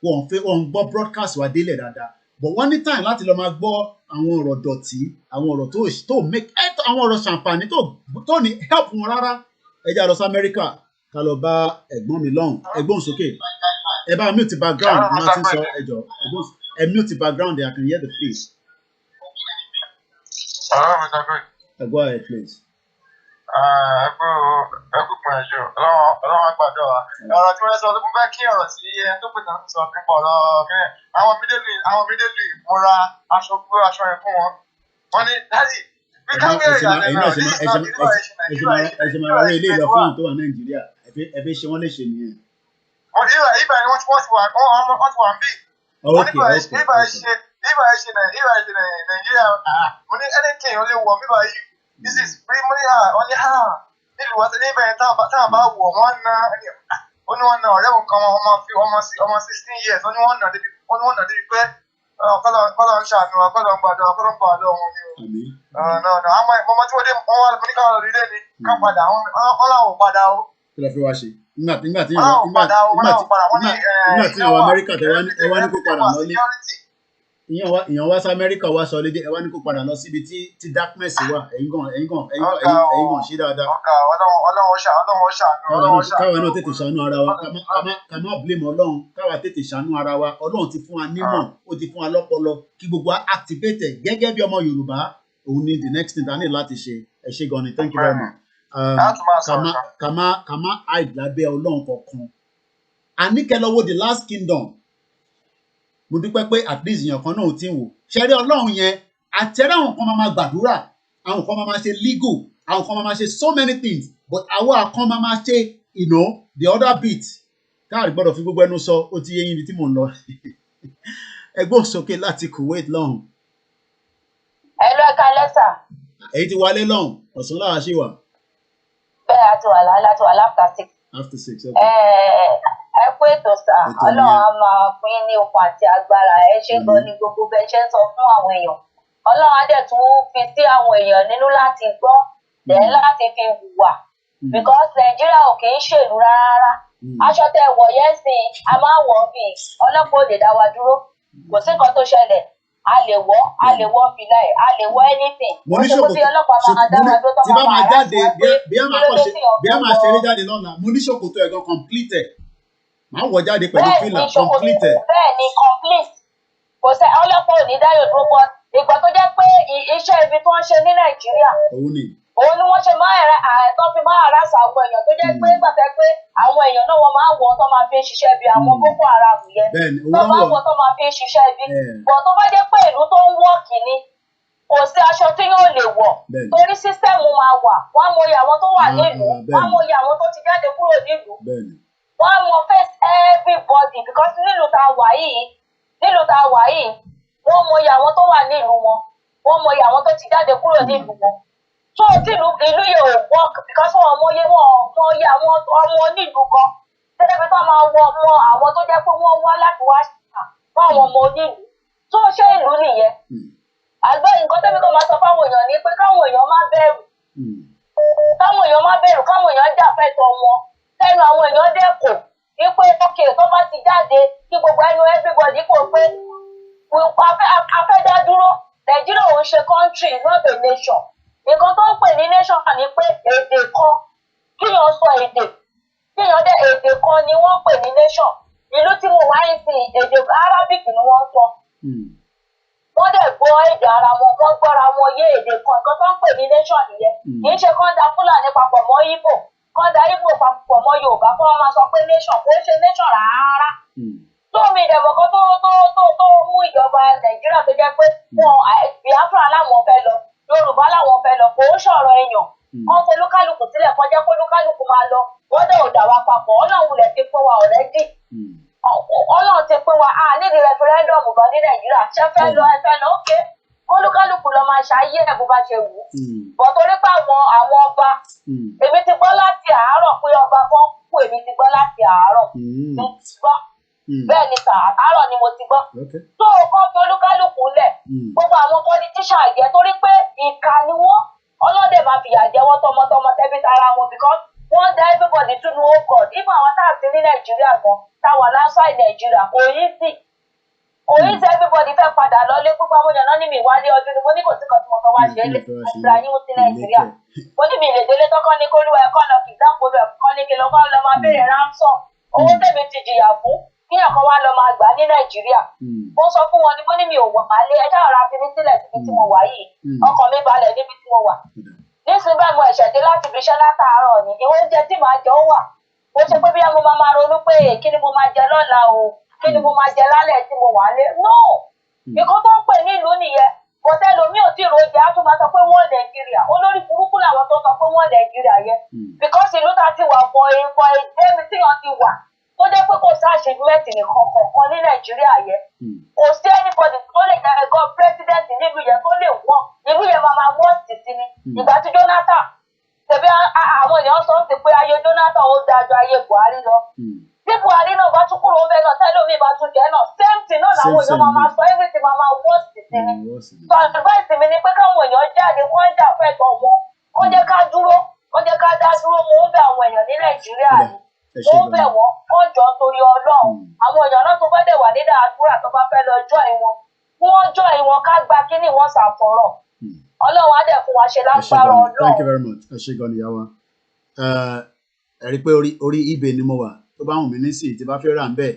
wọ́n ń gbọ́ broadcast wa délẹ̀ dáadáa but wọ́n ní time láti lọ máa gbọ́ àwọn ọ̀rọ̀ dọ̀tí àwọn ọ̀rọ̀ tó make àwọn ọ̀rọ̀ ṣàǹfààní tó ní help wọn rárá. Ẹ jẹ́ lọ sí Amẹ́ríkà ká lọ bá ẹ̀gbọ́n mi lọ́hùn ẹ̀gbọ́n sókè ẹ bá mute background máa ti sọ ẹjọ́ ẹ̀gbọ́n ẹ mute background I can hear the face. Go ahead please. Ẹkú pọ̀ ẹ̀jọ̀ ọlọ́run àgbàdo wa. Ọ̀rọ̀ tí wọ́n sọ ló fẹ́ kí ọ̀rọ̀ sí ẹ tó pè náà sọ nípa ọ̀rọ̀ kẹ́yìn. Àwọn mídélì mo ra aṣọ yẹn fún wọn. Wọ́n ní dájì bí káwé ìyá rẹ̀ náà ní ìsọ̀rọ̀ nígbà ìṣẹ̀lẹ̀. Ẹ ṣe máa wọlé ilé ìlọ fún tó wà Nàìjíríà ẹ fi ṣe wọ́n lè ṣe nìyẹn. Wọ́n ní ibà ni wọ́n ti wà ń bì. Wọ́n ní ibà ṣe Nàìjíríà mo ní anything ó lè wọ̀ mí báyìí. This is primary only nílùú wa níbẹ̀ yẹn táwọn bá wọ̀ wọ́n ná ó ní wọ́n ná ọ̀rẹ́ òun kan ọmọ 16 years ó ní wọ́n ná débi pé kọ́lọ̀ ń ṣàánú wa kọ́lọ̀ ń gbàdúrà kọ́lọ̀ ń gbàdúrà wọn ni o. àmọ́ ọmọ tí wọ́n dé wọ́n wà ní káwọn lórí lé ní ká padà wọ́n làwọn ò padà o. kí ló fi wá ṣe nígbà tí àwọn Amẹ́ríkà tẹ wá ní kó padà lọ́lé ìyàn wá sí Amẹ́ríkà wá sọ lédè ẹ wá ní kó padà lọ síbi tí darkness wà ẹ̀yin gan ṣe dáadáa. káwa náà tètè ṣàánú ara wa ká má blame Ọlọ́run káwa tètè ṣàánú ara wa Ọlọ́run ti fún wa nímọ̀ ó ti fún wa lọ́pọlọ kí gbogbo wa activate gẹ́gẹ́ bí ọmọ Yorùbá òun ni the next thing ta ní láti ṣe ẹ ṣé gan ni thank you very much. ká má hide lábẹ́ Ọlọ́run kọ̀ọ̀kan àníkẹ́ lọ́wọ́ the last kingdom mo dúpẹ́ pé at least èèyàn kan náà ò tí ń wò ṣẹ́rí Ọlọ́run yẹn àtẹ́rẹ́ àwọn kan máa gbàdúrà àwọn kan máa ṣe legal àwọn kan máa ṣe so many things but àwọn kan máa ṣe the other bit káàrí gbọ́dọ̀ fi gbogbo ẹnu sọ ó ti yé yín ibi tí mò ń lọ ẹgbọ́n sókè láti Kuwait lọ́hùn. ẹ lọ ẹ̀ka lẹ́sà. èyí ti wálé lọ́hùn ọ̀sán láwa ṣì wà. bẹ́ẹ̀ àti wà after 6. after 6 okay. Ẹ kú ètò sà Ọlọ́run á máa pín ní okun àti agbára ẹ ṣé gan ni gbogbo bẹ́ẹ̀ ṣe ń sọ fún àwọn èèyàn Ọlọ́run á dẹ̀ tún fi sí àwọn èèyàn nínú láti gbọ́ dẹ̀ láti fi hùwà because Nàìjíríà ò kì í ṣèlú rárá aṣọ tẹ wọ̀ yẹn sí a máa wọ̀ bí ọlọ́pàá ò lè dá wa dúró kò sí nǹkan tó ṣẹlẹ̀ a lè wọ̀ fìlà ẹ̀ a lè wọ̀ anything mo ní ṣòkòtò tí bá máa jáde bí a máa ṣeré jáde lọ́la mo ní ṣòkòtò ẹ̀gàn complete máa wọ̀ jáde pẹ̀lú fìlà complete. bẹ́ẹ̀ ni complete kò sẹ́ ọlọ́pàá ò ní dáyọ̀ dúró pọ̀ ìgbà tó jẹ́ pé iṣẹ́ ibi tó ń ṣe ní Nàìjíríà òun ni wọ́n ṣe tó fi máa rásà àwọn èèyàn tó jẹ́ pé gbàgbé pé àwọn èèyàn náà wọ́n máa ń wọ̀ tó máa fi ń ṣiṣẹ́ ibi àwọn Boko Haram yẹn tó máa ń wọ̀ tó máa fi ń ṣiṣẹ́ ibi bọ̀ tó bá jẹ́ pé ìlú tó ń wọ̀ kìíní kò sí aṣọ tí yóò lè wọ̀ torí sísẹ́mù máa wà wọ́n á mọyì àwọn tó wà nílùú wọ́n á mọyì àwọn tó ti jáde kúrò nílùú wọ́n á mọ face everybody because nílùú tá a wà yìí wọ́n mọyì àwọn tó wà nílùú wọn wọ́n mọyì àwọn tó ti jáde kúrò nílùú wọn so tí ìlú yẹn ò work because wọ́n mọyì àwọn ọmọ onílùú kan tẹ́lẹ̀ tó máa wọ ọmọ àwọn tó jẹ́ pé wọ́n wá láti wá ṣàkà fún àwọn ọmọ onílùú tó ṣe ìlú nìyẹn àgbẹ̀ nǹkan tẹ́lẹ̀ tó máa sọ fáwọn èèyàn ni pé káwọn èèyàn má bẹ̀rù káwọn èèyàn jà fẹ́tọ̀ wọn tẹnu àwọn èèyàn dẹ́kọ̀ wípé ókè tó bá ti jáde kí gbogbo ẹnu everybody kò pé afẹ́dá dúró Nàìjíríà òun ṣe country not a nation nǹkan tó ń pè ní nation ni pé èdè kan kíyàn sọ èdè kan ni wọ́n pè ní nation ìlú tí mo wáyé sí èdè Arabic ni wọ́n sọ wọ́n dẹ̀ gbọ́ èdè ara wọn wọ́n gbọ́ra wọn yé èdè kan nǹkan tó ń pè ní nation nìyẹn kì í ṣe kán da Fúlàní papọ̀ mọ́ Ìgbò kán da Ìgbò papọ̀ mọ́ Yorùbá kó wọ́n máa sọ pé nation kò ń ṣe nation rárá tó mi ìdẹ̀bọ̀ kan tó mú ìjọba Nàìjíríà tó jẹ́ pé wọn Biafra láwọn fẹ́ lọ Yorùbá láwọn fẹ́ lọ kò ń ṣọ̀rọ̀ èèyàn kán fẹ́ olúkálùkù sílẹ̀ kan jẹ́ kó olúkálùkù máa lọ wọ́n dẹ̀ ò dà wá papọ̀ Ọlọ́run lẹ̀ ti pín wa already Ọlọ́run ti pín wa nídìí referendum gan ní Nàìjíríà ṣe fẹ́ lọ ókè olúkálùkù lọ máa ṣayé ẹ̀ bó bá ṣe wù ú bọ̀ torí pé àwọn ọba èmi ti gbọ́ láti àárọ̀ pé ọba kan kú èmi ti gbọ́ láti àárọ̀ bẹ́ẹ̀ ni sà àárọ̀ ni mo ti gbọ́ tó o kọ́ fi olúkálùkù lẹ̀ gbogbo àwọn politician jẹ́ torí pé ìkà ni wọ́n ọlọ́dẹ máa fìyà jẹ wọ́n tọmọtọmọ tẹ́bí tara wọn because wọ́n dá everybody to know God even àwọn tá a sí ní Nàìjíríà gan táwọn outside Nàìjíríà kò easy everybody fẹ́ padà lọlé púpọ̀ àwọn èèyàn náà ní mi ìwálé ọdún ni mo ní kò sí kan tí mo fẹ́ wá ṣe é lé ìgbà yín sí Nàìjíríà mo ní mi ìlè délé tọ́kọ́ ní kólúwa ẹ̀kọ́ lọ kì í dákòlù ẹ̀kọ́ ní kí lọ́kọ́ lọ máa béèrè ransom owó tèmi ti jìyà fún kíyàn kan wá lọ máa gbà ní Nàìjíríà mo sọ fún wọn ni mo ní mi ò wà lé ẹjọ́ ọ̀rọ̀ àfi mi sílẹ̀ síbi tí mo wà yìí ọkàn mi balẹ̀ níbi tí mo wà nísìnyí báyìí mo ẹ̀ṣẹ̀ dé láti fi iṣẹ́ látàárọ̀ ni ìwé oúnjẹ tí màá jẹ ó wà mo ṣe pé bí mo máa ronú pé kí ni mo máa jẹ lọ́la o kí ni mo máa jẹ lálẹ́ tí mo wà lé no nǹkan tó ń pè nílùú nìyẹn kò tẹ́lómi ò tí ì rojì á tún máa sọ pé wọ́n Nàìjíríà olórí burúkú làwọn tó sọ pé wọ́n Nàìjíríà yẹn because ìlú ta ti wà fọ èmi tí wọ́n ti wà tó jẹ́ pé kò sáàṣì mẹ́tì nìkan kọ̀ọ̀kan ní Nàìjíríà yẹn kò sí anybody tó lè jẹ́ ẹ̀gọ́ president nílùú yẹn tó lè wọ́n ìlú yẹn máa wọ́n títí ni ìgbà tí Jonathan tẹ̀bí àwọn èèyàn sọ ti pé ayé Jonathan ó dáa ju ayé Buhari lọ tí Buhari náà bá tún kúrò bẹ́ẹ̀ náà tẹ́lómi bá tún jẹ́ náà same thing náà làwọn èèyàn máa sọ everything máa worse sí ni. So advice mi ni pé káwọn èèyàn jáde kó ń jà fẹ́tọ̀ wọn kó jẹ́ ká dúró kó jẹ́ ká dá dúró mo ń bẹ̀ àwọn èèyàn ní Nàìjíríà ni mo ń bẹ̀ wọ́n kó jọ torí Ọlọ́run àwọn èèyàn náà tó bá dẹ̀ wà nídà àdúrà tó bá fẹ́ lọ join wọn kí wọ́n join wọn ká gba kíní wọn ṣàfọ̀rọ̀ Ọlọ́run á dẹ̀ fún wa ṣe lágbára Ọlọ́run. Thank you very much. Ẹ ṣé gan ni yàwá. Ẹ rí pé orí eBay ni mo wà tó bá wù mí nísìnyí tí bá fẹ́ rà ń bẹ̀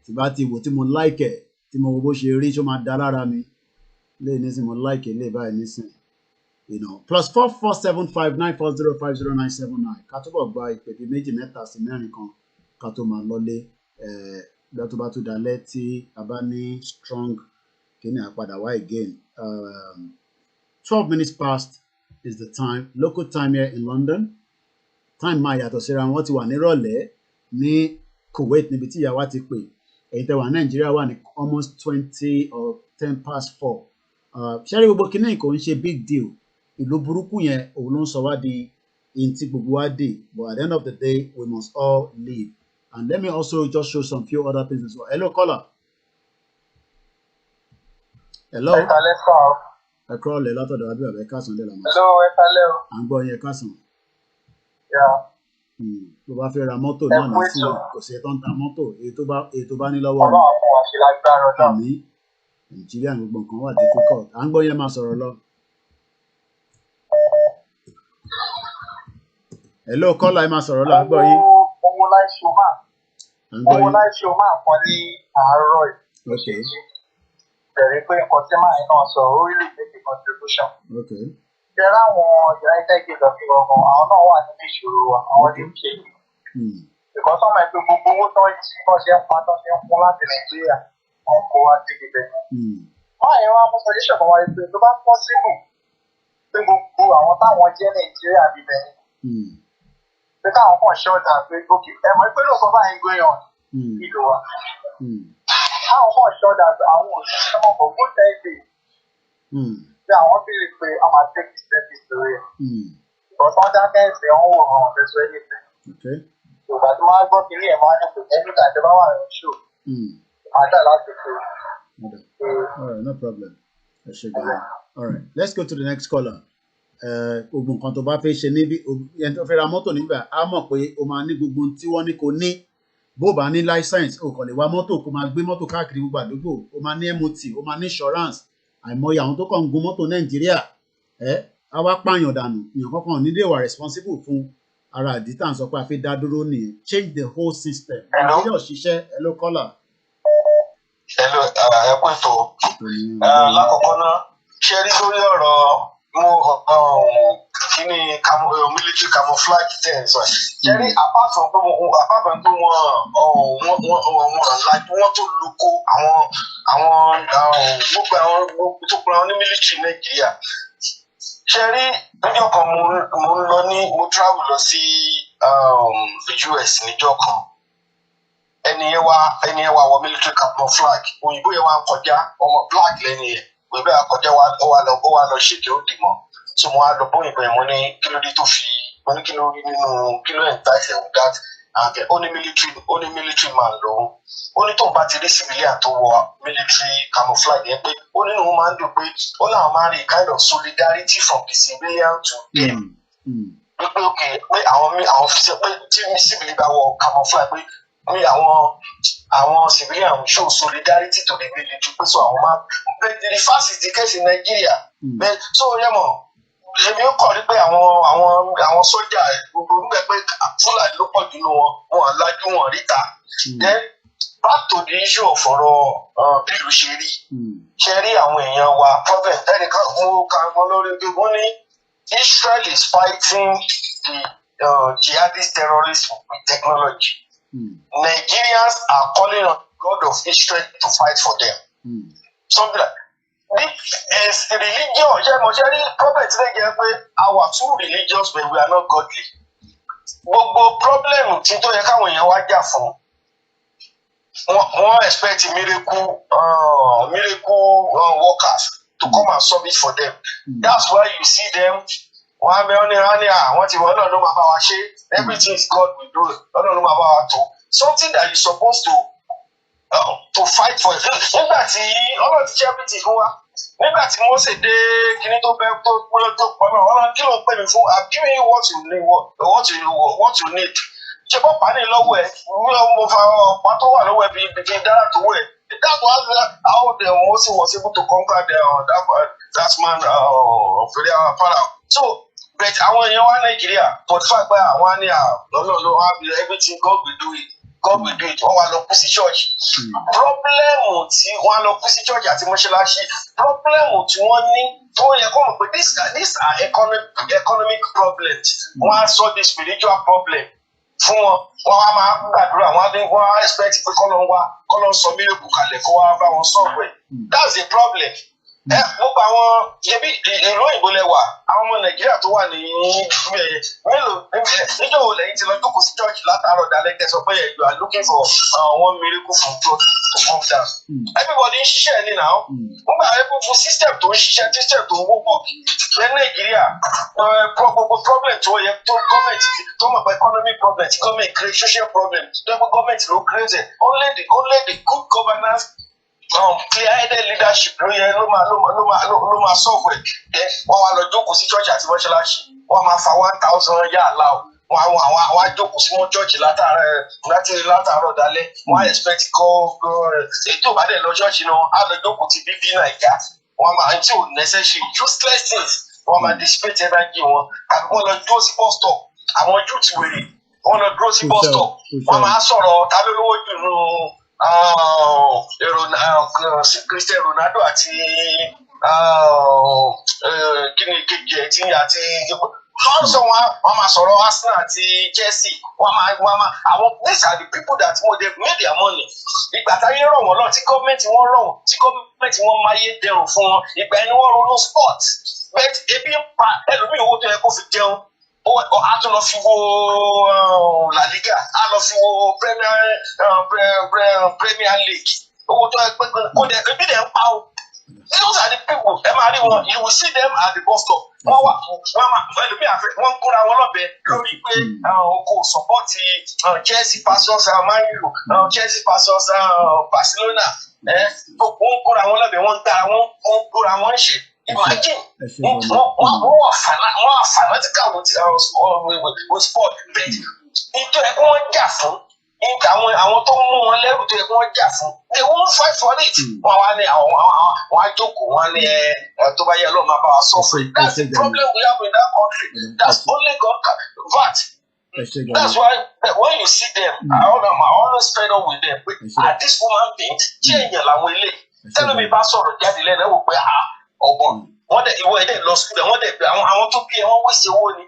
tí bá ti wò tí mo like ẹ̀ tí mo wo bó ṣe rí tó máa dá lára mi lè nísìnyí mo like lè báyìí nísìnyí. You know, +447594050979 ká túbọ̀ gba ìpè bíi méjì mẹ́ta sí mẹ́rin kan ká tó máa lọlé bí wọ́n tó bá tún dalẹ̀ tí a bá ní strong kíní àpadà wá again. 12 minutes past is the time, local time here in London. Time máa yàtọ̀ síra wọn ti wà nírọ̀lẹ́ ní Kuwait níbi tí ìyàwó ti pè èyí tẹ́ wà Nàìjíríà wà ní almost 20 or 10 past 4. Ṣẹ́rí gbogbo kíní kò ń ṣe big deal. Ìlú burúkú yẹn òun ló ń sọ wá di in tí gbogbo wa dé, but at the end of the day we must all live. And let me also just show some few other things as well. Hello caller. Hello. Ẹ kúrò lè látọ̀dọ̀ àbí ọ̀bẹ kásán lè làmọ́. Hello, ẹ kálẹ́ o. À ń gbọ́ yẹn kásán. Yeah. Tó bá fẹ́ ra mọ́tò náà ní sí kò sí ẹ̀tọ́ ń ta mọ́tò èyí tó bá ní lọ́wọ́ Ọlọ́run fún wa ṣe lágbára náà. Àmì Nàìjíríà gbogbo nǹkan wà difficult. À ń gbọ́ yẹn máa sọ̀rọ̀ lọ. Hello caller ẹ máa sọ̀rọ̀ lọ à ń gbọ́ yín. Owó láìṣe o máa pọ̀ ní àárọ̀ Okay. Bẹ̀rẹ̀ pé nǹkan tí máa náà sọ ó really make a contribution. Okay. Ṣẹ́ra àwọn United Kingdom fi ọgbọ̀n àwọn náà wà nínú ìṣòro àwọn ní ṣe yìí. Because ọmọ ẹgbẹ́ gbogbo owó tó ń ṣe pa tó ṣe ń fún láti Nàìjíríà wọn kó wá sí ibẹ̀. Wọ́n yẹn wá mú suggestion kan wáyé pé tó bá possible pé gbogbo àwọn táwọn jẹ́ Nàìjíríà bíbẹ̀ pé káwọn kàn ṣe ọ̀dà pé okay ẹ mọ̀ pé lóòótọ́ báyìí ń gbé yàn ìlú wa. Káwọn kàn ṣe ọ̀dà pé àwọn òṣìṣẹ́ mọ̀ for good 10 days. Pé àwọn bí lè pe àwọn take the step history. Because wọ́n dákẹ́ ẹ̀sìn ọ̀hún wò hàn ọ̀fẹ́sọ anything. Yorùbá tí wọ́n á gbọ́ kiri ẹ̀ máa ń pè ẹni ìgbà tí wọ́n wà ní ṣò. Àdá láti pè. All right, no problem. All right, let's go to the next caller. Gbogbo nǹkan tó bá fẹ́ ṣe níbi ẹni tó fẹ́ ra mọ́tò nígbà á mọ̀ pé o máa ní gbogbo tí wọ́n ní kò ní bó bá ní license o kàn lè wa mọ́tò kó máa gbé mọ́tò káàkiri gbogbo àdúgbò o máa ní MOT o máa ní insurance àìmọye àwọn tó kàn ń gun mọ́tò Nàìjíríà á wá pààyàn dànù èèyàn kankan nílé wà responsible fún ara àdí tá à ń sọ pé a fi dá dúró nìyẹn change the whole system Nàìjíríà ò ṣiṣẹ́ hello caller. Hello ẹ kú ètò lákọ̀ọ́kọ́ náà ṣe rí lórí ọ̀rọ̀ kíní military camouflage tẹ̀ ń sọ ṣe rí apart from pé wọ́n tó lóko àwọn gbogbo àwọn tó kura wọn ní military Nàìjíríà ṣe rí níjọ́ kan mo travel lọ sí US níjọ́ kan ẹni yẹn wá wọ military camouflage òyìnbó yẹn wá ń kọjá ọmọ black lẹ́ni yẹn òyìnbó yẹn kọjá ó wá lọ ṣèké ó dì mọ́ so mo wá lọ bóyá ìbẹ̀rẹ̀ mo ní kí ló dé tó fi mo ní kí ló rí nínú kí ló entice with that and ó ní military man lòun ó ní tóun bá ti rí civilian tó wọ military camouflage yẹn pé ó nínú wọn máa ń dùn pé ó láwọn máa ń rí kind of solidarity from the civilian to them pé okay pé àwọn fi ṣe pé tí civilian bá wọ camouflage pé ní àwọn civilian show solidarity to the military pé so àwọn máa but the reverse is the case in Nigeria but so yẹ mọ èmi ń kọ́ rí pé àwọn sójà gbogbo nígbà pé Fúlàní ló pọ̀ jù wọn alájú wọn ríta then back to the issue of ọ̀rọ̀ bí ìlú ṣe rí àwọn èèyàn wa prophet ẹnìkan mo kà ń gbọ́ lórí pé wọ́n ní Israel is fighting the jihadist terrorists with technology. Nigerians are calling on God of Israel to fight for them. Something like this religion, prophet our too religious but we are not godly. Gbogbo problem tí tó yẹ káwọn èèyàn wá jà fún wọ́n expect miracle workers to come and solve it for them. That's why you see them wọ́n ti wọ́n náà ló máa bá wa ṣe everything is God will do it lọ́nà ló máa bá wa tó something that you're supposed to fight for. Nígbà tí ọlọ́run ti ṣe everything fún wa, nígbà tí wọ́n ṣe dé kíní tó bẹ́ẹ̀ tó gbọ́dọ̀ tó pọ̀nà ọlọ́run kí ló ń pè mí fún? I'm giving you what you need, what you need. Ṣé bọ́ pàdé lọ́wọ́ ẹ̀? Mo fa ọ̀pá tó wà lọ́wọ́ ẹ̀ bí dára tó wẹ̀. That was how the Moses was able to conquer that man of Pharaoh. So, but àwọn èèyàn wá Nàìjíríà, but fact pé àwọn ní no, everything God will do it. God will do it. Wọ́n wá lọ kú sí church. Problem tí wọ́n lọ kú sí church àti mọ́ṣáláṣí. Problem tí wọ́n ní tó yẹ kó mọ̀ pé these are economic problems. Wọ́n á sọ the spiritual problem. Fún wọn á máa gbàdúrà wọn á expect pé kọ́lọ́ sọ miracle kalẹ̀ kó wá bá wọn solve it. That's the problem. Gbogbo àwọn ṣebí ìlú òyìnbó lẹ́wà àwọn ọmọ Nàìjíríà tó wà ní mélòó níjọ́ wo lẹ́yìn tí lọ jókòó sí church látàárọ̀ dalẹ́ tẹ̀sán pé you are looking for one miracle from God to come down. Everybody ń ṣiṣẹ́ ní náà. Wọ́n gbà gbogbo system tó ń ṣiṣẹ́ system tó ń wọ́pọ̀ ní Nàìjíríà gbogbo problem tó yẹ tó gọ́ọ̀mẹ̀ntì tó mọ̀ pé economic problem tí gọ́ọ̀mẹ̀ntì create social problem tó yẹ pé gọ́ọ̀mẹ̀ntì ló create only the good governance. Clear-headed leadership ló yẹ ló máa solve ẹ̀. Wọ́n wá lọ jókòó sí church àti mọ́ṣáláṣí. Wọ́n máa fa 1,000 yá àlá o. Wọ́n á jókòó sí mọ́ church látàárọ̀ dalẹ́. Wọ́n á expect kọ́ èyí tó bá dẹ̀ lọ church náà á lọ jókòó ti bíbí Nàìjíríà. Wọ́n máa ń tí ò necessary useless things. Wọ́n máa dissipate energy wọn. Tàbí wọ́n lọ dúró sí bus stop. Àwọn youth wèrè wọ́n lọ dúró sí bus stop. Wọ́n máa sọ̀rọ̀ ta ló lówó jù nù. Cristiano Ronaldo àti kíni kejì ẹtí àti lọ́sọ̀ wọn máa sọ̀rọ̀ Arsenal àti Chelsea wọn máa àwọn these are the people that they made their money. Ìgbà táyé rọ̀ wọ́n lọ tí gọ́ọ̀mẹ̀ntì wọn rọ̀ wọ́n tí gọ́ọ̀mẹ̀ntì wọn máa yé dẹrùn fún wọn ìgbà ẹni wọ́n ronú sport but ebi ń pa ẹlòmíì owó tó yẹ kó fi jẹun a tún lọ fi wo La Liga a lọ fi wo Premier League owó tó yẹ pé kó dẹ ebi dẹ ń pa o. Those are the people ẹ máa rí wọn you will see them at the bus stop wọ́n kóra wọn lọ́bẹ lórí pé kò sọ́pọ́tì Chelsea versus Man U Chelsea versus Barcelona wọ́n kóra wọn lọ́bẹ wọ́n kóra wọn ṣe. Imagine wọ́n fanatical with sport bet nítorí ẹ̀kọ́ wọn jà fún àwọn tó mú wọn lẹ́rù tó yẹ kí wọ́n jà fún they won't fight for it. Wọ́n wá ní àwọn àjòkò wọn ní tó bá yẹ lọ́ọ́ máa bá wa suffer. That's the problem we have in that country. That's only God can VAT. That's why when you see them, I always fed up with them. At this woman being change làwọn ilé. Tẹ́lẹ̀ mi bá sọ̀rọ̀ jáde lẹ́nu ẹ̀ wò pé ọ̀gbọ́n wọ́n dẹ̀ ìwọ ẹ̀dẹ̀ lọ sùkúl wọ́n dẹ̀ àwọn tó bí ẹ wọ́n wéṣẹ̀ owó ni.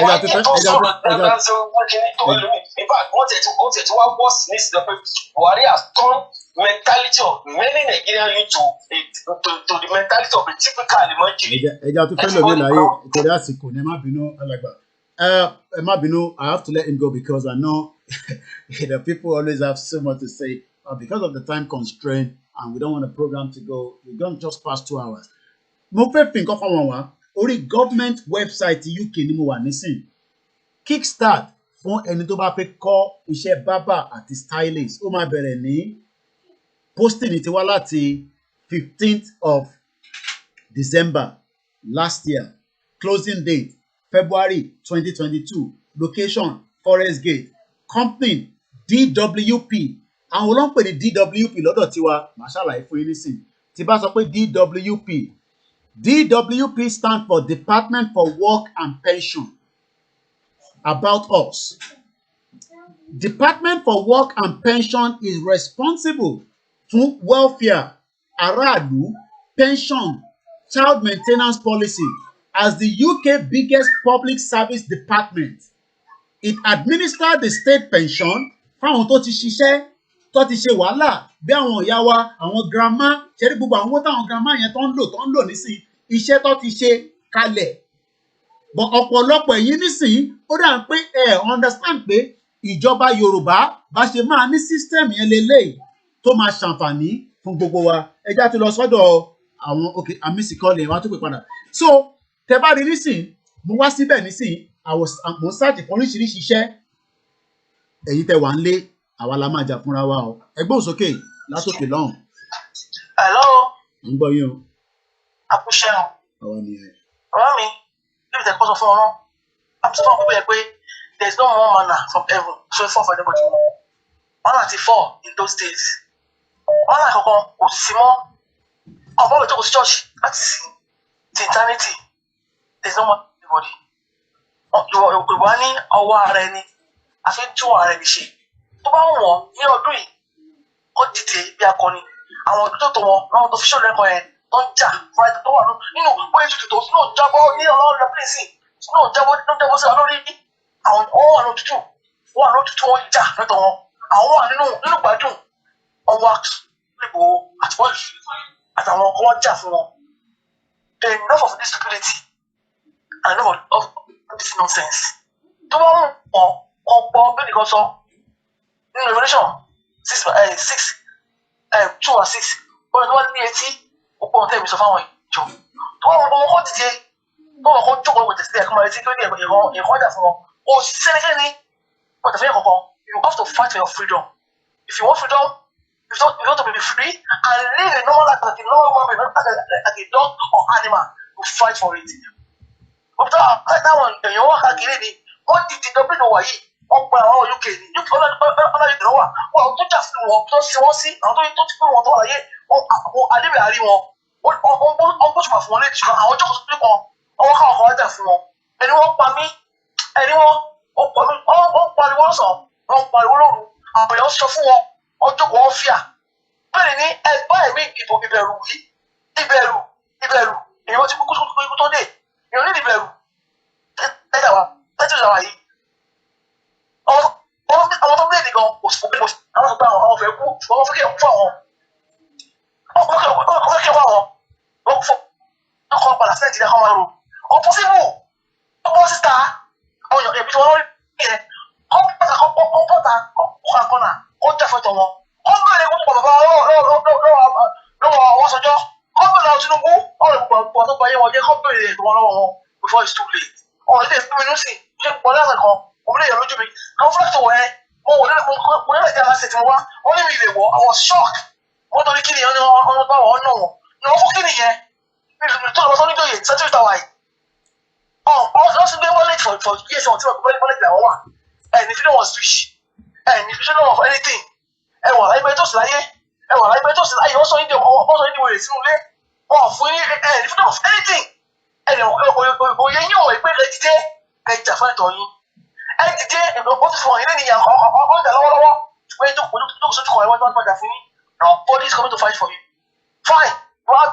Wọ́n ti tó sọ̀rọ̀ dáadáa ṣe wọ́n kìíní tó ẹlòmíì in fact wọ́n tẹ̀ tí wọ́n wọ́ sí ní ìsìnkú pé Buhari has turned mentality of many Nigerian youth to the mentality of a typical Alimajiri. Ẹja tó fẹ́ lòmí láyé ìtòrí àsìkò ní ẹ má bínú alàgbà. Ẹ má bínú I have to let him go because I know the people always have so much to say because of the time constraint. And we don't want the program to go. We're going just past 2 hours. Mo fẹ́ fi nǹkan fọwọ́n wá orí government website UK ni mo wà nísìn. Kickstart fún ẹni tó bá fẹ́ kọ́ iṣẹ́ barber àti stylist. Ó máa bẹ̀rẹ̀ ní posting ti wá láti 15th of December last year. Closing date February 2022. Location Forest Gate. Company DWP. Àwọn olóńpẹ̀ ní DWP lọ́dọ̀ tiwa màá ṣàlàyé fún yín nísìn tí bá sọ pé DWP stand for Department for Work and Pension. About us, Department for Work and Pension is responsible fún welfare aráàlú pension child maintenance policy as the UK biggest public service department. It administers the state pension fáwọn tó ti ṣiṣẹ́ tó ti ṣe wàhálà bí àwọn ìyá wa àwọn grandma ṣe rí gbogbo àwọn owó táwọn grandma yẹn tó ń lò nísìnyí iṣẹ́ tó ti ṣe kalẹ̀ but ọ̀pọ̀lọpọ̀ ẹ̀yin nísìnyí ó dà pé understand pé ìjọba Yorùbá bá ṣe máa ní system yẹn lélẹ́yìí tó máa ṣàǹfààní fún gbogbo wa ẹjá ti lọ sọ́dọ̀ àwọn àmísìkọ́lẹ̀ wa tó pè padà so tẹ bá rí nísìnyí mo wá síbẹ̀ nísìnyí mo search fún oríṣiríṣi iṣẹ́ ẹ̀yin tẹ́ wà ń lé àwa la máa jà fúnra wa o ẹgbọ́n sókè látòkè lọ́hùn. Hello. ń gbọ́ yín o. Àkúṣe o. àwa nìyẹn. ọ̀rọ̀ mi níbi tẹ̀ kọ́ sọ fún ọ̀rọ̀ àti fún ọ̀pọ̀ yẹ pé there is no more manna from heaven so far for anybody. manna ti fall in those days. manna kankan kò sí mọ́ ọ̀pọ̀ òjò kò sí church láti sìn ti eternity there is no more anybody. Yorùbá ní ọwọ́ ara ẹni àfi tún ara ẹni ṣe tó bá wọ̀n ní ọdún yìí ó dìde bí akọni àwọn ọdún tó wọn lọ́wọ́ tó fi ṣòro ẹ̀kọ́ yẹn tó ń jà fún ẹ̀dùn tó wà nínú bóyá ètùtù tó sínú jábọ́ ní ọlọ́run rẹpílẹ̀sì sínú jábọ́ sí wa lórí àwọn wà ní òtútù wọn jà lọ́tọ̀ wọn àwọn wà nínú gbádùn ọwọ́ àtúntò àtìwọ́lì àtàwọn ọkọ̀ wọn jà fún wọn. There is enough of this stupidity and enough of this nonsense. Tó bá ń pọ̀ ọ̀pọ̀ bẹ́ẹ̀ nìkan sọ nínú Revelation 2:6 wọ́n ní wọ́n ní etí ọ̀pọ̀ ọ̀tẹ́ mi sọ fáwọn ìjọ. Tó bá wọn kọ́ dìde tó wọn kọ́ jókòó wọ́n tẹ̀sílẹ̀ ẹ̀kọ́ etí tó ní ẹ̀kọ́ ọjà fún wọn. O sẹ́nikẹ́ni wọ́n tẹ̀fẹ́ kankan. You have to fight for your freedom. If you want freedom, if you want to be free and live a normal life like a normal woman, not like a dog or animal, you fight for it. But táwọn èèyàn wà káàkiri ni wọ́n ti di dọ́bìnì wà yìí wọ́n gba àwọn UK ní UK ọ̀nà UK lọ́wọ́ wọn tó jà fún wọn tó ṣe wọ́n sí àwọn tó ti pín wọn tó wà láyé wọn adébẹ̀ àárí wọn wọ́n bó ṣùgbọ́n fún wọn létí wọn àwọn jókòó tó pín wọn ọwọ́ káwọn kan wá jà fún wọn ẹni wọ́n pa mí ẹni wọ́n pariwo lọ́sàn wọ́n pariwo lóru àwọn èèyàn sọ fún wọn wọ́n jókòó wọn fíà bẹ́ẹ̀ ni ẹgbẹ́ ẹ̀mí ìbẹ̀rù yìí ìbẹ̀rù èèyàn ti kú tó dé èèyàn ní ìbẹ̀rù ẹ̀dá wa ẹ̀dá wa yìí àwọn tó bílẹ̀ nìkan kò sí àwọn ọ̀gbà àwọn ọ̀fẹ́ kú ṣùgbọ́n wọ́n fẹ́ kí ẹ̀ kú fún àwọn wọ́n fẹ́ kí ẹ̀ fún àwọn wọ́n fọ́ ọkọ̀ padà sí Nàìjíríà kọ́ máa rò kò pọ́sibú ọkọ̀ síta àwọn èèyàn ẹ̀bí tí wọ́n rí yẹn ọ̀pọ̀ta ọ̀kọ̀ọ̀kọ̀nà ó jà fẹ́ tọ̀ wọn ó bẹ̀rẹ̀ kó pọ̀ bàbá lọ́wọ́ wọn sọjọ́ ó bẹ̀rẹ̀ Tinubu ọ̀rẹ́ púpọ̀ tó báyé wọn jẹ́ kó bẹ̀rẹ̀ ètò wọn lọ́wọ́ wọn before it's too late ọ̀rẹ́ ilé ìpínlẹ̀ sí ṣe pọ̀ lẹ́sẹ̀ kan òun lè yẹ lójú mi àwọn fúlẹ́tì wọ̀ ẹ́ mo lè jẹ́ aláṣẹ tí mo wá wọ́n ní mi lè wọ̀ I was shocked wọ́n torí kí nìyẹn wọ́n bá wọ́n nù wọ́n ní wọ́n fún kí nìyẹn tó lọ́wọ́ sọ́ni jòyè sẹ́tírì tàwa yìí wọ́n sì gbé wọlé for years wọn tí wọ́n gbé wọlé ìgbà wọn wà ní freedom of speech ní freedom of anything wà láyé bẹ́ẹ̀ tó sì láyé wà láyé bẹ́ẹ̀ tó sì láyé wọ́n sọ yín di wèrè sínú ilé wọ́n fún yín ní freedom of anything òye yín wọ̀ ìpè rẹ̀ jíjẹ́ ẹ̀ jà fún ẹ̀tọ́ yín ẹ̀ jíjẹ́ wọ́n ti fún ọ̀yìn lẹ́nu ìyá ọ̀gá lọ́wọ́lọ́wọ́ ṣùgbọ́n ètò kò sójú kọ̀ ẹ̀wọ́n tó wọ́n jà fún yín nobody is coming to fight for you fine máa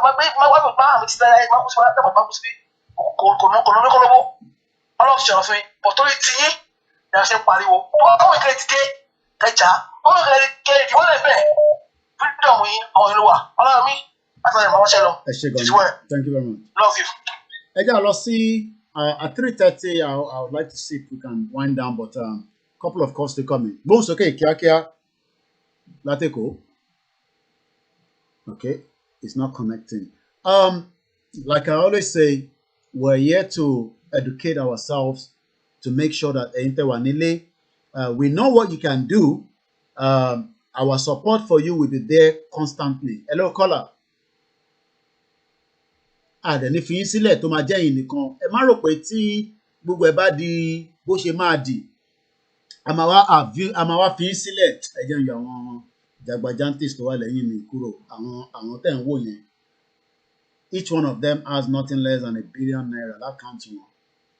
àmì ti dára ẹ̀ máa kú sí máa kú sí kò ní kọ́lọ́bọ̀ ọlọ́run ti ṣọ̀rọ̀ fún yín bọ̀ torí ti yín ni a ṣe ń pariwo wọ́n kẹ́ ti dé kẹjà wọ́n kẹ́ ìdíwọ́ lẹ̀ bẹ́ẹ̀ freedom yín àwọn ìlú wa ọlọ́run mi láti ọ̀yàn máa wọ́n ṣe lọ. ẹ ṣé gan-an thank you very much. Love you. ẹ jẹ́ àlọ́ sí at 3:30 I would like to see if we can wind down but couple of calls to come in. Gbóhùn sókè kíákíá látẹ̀kọ́. Okay, it's not connecting. Like I always say, we're here to educate ourselves to make sure that we know what you can do. Our support for you will be there constantly. Hello, caller. Àdẹ̀ní fi yín sílẹ̀ tó máa jẹ́ yín nìkan. Ẹ má rò pé tí gbogbo ẹ bá di bó ṣe máa di. A máa wá fi yín sílẹ̀. Ẹ jẹ́ ń yọ àwọn jagbajantis tó wà lẹ́yìn mi kúrò. Àwọn tẹ̀ ń wò yẹn. Each one of them has nothing less than $1 billion that counts one.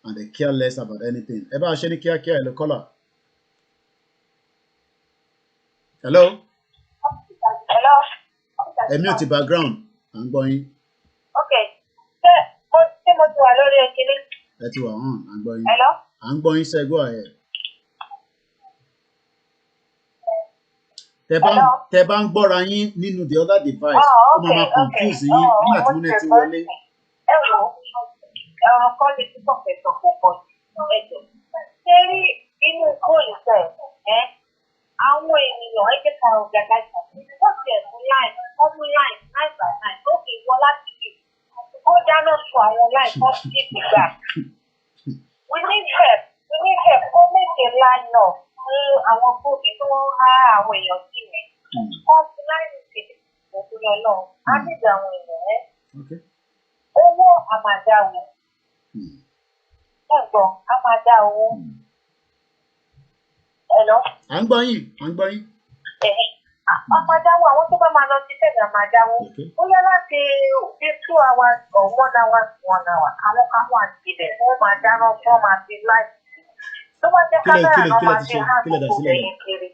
And they care less about anything. Ẹ bá ṣe ní kíákíá ẹ lọ kọ́là. Hello. Hello. Ẹ̀mí ò ti background. À ń gbọ́ yín. Okay. Ṣé mo ti wà lórí ẹ̀kíní? Ẹ ti wà hàn, à ń gbọ́ yín. Hello. À ń gbọ́ yín sẹ́ go ahead. Tẹ bá ń gbọ́ra yín nínú the other device, ó máa confuse yín nígbà tí wọ́n ti wọlé. Ẹ wò ó, kọ́ lè tún pọ̀fẹ́sọ̀ púpọ̀ ẹ̀jọ̀. Ṣé rí inú góòlù bẹ́ẹ̀ àwọn ènìyàn ẹ jẹ́ ká organize wọ́n ti ẹ̀sùn line wọ́n mú line 9 by 9 ó kì í wọ láti rí ó dáná sun àwọn line wọ́n ti dìgbà. We need help. Ó make a line now àwọn gbòógì tó ń há àwọn èèyàn sí yẹn wọ́n fi láìní sí ìdókòwò náà á nígbà àwọn èèyàn ẹ̀ owó àmàdáwò ẹ̀gbọ́n àmàdáwò ẹ̀lọ́. à ń gbọ́ yín. àmàdáwò àwọn tó bá máa lọ sí tẹ̀lé àmàdáwò ó yẹ láti bí 2 hours or 1 hour àwọn kan wà níbẹ̀ wọ́n máa dáná wọ́n máa fi láì tó bá jẹ́ kámẹ́rà náà máa fi hàn gbogbo ẹ̀yìn kiri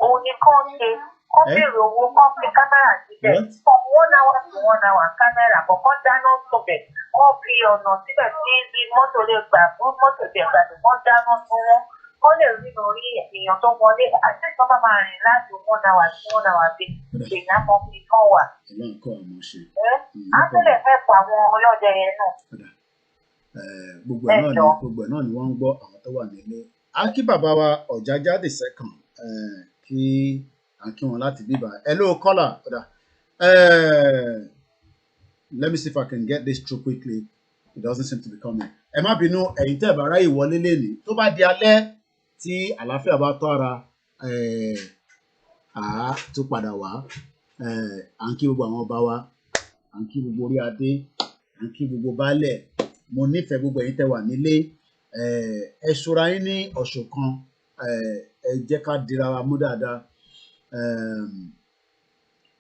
òun ni kán ṣe kán béèrè owó kán fi kámẹ́rà síbẹ̀ from 1 hour to 1 hour kámẹ́rà bọ̀ kán dáná sọ̀bẹ̀ kán fi ọ̀nà síbẹ̀ tí mọ́tò lè gbà fún mọ́tò lè gbà tó kán dáná fún wọn kán lè rí lórí èèyàn tó wọlé àti ìtọ́ bá máa rìn láti 1 hour sí 1 hour bí èèyàn mọ bí kán wà. á tẹ́lẹ̀ fẹ́ pa àwọn ọlọ́dẹ yẹn náà. Gbogbo ẹ̀ náà ni wọ́n ń gbọ́ àwọn tó wà nílé. A kí bàbá wa Ọ̀jájá the second kí à ń kí wọn láti bíbá. Hello caller. Let me see if I can get this through quickly. It doesn't seem to be coming. Ẹ má bínú ẹ̀yin tẹ́ ẹ̀ bá ráyè wọlé lénìí. Tó bá di alẹ́ tí àlàáfíà bá tọ́ ara tó padà wá. À ń kí gbogbo àwọn ọba wa. À ń kí gbogbo orí adé. À ń kí gbogbo baálẹ̀. Mo nífẹ̀ẹ́ gbogbo ẹ̀yin tẹ́ wà nílé. Ẹ ṣọ́ra yín ní ọ̀ṣọ̀kan. Ẹ jẹ́ ká dira wa mú dáadáa.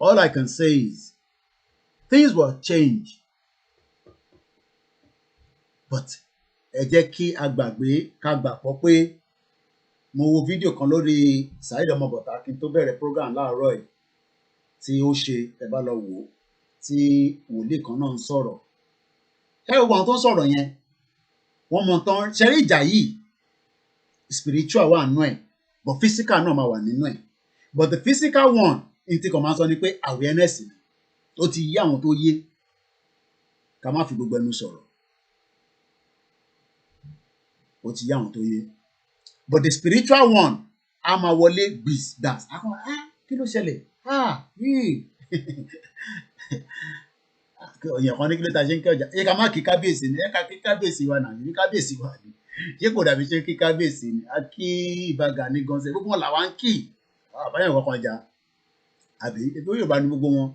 All I can say is things will change, but ẹ jẹ́ kí a gbàgbé ká gbàgbọ́ pé mo wo fídíò kan lórí Saheed Ọmọbọ̀tá kí n tó bẹ̀rẹ̀ program láàárọ̀ yìí tí ó ṣe ẹ bá lọ wò ó tí wòlíì kan náà ń sọ̀rọ̀. Ẹ wo àwọn tó ń sọ̀rọ̀ yẹn wọ́n mọ̀ tán ṣẹ́rí ìjà yìí spiritual wà nínú ẹ̀ but physical náà máa wà nínú ẹ̀ but the physical one ní tí kò máa sọ ni pé awareness ni ó ti yí àwọn tó yé ká má fi gbogbo ẹnu sọ̀rọ̀ ó ti yí àwọn tó yé but the spiritual one a máa wọlé gbis das akọ kí ló ṣẹlẹ̀ èèyàn kan ní kí ló ta ṣe ń kí ọjà ẹ ká má kí kábíyèsí ni ẹ ká kí kábíyèsí wa náà ní kábíyèsí wa ni ṣé kò dàbí ṣe kí kábíyèsí ni a kí ìbàgà ní gan ṣe gbogbo wọn làwa ń kí àbáyọ̀ kankan jà àbí ebi Yorùbá ni gbogbo wọn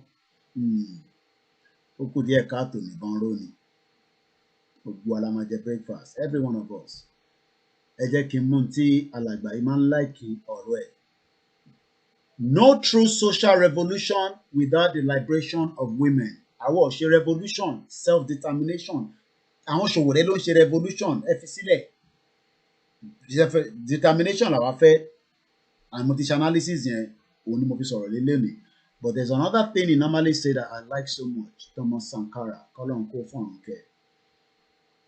ó kù díẹ̀ káàtó nìbọn ró ni gbogbo wa la máa jẹ breakfast every one of us ẹ jẹ́ kí n mú tí alàgbà yìí máa ń láìkí ọ̀rọ̀ ẹ̀. No true social revolution without the liberation of women. Àwọn ò ṣe revolution self-determination àwọn Ṣòwòrẹ́ ló ń ṣe revolution ẹ fi sílẹ̀ determination làwa fẹ́ and mo ti ṣe analysis yẹn òun ni mo fi sọ̀rọ̀ lé lónìí. But there's another thing he normally say that I like so much, Thomas Sankara, Kolonko Fonke.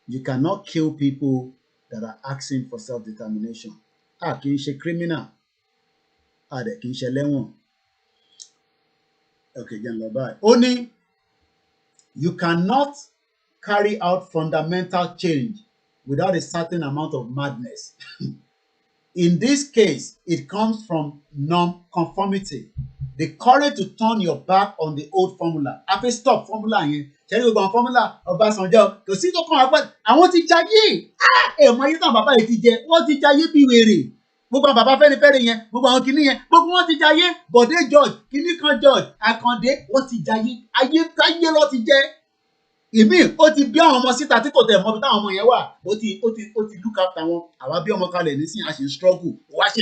You cannot kill people that are asking for self-determination. Kì í ṣe criminal. Dẹ̀ kì í ṣe lẹ́wọ̀n. Okay, jẹ́ n lọ báyìí. Ó ní, you cannot carry out fundamental change without a certain amount of madness. In this case, it comes from non-conformity. The courage to turn your back on the old formula. After stop formula yẹn, ṣẹ́ni gbogbo àwọn formula Ọbásanjọ́ kò sí tó kàn wá àwọn ti jayé. Èèmọ̀ ayé táwọn bàbá yìí ti jẹ, wọ́n ti jayé bí wèrè. Gbogbo àwọn bàbá Fẹ́nifẹ́re yẹn, gbogbo àwọn kìíní yẹn, gbogbo wọn ti jayé. Bọ̀dé George, kìíní kan George, Àkàndé, wọ́n ti jayé. Ayé ló ti jẹ́. Ìmí ó ti bí àwọn ọmọ síta tí kò tẹ̀ mọ́ bí táwọn ọmọ yẹn wà. Ó ti look after wọn. Àwa bí ọmọ kalẹ̀ nísìnyí a ṣe ń struggle. Wá ṣe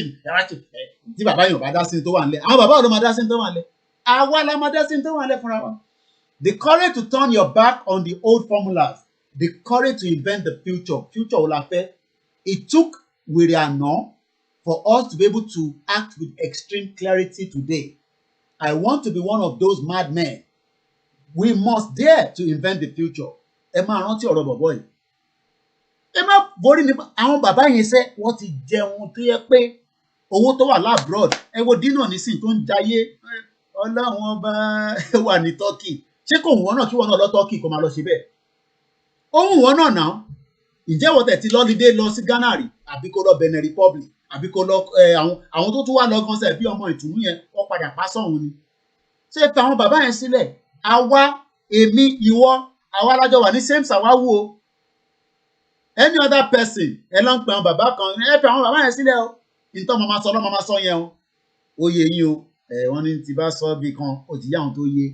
tí bàbá yẹn ò bá dá sí tó wà nílẹ̀. Àwọn bàbá ò ló máa dá sí tó wà nílẹ̀. Àwa la máa dá sí tó wà nílẹ̀ fúnra wa. The courage to turn your back on the old formulas. The courage to invent the future. Future ò la fẹ́. It took wèrè àná for us to be able to act with extreme clarity today. I want to be one of those madmen. We must dare to invent the future. Ẹ máa rántí ọ̀rọ̀ bọ̀bọ̀ yìí. Ẹ má borí nípa àwọn bàbá yẹn sẹ́ wọ́n ti jẹun tó yẹ pé owó tó wà lábroad. Ẹ wo dínà nísìnyí tó ń jayé ọlọ́run ọba wà ní Turkey. Ṣé kò wọ́n náà kí wọ́n náà lọ Turkey kó máa lọ ṣe bẹ́ẹ̀? Ó wù wọ́n náà náà. Ǹjẹ́ wọ́n tẹ̀ ti lọ́lídé lọ sí Ghana rí àbí kó lọ Benin Republic àbí kó lọ àwọn tó tún wà lọ́gán sẹ̀ bí ọmọ ìtùnú yẹn wọ́n padà pa sọ́hun ni. Ṣé fi àwọn bàbá yẹn sílẹ̀? Àwa, èmi, ìwọ, àwa lájọ wà ní same ṣàwáwú o. Any other person ẹ lọ ń pe àwọn bàbá kan ẹ fi àwọn bàbá yẹn sílẹ̀ o. nítorí màmá sọ lọ́mọ máa sọ yẹn o ó yé yín o wọ́n ní ti bá sọ bí kan ó ti yá àwọn tó yé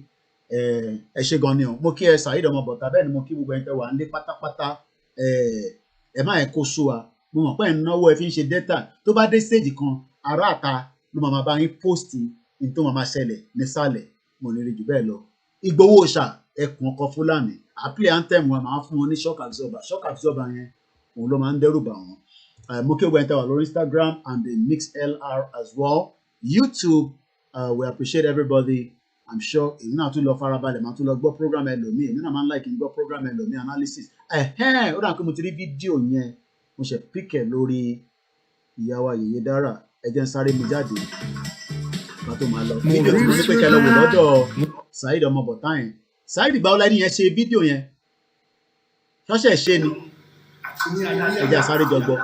ẹ ṣe gan ni o mo kí ẹ Saheed ọmọ bọ̀tà bẹ́ẹ̀ ni mo kí gbogbo ẹni tẹ́ wà nílé pátápátá ẹ má ẹ kó sú wa mo mọ̀ pé ẹ̀ ń náwó ẹ fi ń ṣe data tó bá dé stage kan ará àta ló máa bá yín post ní tó máa ṣẹlẹ̀ nísàlẹ̀ mo lè rí jù bẹ́ẹ̀ lọ Ìgbòho ṣà ẹkùn ọkọ̀ Fúlàní àpilẹ̀ anthem wa máa fún wọn ní shock absorber yẹn òun ló máa ń dẹ́rù bà wọ́n mo kí gbogbo ẹni tẹ́ wà lórí Instagram and the MixLR as well YouTube we appreciate everybody I'm sure èmi náà tún lọ farabalẹ̀ máa tún lọ gbọ́ program ẹlòmíì èmi náà máa ń like gbọ́ program ẹlòmíì analysis ó dà pé mo ti rí fídíò yẹn mo ṣe píkẹ̀ lórí ìyá wa Yèyé Dára ẹ jẹ́ ń sáré mi jáde ká tó máa lọ fídíò tí mo ní pé kẹ́ lọ wò lọ́dọ̀ Saheed ọmọ bọ̀tá yẹn Saheed Báwọlá ní yẹn ṣe fídíò yẹn ṣọ́ṣẹ̀ ṣe ni ẹ jẹ́ sáré jọgbọ́.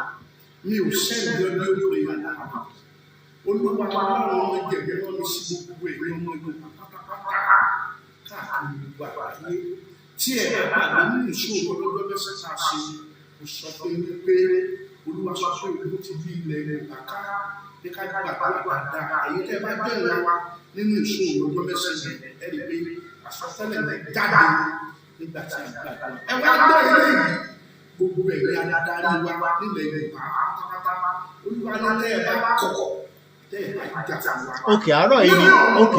mi ò sẹ́ni lọ́dún òpè àdáhà olúwa aláwọ̀ ọmọ ìjẹ̀bẹ̀ wọn ní sí gbogbo èyí ọmọ ìlú pátápátá káàkiri gbogbo àgbáyé tí ẹ̀ bá pàdé nínú ìṣòro lọ́jọ́ mẹ́sàn-án ṣe kò sọ pé wípé olúwa sọ pé ìlú ti bí ilẹ̀ Yorùbá ká ní ká gbàgbọ́ àdá èyí tẹ́ bá jẹ́ ìlà nínú ìṣòro lọ́jọ́ mẹ́sàn-án ẹ̀ rí pé àsọtẹ́lẹ̀ rẹ̀ jáde nígbà tí a gbàgbọ́ ẹ wá gbọ́ ilé yìí gbogbo ẹ̀yà adarí wa nílẹ̀ Yorùbá pátápátá olúwa lọ́lẹ́ ẹ̀ bá kọ̀ ok àárọ̀ yìí ni ok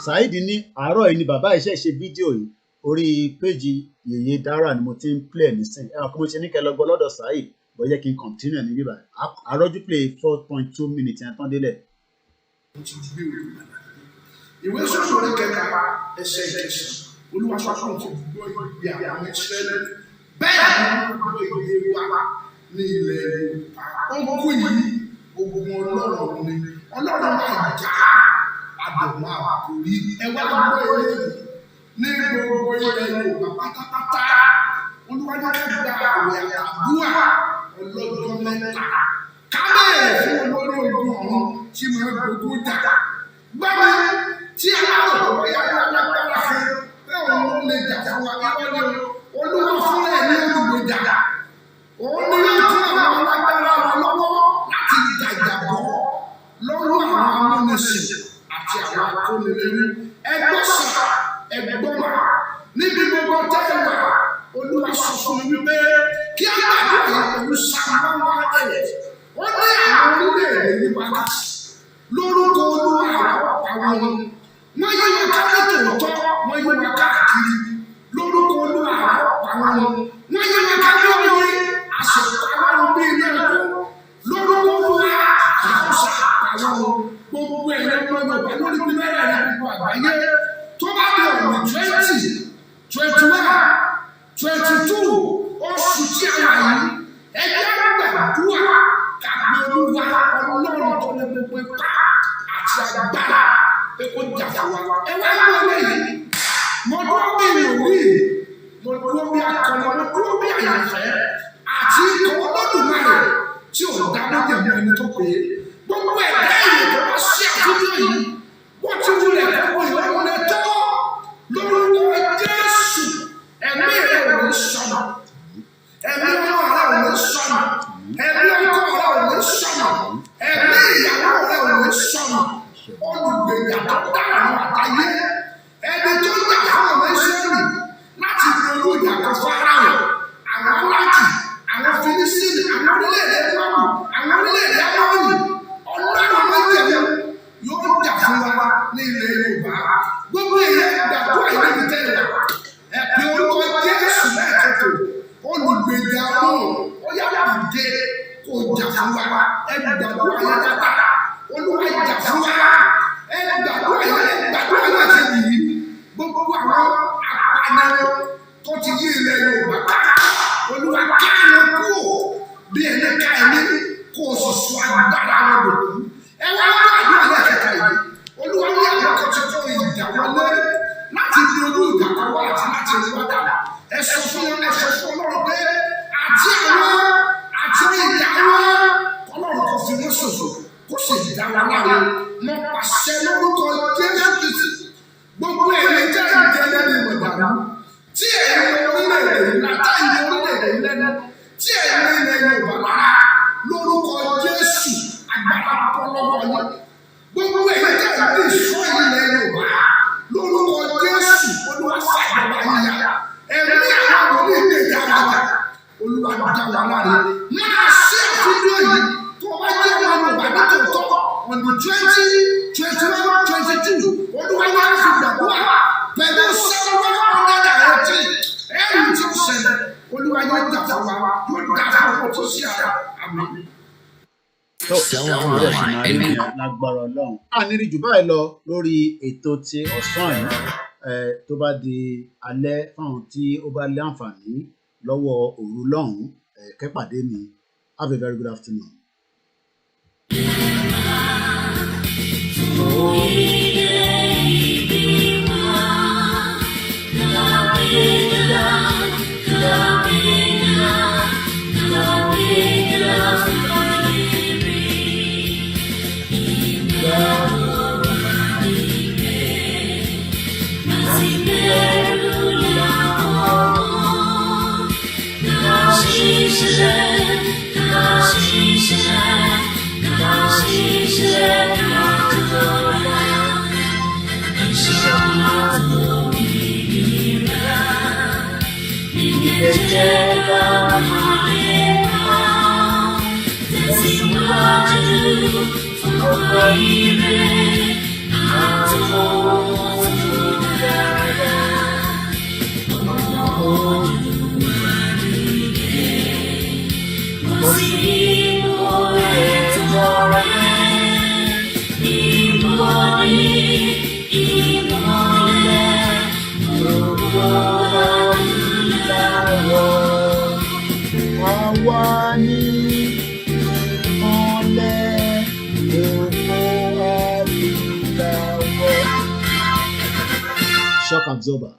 Saheed ní àárọ̀ yìí ni bàbá iṣẹ́ ṣe fídíò yìí orí péjì Yèyé Dára ni mo ti ń play nísìn kí mo ṣe ní kẹ́ lọ gbọ́ lọ́dọ̀ Saheed bó jẹ́ kí n continue ní bíbá àrọ́jú play 4.2 minutes yẹn tán délẹ̀. ìwé sọ́sọ́ orí kẹta ẹsẹ̀ ìkẹsàn olúwa sọ́sọ́ ti gbọ́ ìgbé àwọn ìṣẹ́lẹ̀ bẹ́ẹ̀ ni wọ́n gbọ́ ìgbé wa ní ilẹ̀ Yorùbá ọkùn yìí ogun Ọlọ́run ni Ọlọ́run máa jà àdùnmọ́ àkórí ẹwà gbọ́ ilé ní gbogbo ilẹ̀ Yorùbá pátápátá olúwadé gba àwẹ̀ àdúrà ọlọ́jọ́ mẹ́ta kábẹ́ẹ̀ fún olórí ogun ọ̀run tí mo ń gbogbo jà gbọ́dọ̀ tí aláwọ̀ tó wáyà lágbára fún pé òun ló lè jà fún wa irọ́ ni olúwa fún ẹ̀ ní olùgbèjà òun ni yóò tún àwọn alágbára wa lọ́wọ́ láti jàjàbọ́ lọ́wọ́ àwọn amúnisìn àti àwọn akónilẹ́rú ẹgbọ́sà ẹgbọ́mà níbi gbogbo tẹ́lẹ̀ olúwa sọ fún mi wípé kí á gbàgbọ́ ìpẹ̀lú sàmúlò ẹ̀yẹ ó ní àwọn orílẹ̀-èdè ní wákàtí lórúkọ olúwa àwọn wọ́n yí wọn káàkiri tòótọ́ wọ́n yí wọn káàkiri lórúkọ olúwa àwọn wọ́n yí wọn káàkiri orí àṣepọ̀ àwọn bí ilé ẹ̀kọ́ lórúkọ olúwa àwọn ṣàpàwọn gbogbo ẹ̀yẹ gbọ́dọ̀ pẹ̀lú ìpínlẹ̀ rẹ̀ gbogbo àgbáyé tó bá di ọ̀nà 20, 21, 22 oṣù tí a wà yìí ẹgbẹ́ gbàdúrà kàgbé olúwa Ọlọ́run tó lè gbogbo ipá àti agbára pé kó jà fún wa ẹ wá gbọ́ lẹ́yìn mo dúró bí ìròyìn mo dúró bí akọni mo dúró bí àyànfẹ́ àti ikọ̀ Olódùmarè tí ò dá lóde ẹ̀mí ẹni tó pé gbogbo ẹ̀dá ìlú tó bá ṣe àfihàn yìí wọ́n ti wúlẹ̀ gbogbo ìwọ́n lè tọ́ lórúkọ Jésù ẹ̀mí rẹ̀ ò ní sọnù ẹ̀mí ọmọ rẹ̀ ò ní sọnù ẹ̀mí ọkọ rẹ̀ ò ní sọnù ẹ̀mí ìyàwó rẹ̀ ò ní sọnù olùgbèjà tó dára àwọn àtàyé ẹni tó yà fún ọmọ Ísírẹ́lì láti ronú ìyàtọ̀ Fáráò àwọn aláàkì àwọn Fílísítínì àwọn orílẹ̀-èdè Mọ́ọ̀bù àwọn orílẹ̀-èdè Ámórì Ọlọ́run méjèèjì yóò jà fún wa ní ilẹ̀ Yorùbá gbogbo èèyàn gbàgbọ́ ìlú tẹ́lẹ̀ ẹ̀pẹ́ orúkọ Jésù lẹ́ẹ̀kẹ́tò olùgbèjà Ọlọ́run ó yára dìde kó jà fún wa ẹ gbàgbọ́ ayé dáadáa Olúwa jà fún wa ẹ gbàgbọ́ ayé láti yìí gbogbo àwọn apanirun tó ti yí ilẹ̀ Yorùbá ká Olúwa ká wọn kúrò bí ẹni ká ẹni kó o sì sọ agbára wọn lòkù ẹ wá gbàdúrà lẹ́ẹ̀kẹta yìí Olúwa ní àwọn kan ti kọ́ ìjà wọlé láti di olú ìjà kan wá àti láti rí wá dàgbà ẹ sọ fún Ọlọ́run pé àti ìjà wọn Ọlọ́run kò fi wọ́n ṣòfò kó sì dá wa láre mo pàṣẹ lórúkọ Jésù Kristi gbogbo ẹ̀mí jẹ́ ìjẹ́lẹ̀ ní ìmọ̀dàrú tí ẹ̀mí orílẹ̀-èdè yìí látà ìlú orílẹ̀-èdè yìí lẹ́nu tí ẹ̀mí ilẹ̀ Yorùbá lára lórúkọ Jésù agbára yín. Gbogbo èyí tẹ̀ ní ìṣọ́ ilẹ̀ Yorùbá lórúkọ Jésù Olúwa ṣàjọba yíyá. Ẹ̀mí àwọn onílé ìdára wa Olúwa dá wa láre. Máa ṣe àfihàn yìí tó bá jẹ́ ọmọ Yorùbá nítòótọ́ on the 2021-22 Olúwa yá fi gbàdúrà pẹ̀lú 780 ẹ̀rù tí ó ṣẹlẹ̀ Olúwa yóò dá fún wa yóò dá fún ọkọ̀ tó ṣe àrà àmì. Lágbára Ọlọ́run a ní rí jù báyìí lọ lórí ètò ti ọ̀sán yìí tó bá di alẹ́ fáwọn tí ó bá lé àǹfààní lọ́wọ́ òru lọ́hùn kẹ́pàdé mi. Have a very good afternoon. Shock absorber.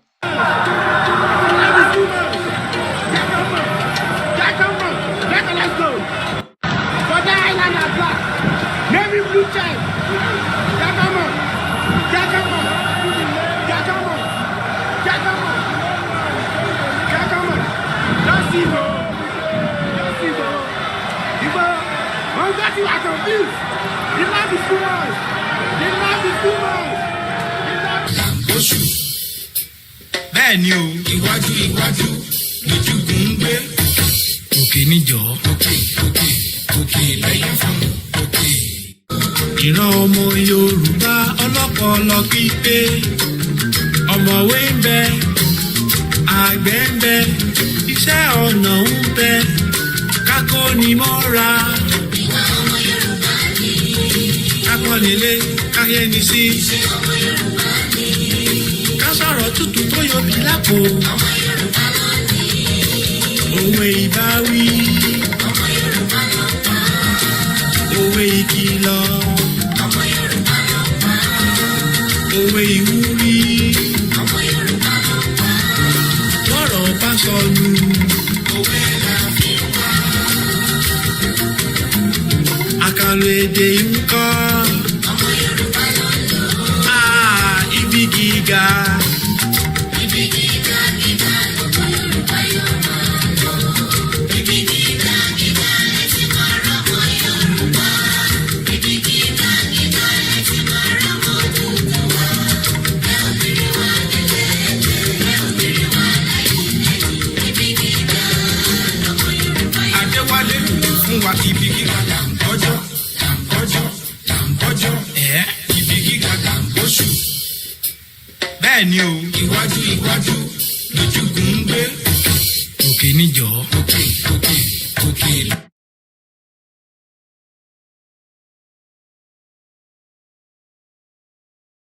Bẹ́ẹ̀ni o, iwájú iwájú lójúkùn ń gbé. Òkè níjọ́, òkè lẹ́yìn fún òkè. Ìran ọmọ Yorùbá ọlọ́pọlọ pípé. Ọ̀mọ̀wé ń bẹ, àgbẹ̀ ń bẹ, iṣẹ́ ọnà ń bẹ, kákónimọ́ra. Ìwà ọmọ Yorùbá ni. Kákọ́nilé, káyẹ́ni sí. Iṣẹ́ ọmọ Yorùbá ni. Sọ̀rọ̀ tútù tó yọbi lápò. Ọmọ Yorùbá ló ní. Òwe ìbáwí. Ọmọ Yorùbá ló pa. Òwe ìkìlọ̀. Ọmọ Yorùbá ló pa. Òwe ìwúrí. Ọmọ Yorùbá ló pa. Tọ́rọ̀ bá sọnù. Òwe la fi wá. Àkàlò èdè ń kọ́. Ọmọ Yorùbá ló lò. Ibi gíga. Ibi gíga gíga lọ́kọ̀ Yorùbá yóò máa lọ. Ibi gíga gíga lẹ́tí máa rọ́mọ Yorùbá. Ibi gíga gíga lẹ́tí máa rọ́mọ Odùduwà. Ẹ ò bèrè wá lẹ́lẹ́lẹ́, ẹ ò bèrè wá láyé. Ibi gíga lọ́kọ̀ Yorùbá yóò máa lọ. Adéwálé fún wa ibi gíga làǹkọ́jọ́ làǹkọ́jọ́ làǹkọ́jọ́ ibi gíga làǹkóṣù. Bẹ́ẹ̀ni o, iwájú iwájú lójúkùn ń gbé. Òkè níjọ́, òkè.